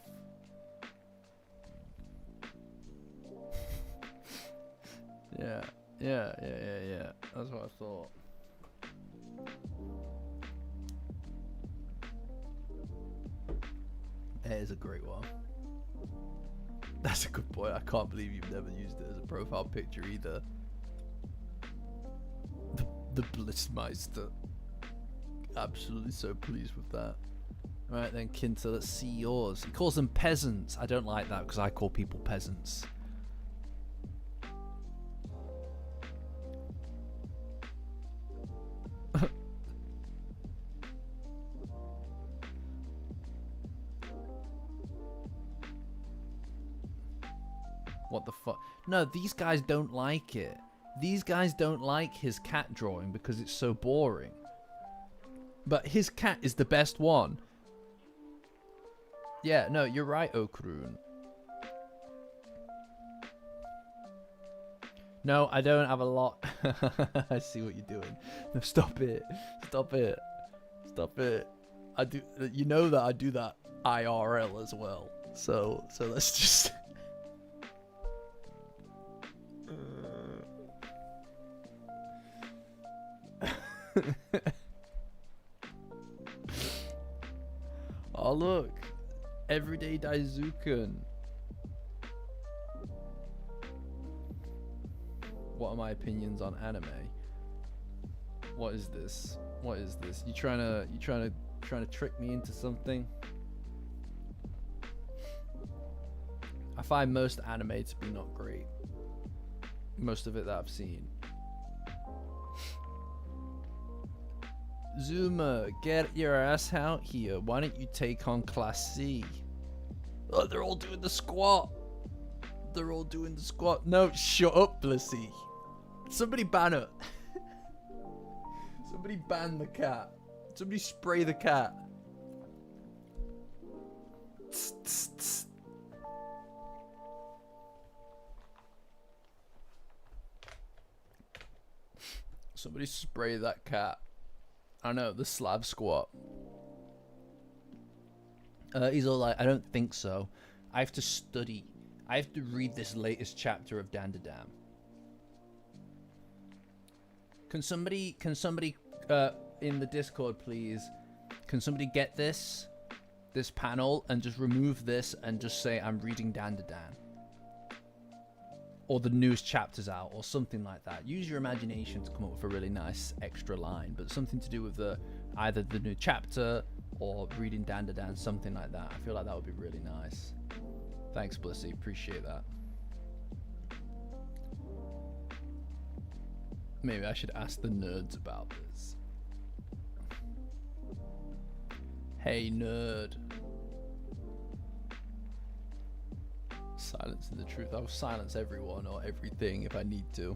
Yeah. Yeah. That's what I thought. That is a great one. That's a good point. I can't believe you've never used it as a profile picture either. The Blissmeister. Absolutely so pleased with that. Alright then, Kinta, let's see yours. He calls them peasants. I don't like that because I call people peasants. What the fuck? No, these guys don't like it. These guys don't like his cat drawing because it's so boring. But his cat is the best one. Yeah, no, you're right, Okrun. No, I don't have a lot. I see what you're doing. No, stop it. Stop it. Stop it. I do. You know that I do that IRL as well. So let's just. Oh look, everyday Daizukan. What are my opinions on anime? What is this? What is this? You trying to trick me into something? I find most anime to be not great. Most of it that I've seen. Zuma, get your ass out here. Why don't you take on Class C? Oh, they're all doing the squat. They're all doing the squat. No, shut up, Blissy. Somebody ban it. Somebody ban the cat. Somebody spray the cat. Tss, tss, tss. Somebody spray that cat. I know, the Slav squat. He's all like, I don't think so. I have to study. I have to read this latest chapter of Dandadan. Can somebody in the Discord, please? Can somebody get this panel and just remove this and just say I'm reading Dandadan? Or the newest chapter's out, or something like that. Use your imagination to come up with a really nice extra line, but something to do with either the new chapter or reading Dandadan, something like that. I feel like that would be really nice. Thanks, Blissy. Appreciate that. Maybe I should ask the nerds about this. Hey, nerd. Silencing the truth. I'll silence everyone or everything if I need to.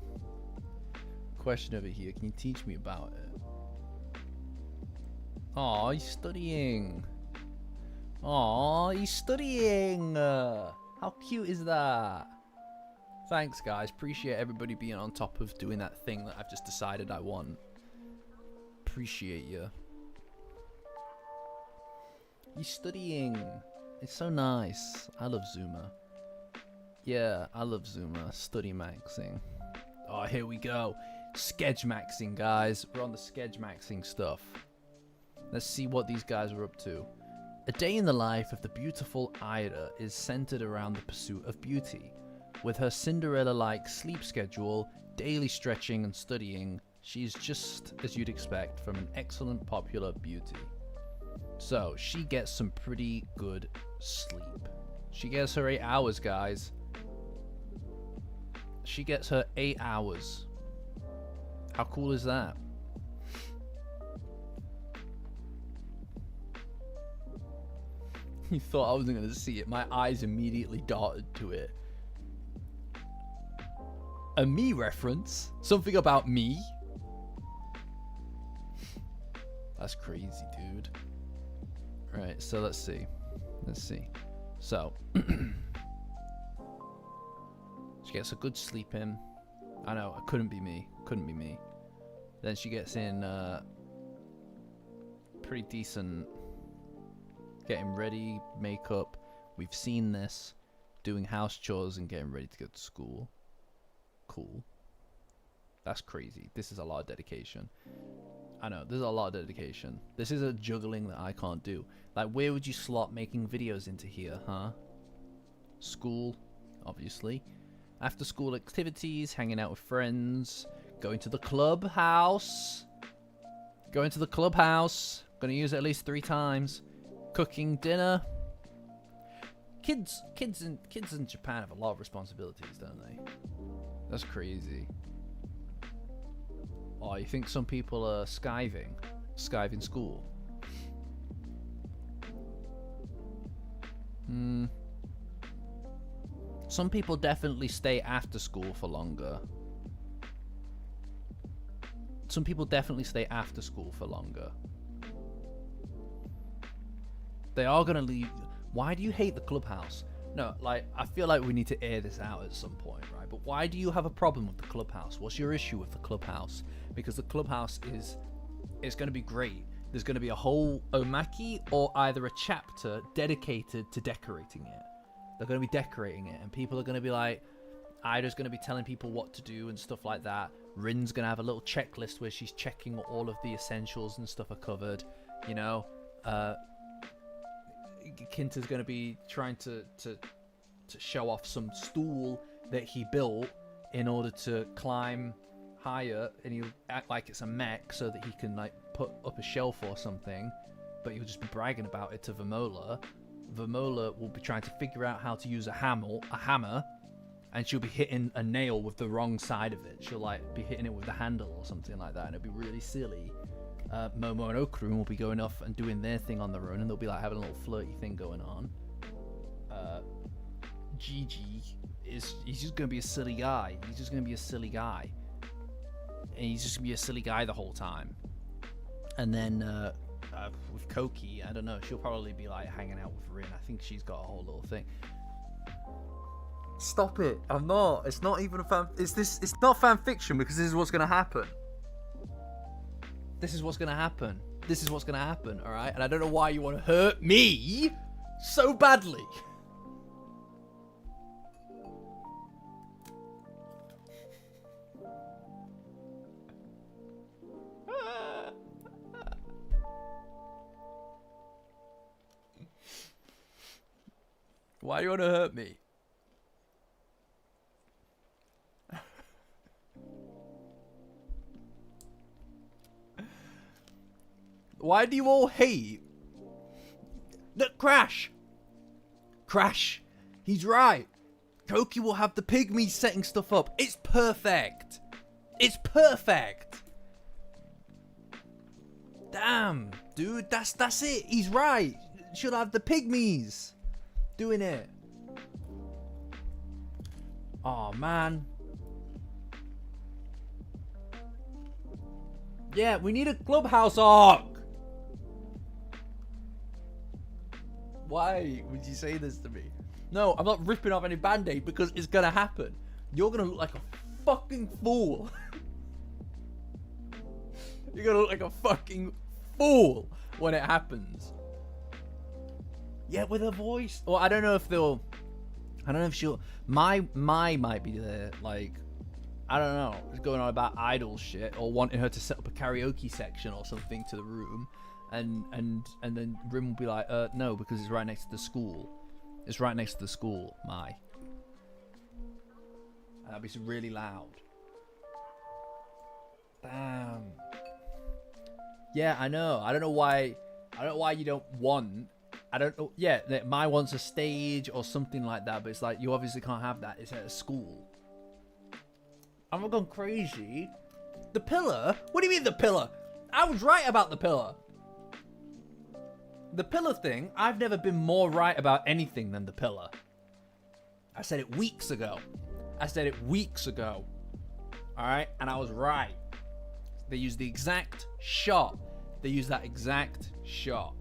Question over here. Can you teach me about it? Aw, he's studying. Aw, he's studying. How cute is that? Thanks, guys. Appreciate everybody being on top of doing that thing that I've just decided I want. Appreciate you. He's studying. It's so nice. I love Zuma. Yeah, I love Zuma. Study maxing. Oh, here we go. Sketch maxing, guys. We're on the sketch maxing stuff. Let's see what these guys are up to. A day in the life of the beautiful Ida is centered around the pursuit of beauty. With her Cinderella-like sleep schedule, daily stretching and studying, she's just as you'd expect from an excellent popular beauty. So, she gets some pretty good sleep. She gets her 8 hours, guys. She gets her 8 hours. How cool is that? You thought I wasn't going to see it. My eyes immediately darted to it. A me reference? Something about me? That's crazy, dude. Right, so let's see. Let's see. So, she gets a good sleep in. I know, it couldn't be me. Couldn't be me. Then she gets in pretty decent getting ready, makeup. We've seen this. Doing house chores and getting ready to go to school. Cool. That's crazy. This is a lot of dedication. I know, there's a lot of dedication. This is a juggling that I can't do. Like, where would you slot making videos into here, huh? School, obviously. After school activities, hanging out with friends, going to the clubhouse. Going to the clubhouse. Gonna use it at least 3 times. Cooking dinner. Kids in Japan have a lot of responsibilities, don't they? That's crazy. Oh, you think some people are skiving? Skiving school? Some people definitely stay after school for longer. Some people definitely stay after school for longer. They are gonna leave. Why do you hate the clubhouse? No, like, I feel like we need to air this out at some point, right? But why do you have a problem with the clubhouse? What's your issue with the clubhouse? Because the clubhouse it's going to be great. There's going to be a whole omaki or either a chapter dedicated to decorating it. They're going to be decorating it, and people are going to be like, Ida's going to be telling people what to do and stuff like that. Rin's going to have a little checklist where she's checking all of the essentials and stuff are covered, you know. Kinta's going to be trying to show off some stool that he built in order to climb higher, and he'll act like it's a mech so that he can like put up a shelf or something, but he'll just be bragging about it to Vermola. Vermola will be trying to figure out how to use a hammer, and she'll be hitting a nail with the wrong side of it. She'll like be hitting it with the handle or something like that, and it'll be really silly. Momo and Okurun will be going off and doing their thing on their own, and they'll be like having a little flirty thing going on. Gigi he's just gonna be a silly guy. He's just gonna be a silly guy, and he's just gonna be a silly guy the whole time. And then with Koki, I don't know, she'll probably be like hanging out with Rin. I think she's got a whole little thing. Stop it! I'm not. It's not even a fan. It's not fan fiction, because this is what's gonna happen. This is what's gonna happen. This is what's gonna happen, alright? And I don't know why you want to hurt me so badly. Why do you want to hurt me? Why do you all hate? Look, Crash! Crash! He's right! Koki will have the pygmies setting stuff up. It's perfect! It's perfect! Damn, dude, that's it. He's right. She'll have the pygmies doing it. Oh, man. Yeah, we need a clubhouse arc. Why would you say this to me? No, I'm not ripping off any band-aid, because it's gonna happen. You're gonna look like a fucking fool. You're gonna look like a fucking fool when it happens. Yeah, with her voice. Well, I don't know if they'll... I don't know if she'll... My might be there, like... I don't know. It's going on about idol shit, or wanting her to set up a karaoke section or something to the room. And then Rim will be like, no, because it's right next to the school. It's right next to the school, And that'll be really loud. Damn. Yeah, I know. I don't know why you don't want... I don't know. Yeah, Mai wants a stage or something like that, but it's like, you obviously can't have that. It's at a school. I'm not going crazy. The pillar? What do you mean the pillar? I was right about the pillar. The pillar thing, I've never been more right about anything than the pillar. I said it weeks ago. Alright? And I was right. They used the exact shot. They used that exact shot.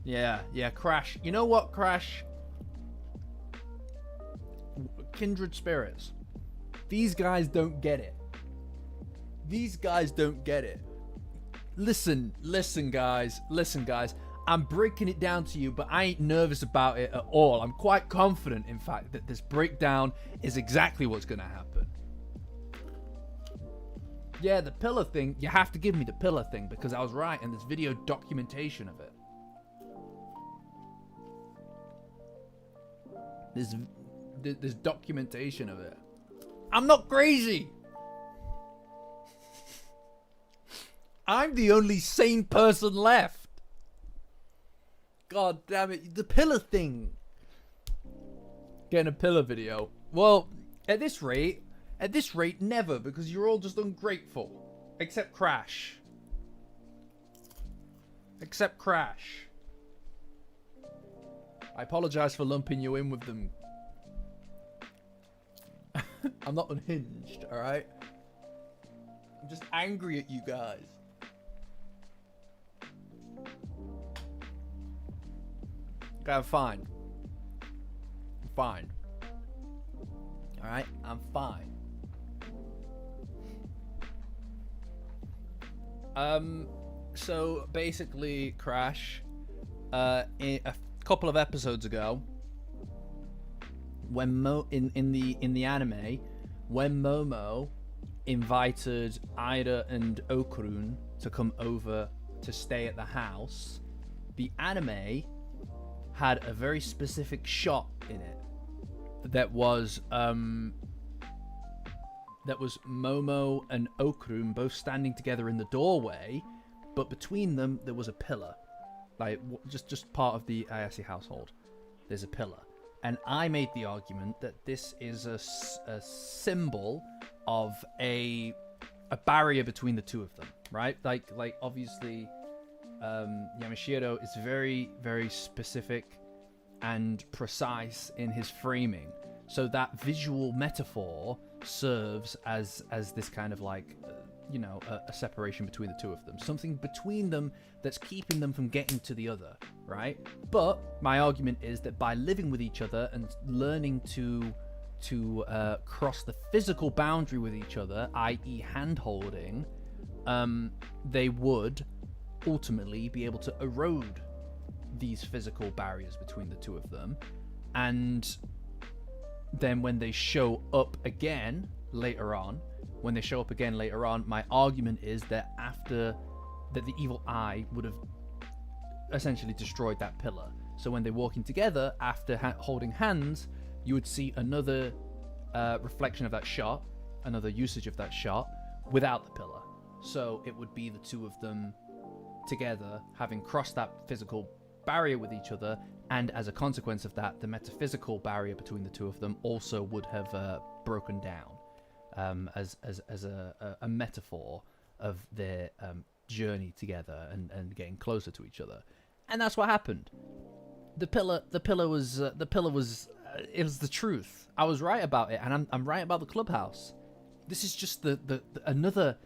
Yeah, Crash. You know what, Crash? Kindred spirits. These guys don't get it. Listen, guys. I'm breaking it down to you, but I ain't nervous about it at all. I'm quite confident, in fact, that this breakdown is exactly what's going to happen. Yeah, the pillar thing, you have to give me the pillar thing, because I was right, and there's video documentation of it. There's documentation of it. I'm not crazy! I'm the only sane person left. God damn it. The pillar thing. Getting a pillar video. Well, at this rate, never, because you're all just ungrateful. Except Crash. I apologize for lumping you in with them. I'm not unhinged, alright? I'm just angry at you guys. Okay, I'm fine. Alright? I'm fine. So basically, Crash, in a couple of episodes ago, when in the anime, when Momo invited Ida and Okurun to come over to stay at the house, the anime had a very specific shot in it that was Momo and Okurun both standing together in the doorway, but between them there was a pillar, like just part of the Ayase household. There's a pillar, and I made the argument that this is a symbol of a barrier between the two of them, right? Like obviously, Yamashiro is very, very specific and precise in his framing, so that visual metaphor serves as this kind of like a separation between the two of them, something between them that's keeping them from getting to the other, right? But my argument is that by living with each other and learning to cross the physical boundary with each other, i.e. hand holding, they would ultimately be able to erode these physical barriers between the two of them. And then when they show up again later on, my argument is that the evil eye would have essentially destroyed that pillar. So when they're walking together after holding hands, you would see another reflection of that shot, another usage of that shot without the pillar. So it would be the two of them together having crossed that physical barrier with each other, and as a consequence of that, the metaphysical barrier between the two of them also would have broken down, as a metaphor of their journey together and getting closer to each other. And that's what happened. The pillar was it was the truth. I was right about it, and I'm right about the clubhouse. This is just the another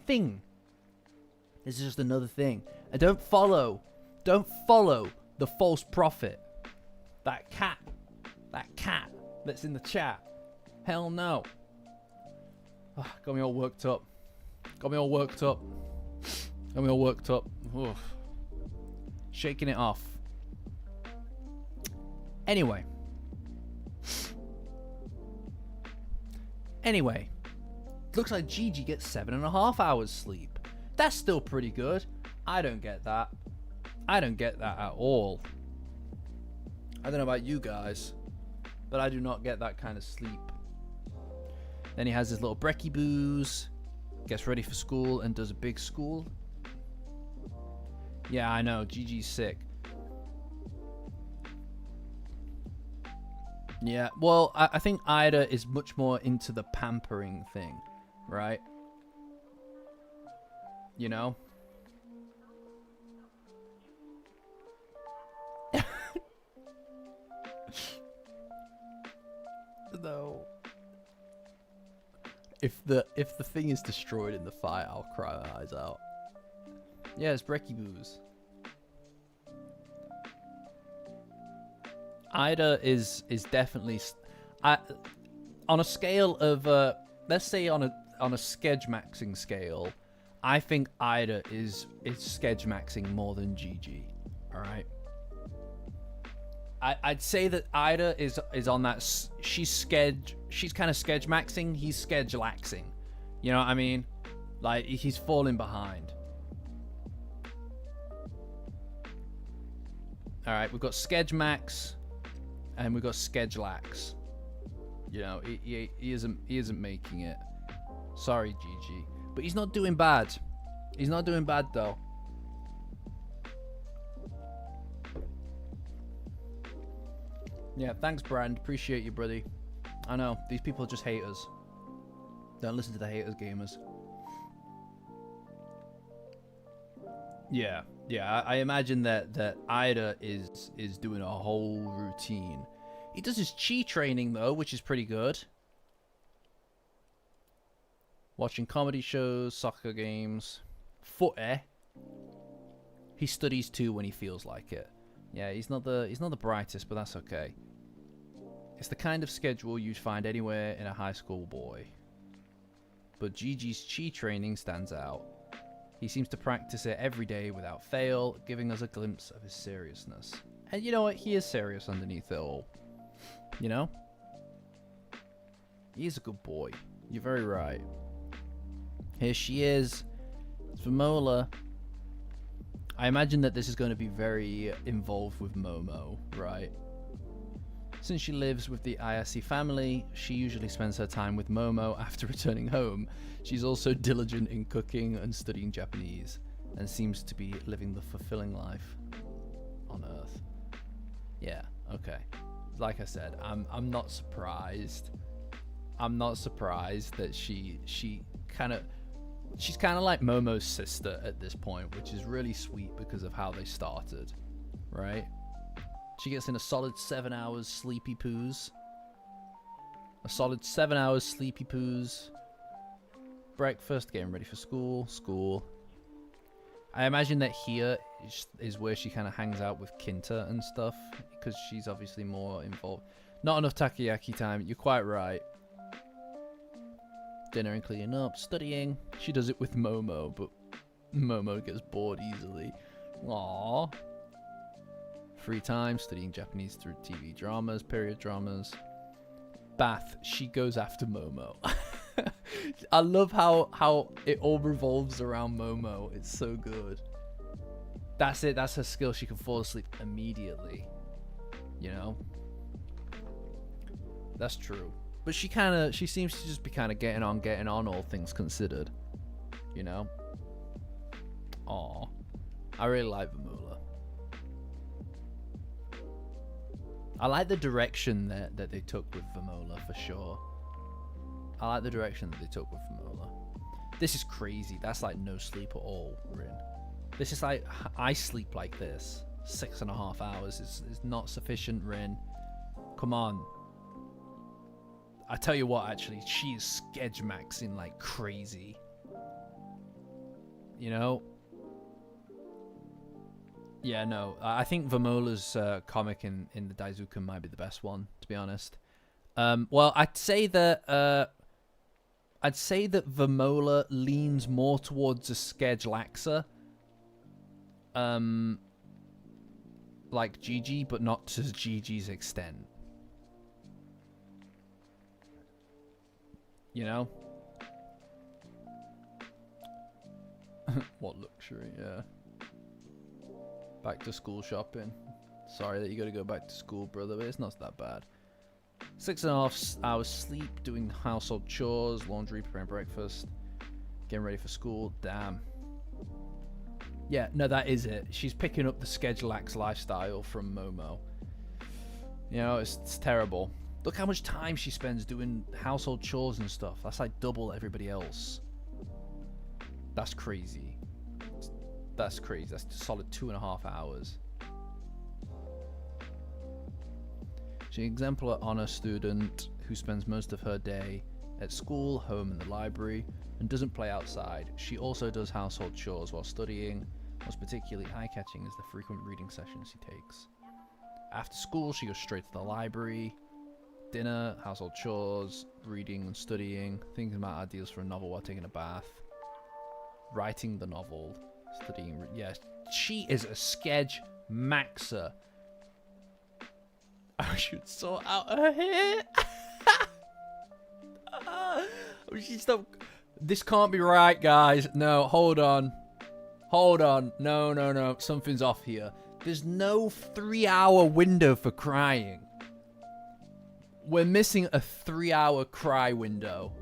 thing. This is just another thing. And don't follow the false prophet. That cat that's in the chat. Hell no. Oh, got me all worked up. Oof. Shaking it off. Anyway, looks like Gigi gets 7.5 hours sleep. That's still pretty good. I don't get that at all. I don't know about you guys, but I do not get that kind of sleep. Then he has his little brekkie booze, gets ready for school, and does a big school. Yeah, I know, Gigi's sick. Yeah, well, I think Ida is much more into the pampering thing, right? You know? though. If the thing is destroyed in the fight, I'll cry my eyes out. Yeah, it's Brecky Boos. Ida is definitely on a scale of let's say on a sketch maxing scale, I think Ida is sketch maxing more than Gigi. All right. I'd say that Ida is on that. She's kind of sketch maxing. He's sketch laxing. You know what I mean? Like he's falling behind. All right, we've got sketch max, and we've got sketch lax. You know, he isn't making it. Sorry, Gigi, but he's not doing bad. He's not doing bad though. Yeah, thanks, Brand. Appreciate you, buddy. I know these people just hate us. Don't listen to the haters, gamers. Yeah, I imagine that Ida is doing a whole routine. He does his chi training though, which is pretty good. Watching comedy shows, soccer games, footy. He studies too when he feels like it. Yeah, he's not the brightest, but that's okay. It's the kind of schedule you'd find anywhere in a high school boy. But Gigi's chi training stands out. He seems to practice it every day without fail, giving us a glimpse of his seriousness. And you know what? He is serious underneath it all. You know? He's a good boy. You're very right. Here she is. It's Vamola. I imagine that this is going to be very involved with Momo, right? Since she lives with the Ayase family, she usually spends her time with Momo after returning home. She's also diligent in cooking and studying Japanese, and seems to be living the fulfilling life on Earth. Yeah, okay. Like I said, I'm not surprised. I'm not surprised that she's kind of like Momo's sister at this point, which is really sweet because of how they started, right? She gets in a solid 7 hours sleepy poos. A solid 7 hours sleepy poos. Breakfast, getting ready for school. I imagine that here is where she kind of hangs out with Kinta and stuff, because she's obviously more involved. Not enough takoyaki time, you're quite right. Dinner and cleaning up, studying. She does it with Momo, but Momo gets bored easily. Aww. Free time, studying Japanese through TV dramas, period dramas. Bath, she goes after Momo. I love how it all revolves around Momo. It's so good. That's it. That's her skill. She can fall asleep immediately. You know? That's true. But she seems to just be kind of getting on, all things considered. You know? Aw. I really like Vamola. I like the direction that they took with Vamola, for sure. I like the direction that they took with Vamola. This is crazy. That's like no sleep at all, Rin. This is like, I sleep like this. 6.5 hours is not sufficient, Rin. Come on. I tell you what, actually, she's sketch maxing like crazy. You know? Yeah, no. I think Vamola's comic in the Daizukan might be the best one, to be honest. Well, I'd say that Vamola leans more towards a sketch laxer. Like Gigi, but not to Gigi's extent. You know? What luxury, yeah. Back to school shopping. Sorry that you gotta go back to school, brother, but it's not that bad. 6.5 hours sleep, doing household chores, laundry, preparing breakfast, getting ready for school. Damn. Yeah, no, that is it. She's picking up the Schedulax lifestyle from Momo. You know, it's terrible. Look how much time she spends doing household chores and stuff. That's like double everybody else. That's crazy. That's crazy. That's a solid 2.5 hours. She's an exemplar honor student who spends most of her day at school, home, and the library, and doesn't play outside. She also does household chores while studying. What's particularly eye-catching is the frequent reading sessions she takes. After school, she goes straight to the library. Dinner, household chores, reading and studying, thinking about ideas for a novel while taking a bath, writing the novel, studying. Yeah, she is a sketch maxer. I should sort out her hair. This can't be right, guys. No, hold on. Hold on. No. Something's off here. There's no 3-hour window for crying. We're missing a 3-hour cry window.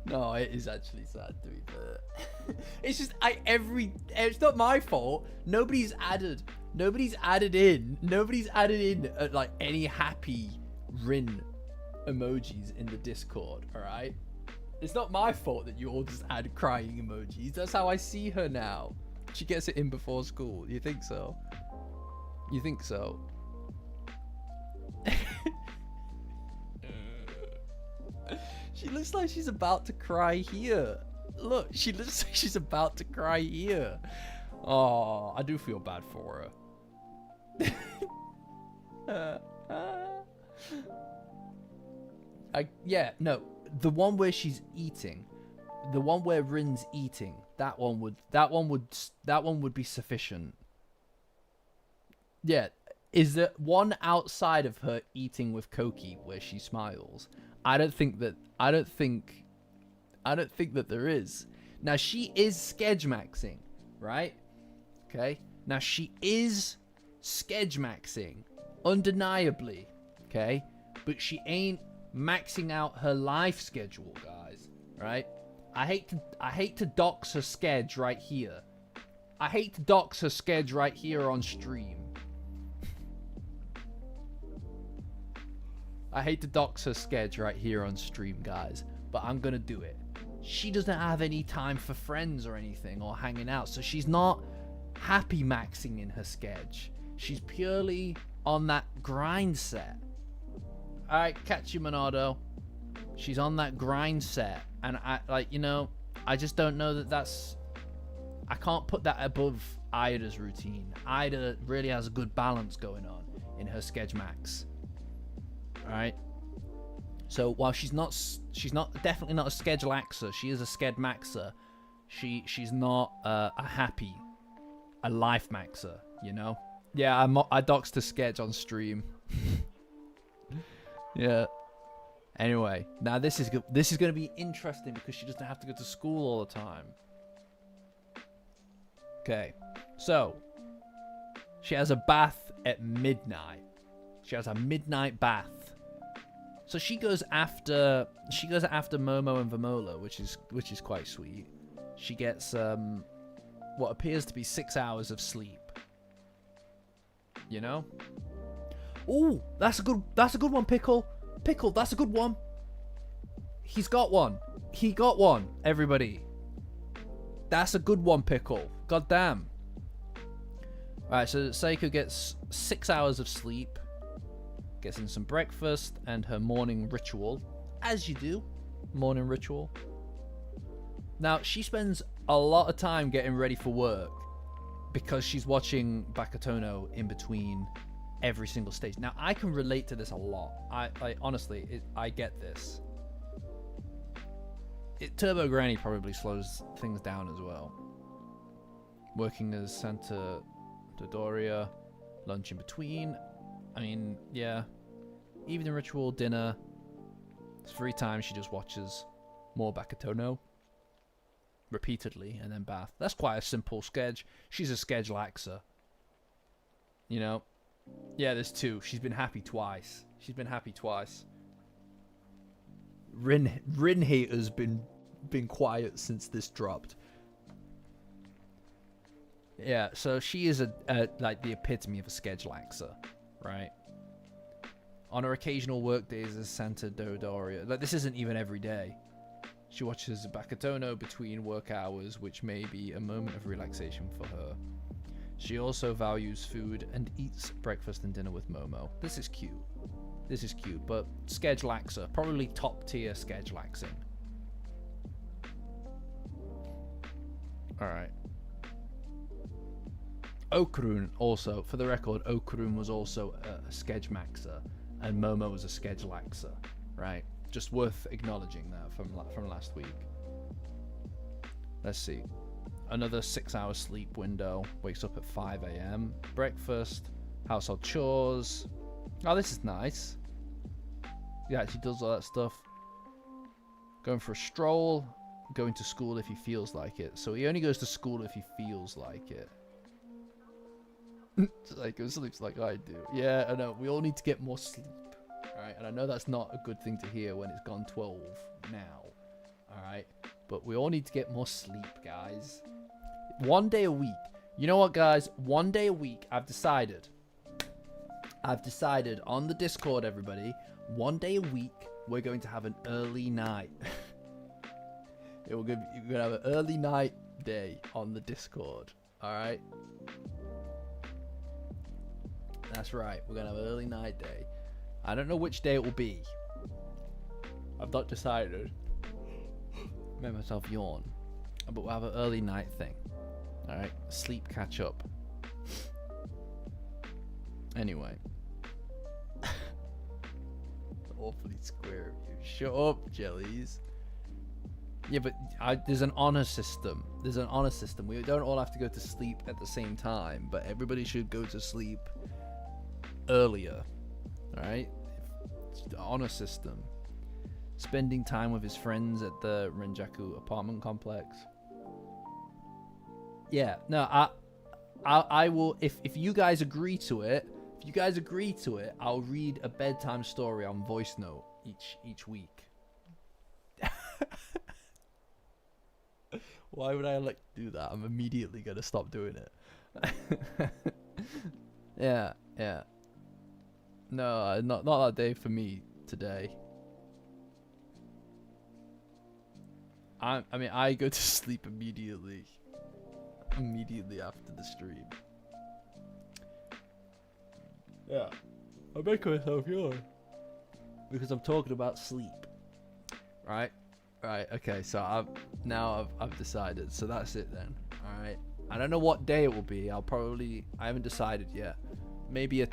No, it is actually sad to be fair. It's just it's not my fault. Nobody's added in like any happy Rin emojis in the Discord, alright? It's not my fault that you all just add crying emojis. That's how I see her now. She gets it in before school. You think so? You think so? She looks like she's about to cry here. Look, she looks like she's about to cry here. Oh, I do feel bad for her. The one where she's eating, the one where Rin's eating, that one would be sufficient. Yeah, is there one outside of her eating with Koki where she smiles? I don't think that there is. Now she is sketch maxing, right? Okay. Now she is sketch maxing, undeniably. Okay, but she ain't maxing out her life schedule, guys. Right? I hate to dox her sketch right here. I hate to dox her sketch right here on stream. I hate to dox her sketch right here on stream, guys, but I'm gonna do it. She doesn't have any time for friends or anything or hanging out, so she's not happy maxing in her sketch. She's purely on that grind set. Alright, catch you, Monardo. She's on that grind set, and I just don't know that that's... I can't put that above Ida's routine. Ida really has a good balance going on in her sketch max. Alright? So while she's definitely not a sketch laxer, she is a sketch maxer. She's not a life maxer, you know? Yeah, I doxed a sketch on stream. Yeah. Anyway, now this is going to be interesting because she doesn't have to go to school all the time. Okay. So, she has a bath at midnight. She has a midnight bath. So she goes after Momo and Vamola, which is quite sweet. She gets what appears to be 6 hours of sleep. You know? Ooh, that's a good one, Pickle. Pickle, that's a good one. He's got one. He got one, everybody. That's a good one, Pickle. God damn. Alright, so Seiko gets 6 hours of sleep. Gets in some breakfast and her morning ritual. As you do. Morning ritual. Now, she spends a lot of time getting ready for work because she's watching Bakatono in between every single stage. Now, I can relate to this a lot. I honestly, I get this. Turbo Granny probably slows things down as well. Working as Santa Dodoria, lunch in between. I mean, yeah. Evening ritual, dinner. Free time, she just watches more Bakatono repeatedly, and then bath. That's quite a simple sketch. She's a sketch laxer. You know? Yeah, there's two. She's been happy twice. Rin hater's been quiet since this dropped. Yeah, so she is like the epitome of a sketch laxer, right? On her occasional work days as Santa Dodoria. Like, this isn't even every day. She watches Bakatono between work hours, which may be a moment of relaxation for her. She also values food and eats breakfast and dinner with Momo. This is cute. This is cute, but Sketch Laxer. Probably top tier Sketch Laxing. Alright. Okurun also, for the record, Okurun was also a Sketch Maxer, and Momo was a Sketch Laxer, right? Just worth acknowledging that from last week. Let's see. Another 6-hour sleep window. Wakes up at 5 a.m. Breakfast. Household chores. Oh, this is nice. Yeah, she does all that stuff. Going for a stroll. Going to school if he feels like it. So he only goes to school if he feels like it. Like, he sleeps like I do. Yeah, I know. We all need to get more sleep. Alright, and I know that's not a good thing to hear when it's gone 12 now. Alright, but we all need to get more sleep, guys. 1 day a week. You know what, guys? 1 day a week, I've decided on the Discord, everybody, 1 day a week, we're going to have an early night. We're going to have an early night day on the Discord. Alright? That's right. We're going to have an early night day. I don't know which day it will be. I've not decided. Made myself yawn. But we'll have an early night thing. Alright? Sleep catch up. Anyway. Awfully square of you. Shut up, jellies. Yeah, but there's an honor system. There's an honor system. We don't all have to go to sleep at the same time, but everybody should go to sleep earlier. Alright? The honor system. Spending time with his friends at the Renjaku apartment complex. Yeah, no, I will, if you guys agree to it, I'll read a bedtime story on voice note each week. Why would I do that? I'm immediately gonna stop doing it. Yeah. No, not that day for me today. I mean, I go to sleep immediately after the stream. Yeah, I make myself yawn because I'm talking about sleep. Right, okay. So I've decided. So that's it then. All right. I don't know what day it will be. I haven't decided yet. Maybe a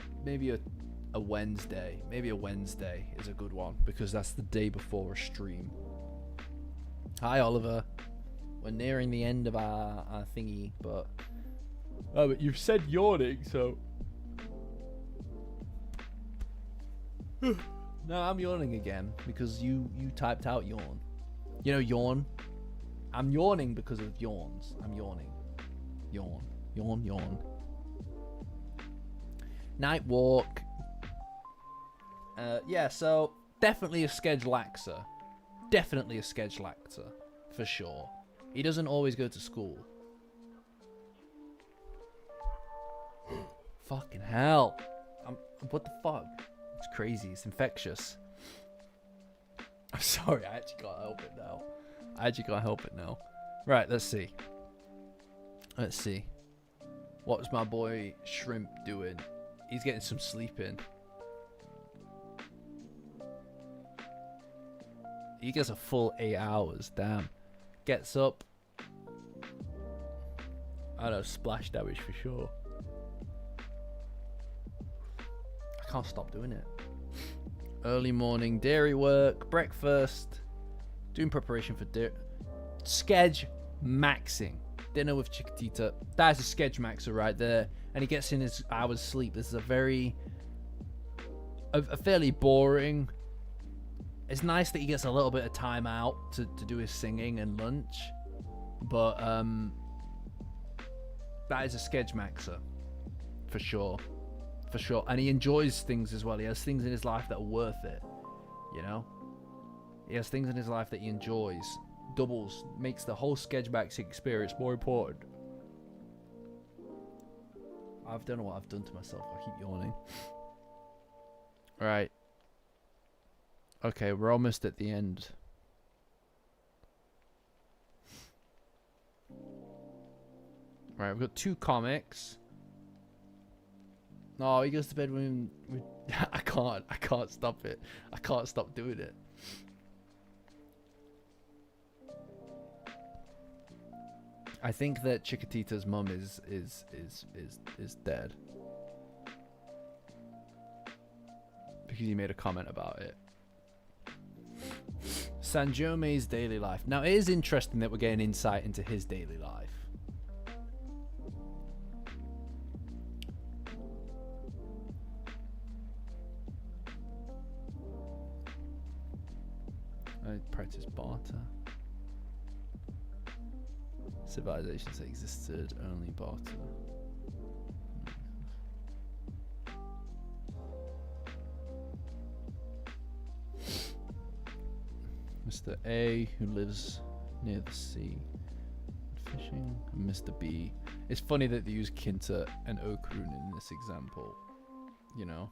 Wednesday. Maybe a Wednesday is a good one because that's the day before a stream. Hi, Oliver. We're nearing the end of our thingy, but... Oh, but you've said yawning, so... No, I'm yawning again, because you typed out yawn. You know, yawn? I'm yawning because of yawns. I'm yawning. Yawn. Night walk. Yeah, so... Definitely a schedule laxer. Definitely a schedule laxer. For sure. He doesn't always go to school. Fucking hell. What the fuck? It's crazy. It's infectious. I'm sorry. I actually can't help it now. Right, let's see. What's my boy Shrimp doing? He's getting some sleep in. He gets a full 8 hours. Damn. Gets up. I know, splash damage for sure. I can't stop doing it. Early morning dairy work, breakfast, doing preparation for Sketch maxing. Dinner with Chiquitita. That's a Sketch maxer right there. And he gets in his hours sleep. This is a fairly boring... It's nice that he gets a little bit of time out to do his singing and lunch. But, that is a Sketch maxer. For sure. And he enjoys things as well. He has things in his life that are worth it. You know? He has things in his life that he enjoys. Doubles. Makes the whole Sketch maxing experience more important. I don't know what I've done to myself. I keep yawning. Alright. Okay, we're almost at the end. Right, we've got 2 comics. No, he goes to bed with I can't stop it. I can't stop doing it. I think that Chiquitita's mum is dead. Because he made a comment about it. Sanjome's daily life. Now, it is interesting that we're getting insight into his daily life. I practice barter. Civilizations that existed, only barter. Mr. A, who lives near the sea, fishing, and Mr. B. It's funny that they use Kinta and Okurun in this example. You know,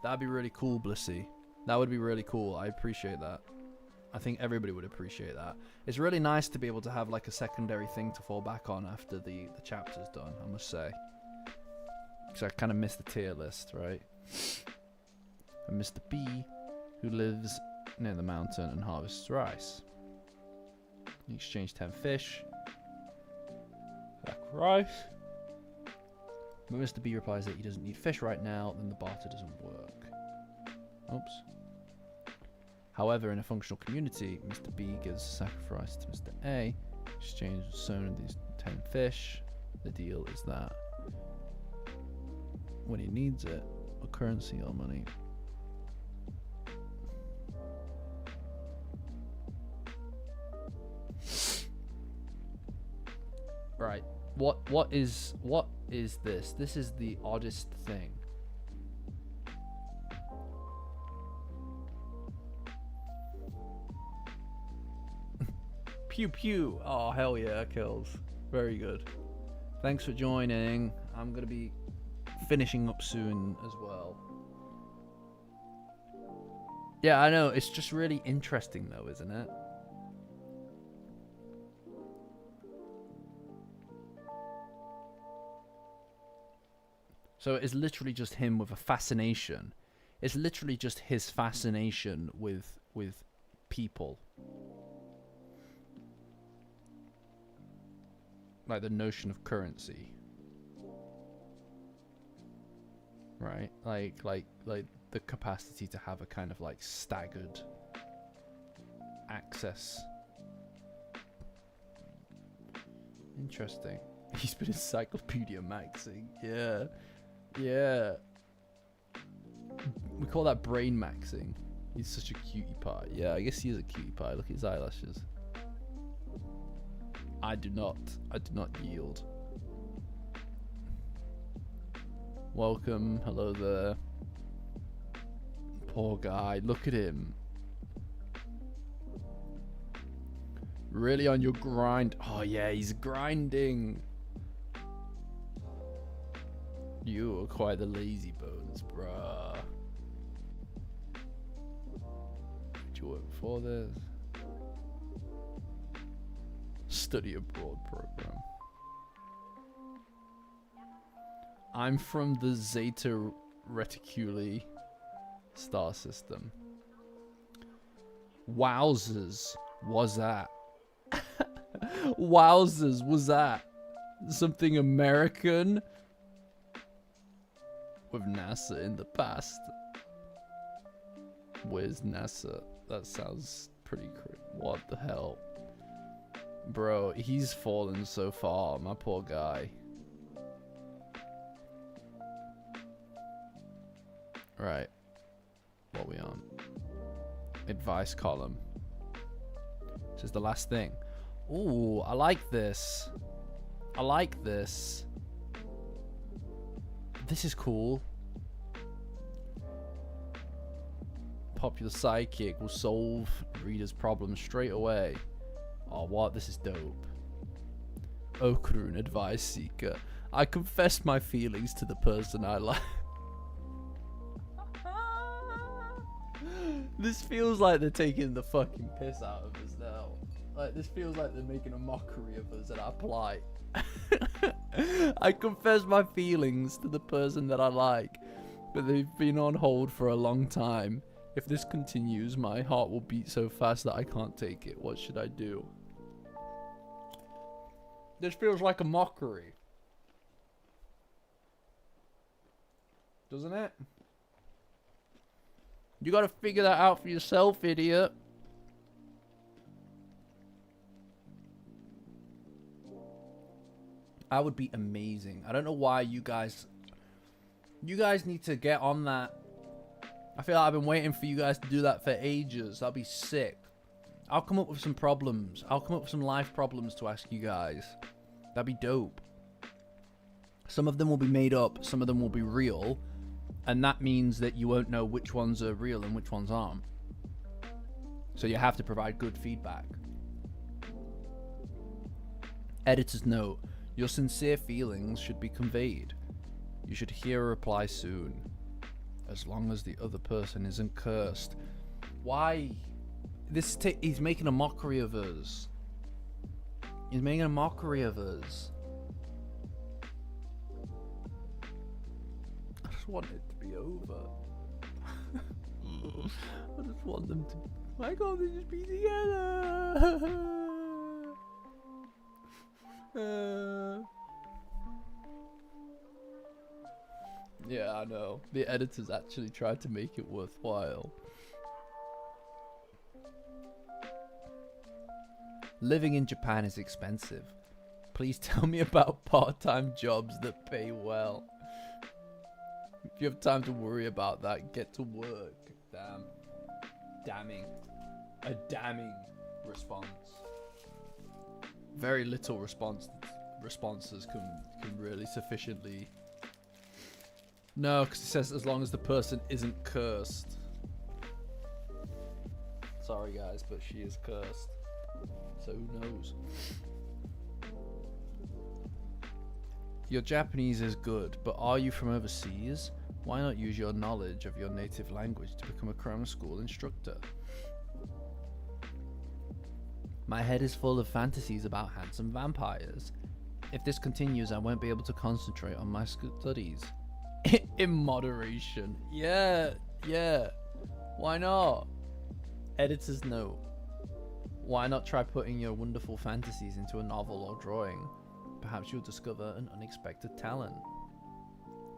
that'd be really cool, Blissy. That would be really cool. I appreciate that. I think everybody would appreciate that. It's really nice to be able to have like a secondary thing to fall back on after the chapter's done, I must say. Because I kind of missed the tier list, right? And Mr. B, who lives near the mountain and harvests rice. You exchange 10 fish. Like rice. But Mr. B replies that he doesn't need fish right now, then the barter doesn't work. Oops. However, in a functional community, Mr. B gives sacrifice to Mr. A, exchange sown of these 10 fish. The deal is that when he needs it, or currency or money, right. What is this? This is the oddest thing. Pew pew. Oh, hell yeah, kills. Very good. Thanks for joining. I'm going to be finishing up soon as well. Yeah, I know. It's just really interesting though, isn't it? So it's literally just him with a fascination. It's literally just his fascination with people. Like the notion of currency, right? Like the capacity to have a kind of like staggered access. Interesting. He's been encyclopedia maxing. Yeah, yeah. We call that brain maxing. He's such a cutie pie. Yeah, I guess he is a cutie pie. Look at his eyelashes. I do not yield. Welcome, hello there. Poor guy, look at him. Really on your grind. Oh yeah, he's grinding. You are quite the lazy bones, bruh. Did you work before this? Study abroad program. I'm from the Zeta Reticuli star system. Wowzers, was that? Wowzers, was that something American? With NASA in the past. Where's NASA? That sounds pretty crazy. What the hell? Bro, he's fallen so far, my poor guy. Right. What are we on? Advice column. This is the last thing. Ooh, I like this. I like this. This is cool. Popular sidekick will solve reader's problems straight away. Oh, what? This is dope. Okurun, advice seeker. I confess my feelings to the person I like. This feels like they're taking the fucking piss out of us now. Like, this feels like they're making a mockery of us at our plight. I confess my feelings to the person that I like, but they've been on hold for a long time. If this continues, my heart will beat so fast that I can't take it. What should I do? This feels like a mockery. Doesn't it? You gotta figure that out for yourself, idiot. I would be amazing. I don't know why you guys need to get on that. I feel like I've been waiting for you guys to do that for ages. That'd be sick. I'll come up with some problems. I'll come up with some life problems to ask you guys. That'd be dope. Some of them will be made up. Some of them will be real. And that means that you won't know which ones are real and which ones aren't. So you have to provide good feedback. Editor's note. Your sincere feelings should be conveyed. You should hear a reply soon. As long as the other person isn't cursed. Why? He's making a mockery of us. He's making a mockery of us. I just want it to be over. I just want them to... Why can't they just be together? Yeah, I know. The editors actually tried to make it worthwhile. Living in Japan is expensive. Please tell me about part-time jobs that pay well. If you have time to worry about that, get to work. Damn. Damning. A damning response. Very little responses can really sufficiently... No, because it says as long as the person isn't cursed. Sorry guys, but she is cursed. So who knows? Your Japanese is good, but are you from overseas? Why not use your knowledge of your native language to become a grammar school instructor? My head is full of fantasies about handsome vampires. If this continues, I won't be able to concentrate on my studies. In moderation. Yeah. Why not? Editor's note. Why not try putting your wonderful fantasies into a novel or drawing? Perhaps you'll discover an unexpected talent.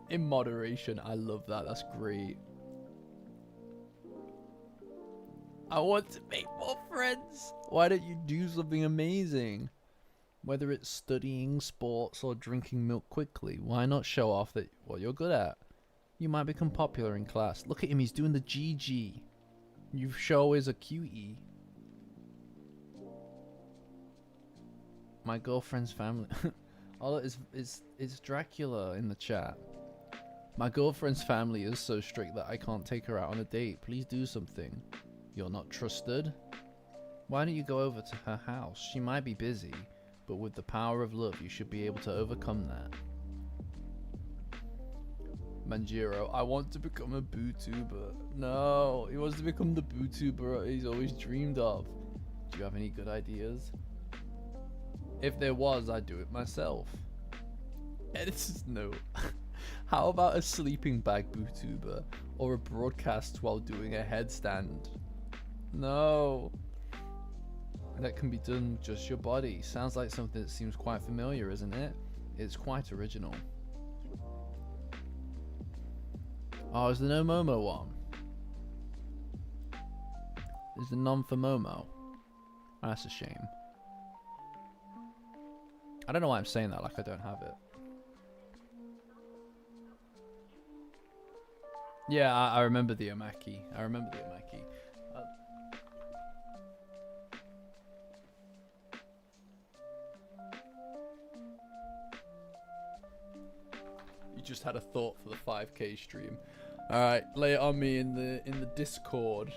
In moderation. I love that. That's great. I want to make more friends. Why don't you do something amazing? Whether it's studying, sports, or drinking milk quickly, why not show off that what you're good at? You might become popular in class. Look at him, he's doing the GG. You show is a QE. My girlfriend's family. Oh, it's Dracula in the chat. My girlfriend's family is so strict that I can't take her out on a date. Please do something. You're not trusted? Why don't you go over to her house? She might be busy, but with the power of love, you should be able to overcome that. Manjiro, I want to become a bootuber. No, he wants to become the bootuber he's always dreamed of. Do you have any good ideas? If there was, I'd do it myself. Editor's note. How about a sleeping bag bootuber or a broadcast while doing a headstand? No. That can be done with just your body. Sounds like something that seems quite familiar, isn't it? It's quite original. Oh, is there no Momo one? Is there none for Momo? That's a shame. I don't know why I'm saying that like I don't have it. Yeah, I remember the Omaki. I remember the Omaki. You just had a thought for the 5K stream. All right, lay it on me in the Discord.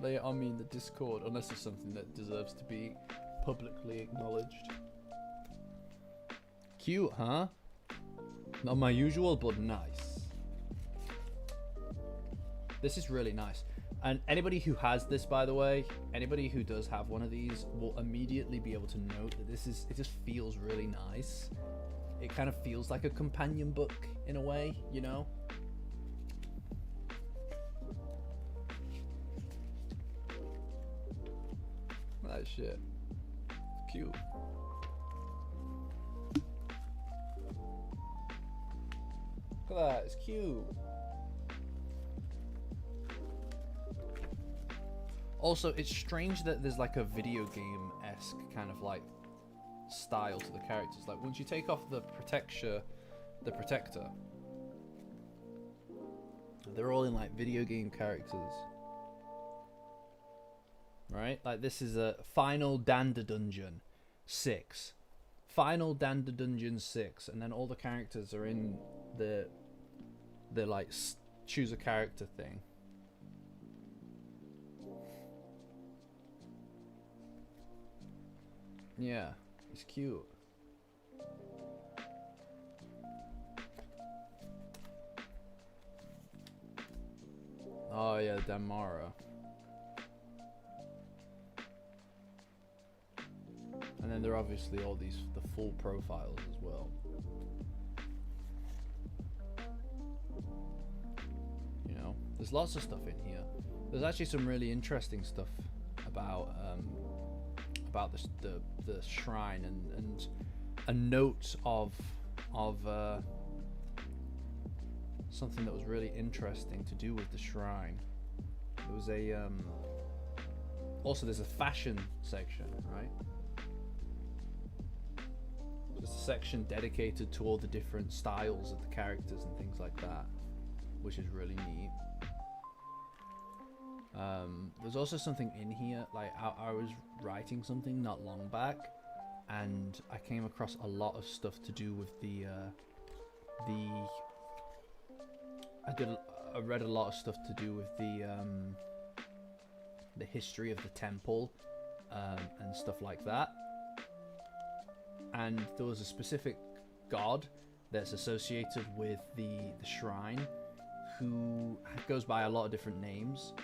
Lay it on me in the Discord, unless it's something that deserves to be publicly acknowledged. Cute, huh? Not my usual, but nice. This is really nice. And anybody who has this, by the way, anybody who does have one of these will immediately be able to note that it just feels really nice. It kind of feels like a companion book in a way, you know? That shit. It's cute. Look at that, it's cute. Also, it's strange that there's like a video game-esque kind of like style to the characters. Like once you take off the protector, they're all in like video game characters, right? Like this is a Final Dandadan 6, Final Dandadan 6, and then all the characters are in the like choose a character thing. Yeah, it's cute. Oh yeah, Damara. And then there are obviously all the full profiles as well. You know, there's lots of stuff in here. There's actually some really interesting stuff about the shrine and a note of something that was really interesting to do with the shrine. There was a also there's a fashion section, right? There's a section dedicated to all the different styles of the characters and things like that, which is really neat. There's also something in here, like I was writing something not long back, and I came across a lot of stuff to do with I read a lot of stuff to do with the history of the temple, and stuff like that. And there was a specific god that's associated with the shrine, who goes by a lot of different names.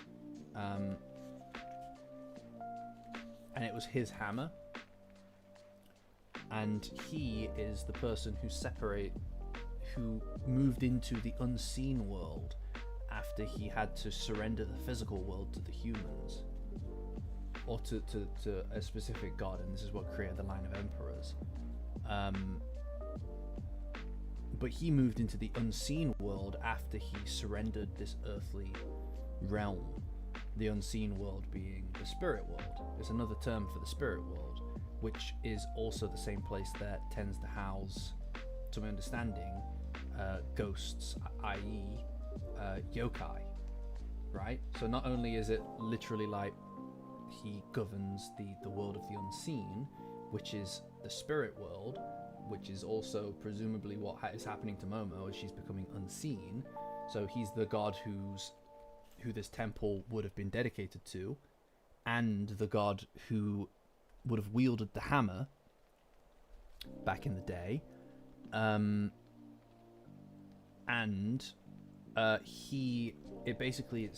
And it was his hammer, and he is the person who moved into the unseen world after he had to surrender the physical world to the humans, or to a specific god, and this is what created the line of emperors. But he moved into the unseen world after he surrendered this earthly realm. The unseen world being the spirit world. It's another term for the spirit world, which is also the same place that tends to house, to my understanding, ghosts, i.e. Yokai, right? So not only is it literally like he governs the world of the unseen, which is the spirit world, which is also presumably what is happening to Momo as she's becoming unseen. So he's the god who this temple would have been dedicated to, and the god who would have wielded the hammer back in the day.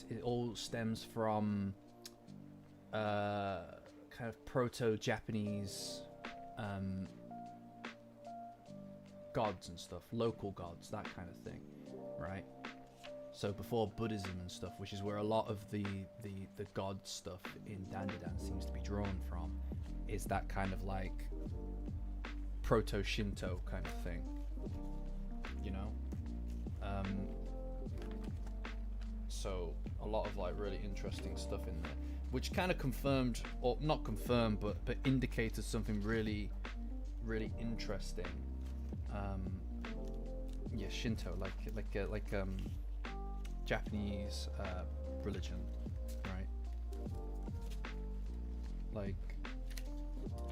It all stems from kind of proto-Japanese gods and stuff, local gods, that kind of thing, right? So before Buddhism and stuff, which is where a lot of the god stuff in Dandadan seems to be drawn from, is that kind of like proto-Shinto kind of thing, you know? So a lot of like really interesting stuff in there, which kind of confirmed, or not confirmed, but indicated something really, really interesting. Yeah, Shinto, like Japanese religion, right? Like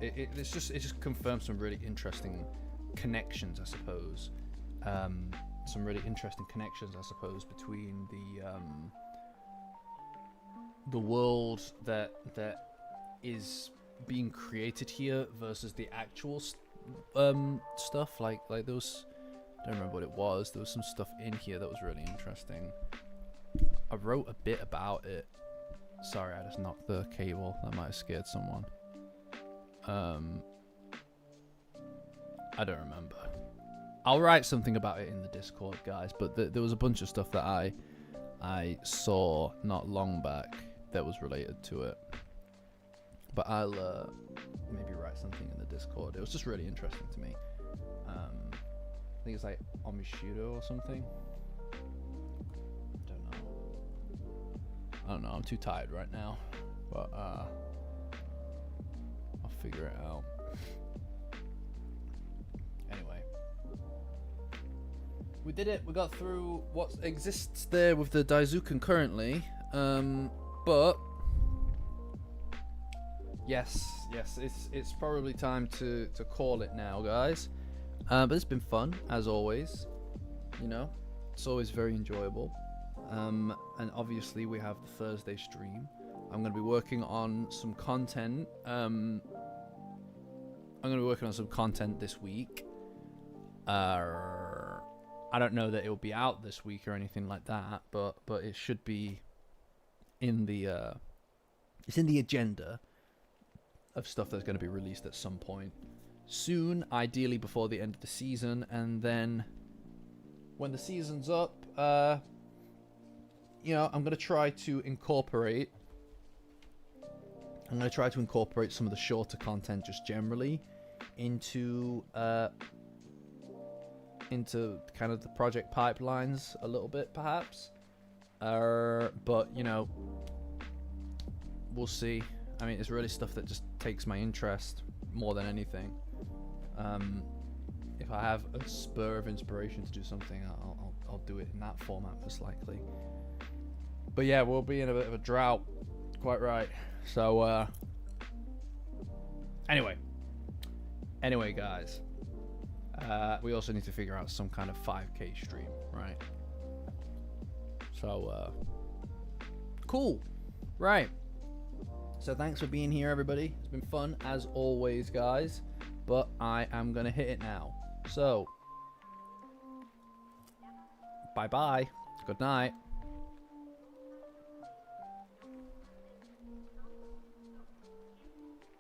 it just confirms some really interesting connections, I suppose. Some really interesting connections, I suppose, between the world that is being created here versus the actual stuff. Like those. I don't remember what it was. There was some stuff in here that was really interesting. I wrote a bit about it, Sorry, I just knocked the cable. That might have scared someone. I don't remember. I'll write something about it in the Discord, guys. But there was a bunch of stuff that I saw not long back that was related to it. But I'll maybe write something in the Discord. It was just really interesting to me. I think it's like Omishido or something. I don't know. I'm too tired right now. But I'll figure it out. Anyway. We did it. We got through what exists there with the Daizukan currently. But yes, it's probably time to call it now, guys. But it's been fun as always. You know, it's always very enjoyable. And obviously we have the Thursday stream. I'm going to be working on some content. I'm going to be working on some content this week. I don't know that it will be out this week or anything like that, but it should be in the it's in the agenda of stuff that's going to be released at some point soon, ideally before the end of the season. And then when the season's up, you know, I'm going to try to incorporate some of the shorter content just generally into kind of the project pipelines a little bit, perhaps. But, you know, we'll see. I mean, it's really stuff that just takes my interest more than anything. If I have a spur of inspiration to do something, I'll do it in that format most likely. But yeah, we'll be in a bit of a drought. Quite right. So, anyway, guys. We also need to figure out some kind of 5K stream, right? So, cool. Right. So thanks for being here, everybody. It's been fun, as always, guys. But I am going to hit it now. So, bye-bye. Good night.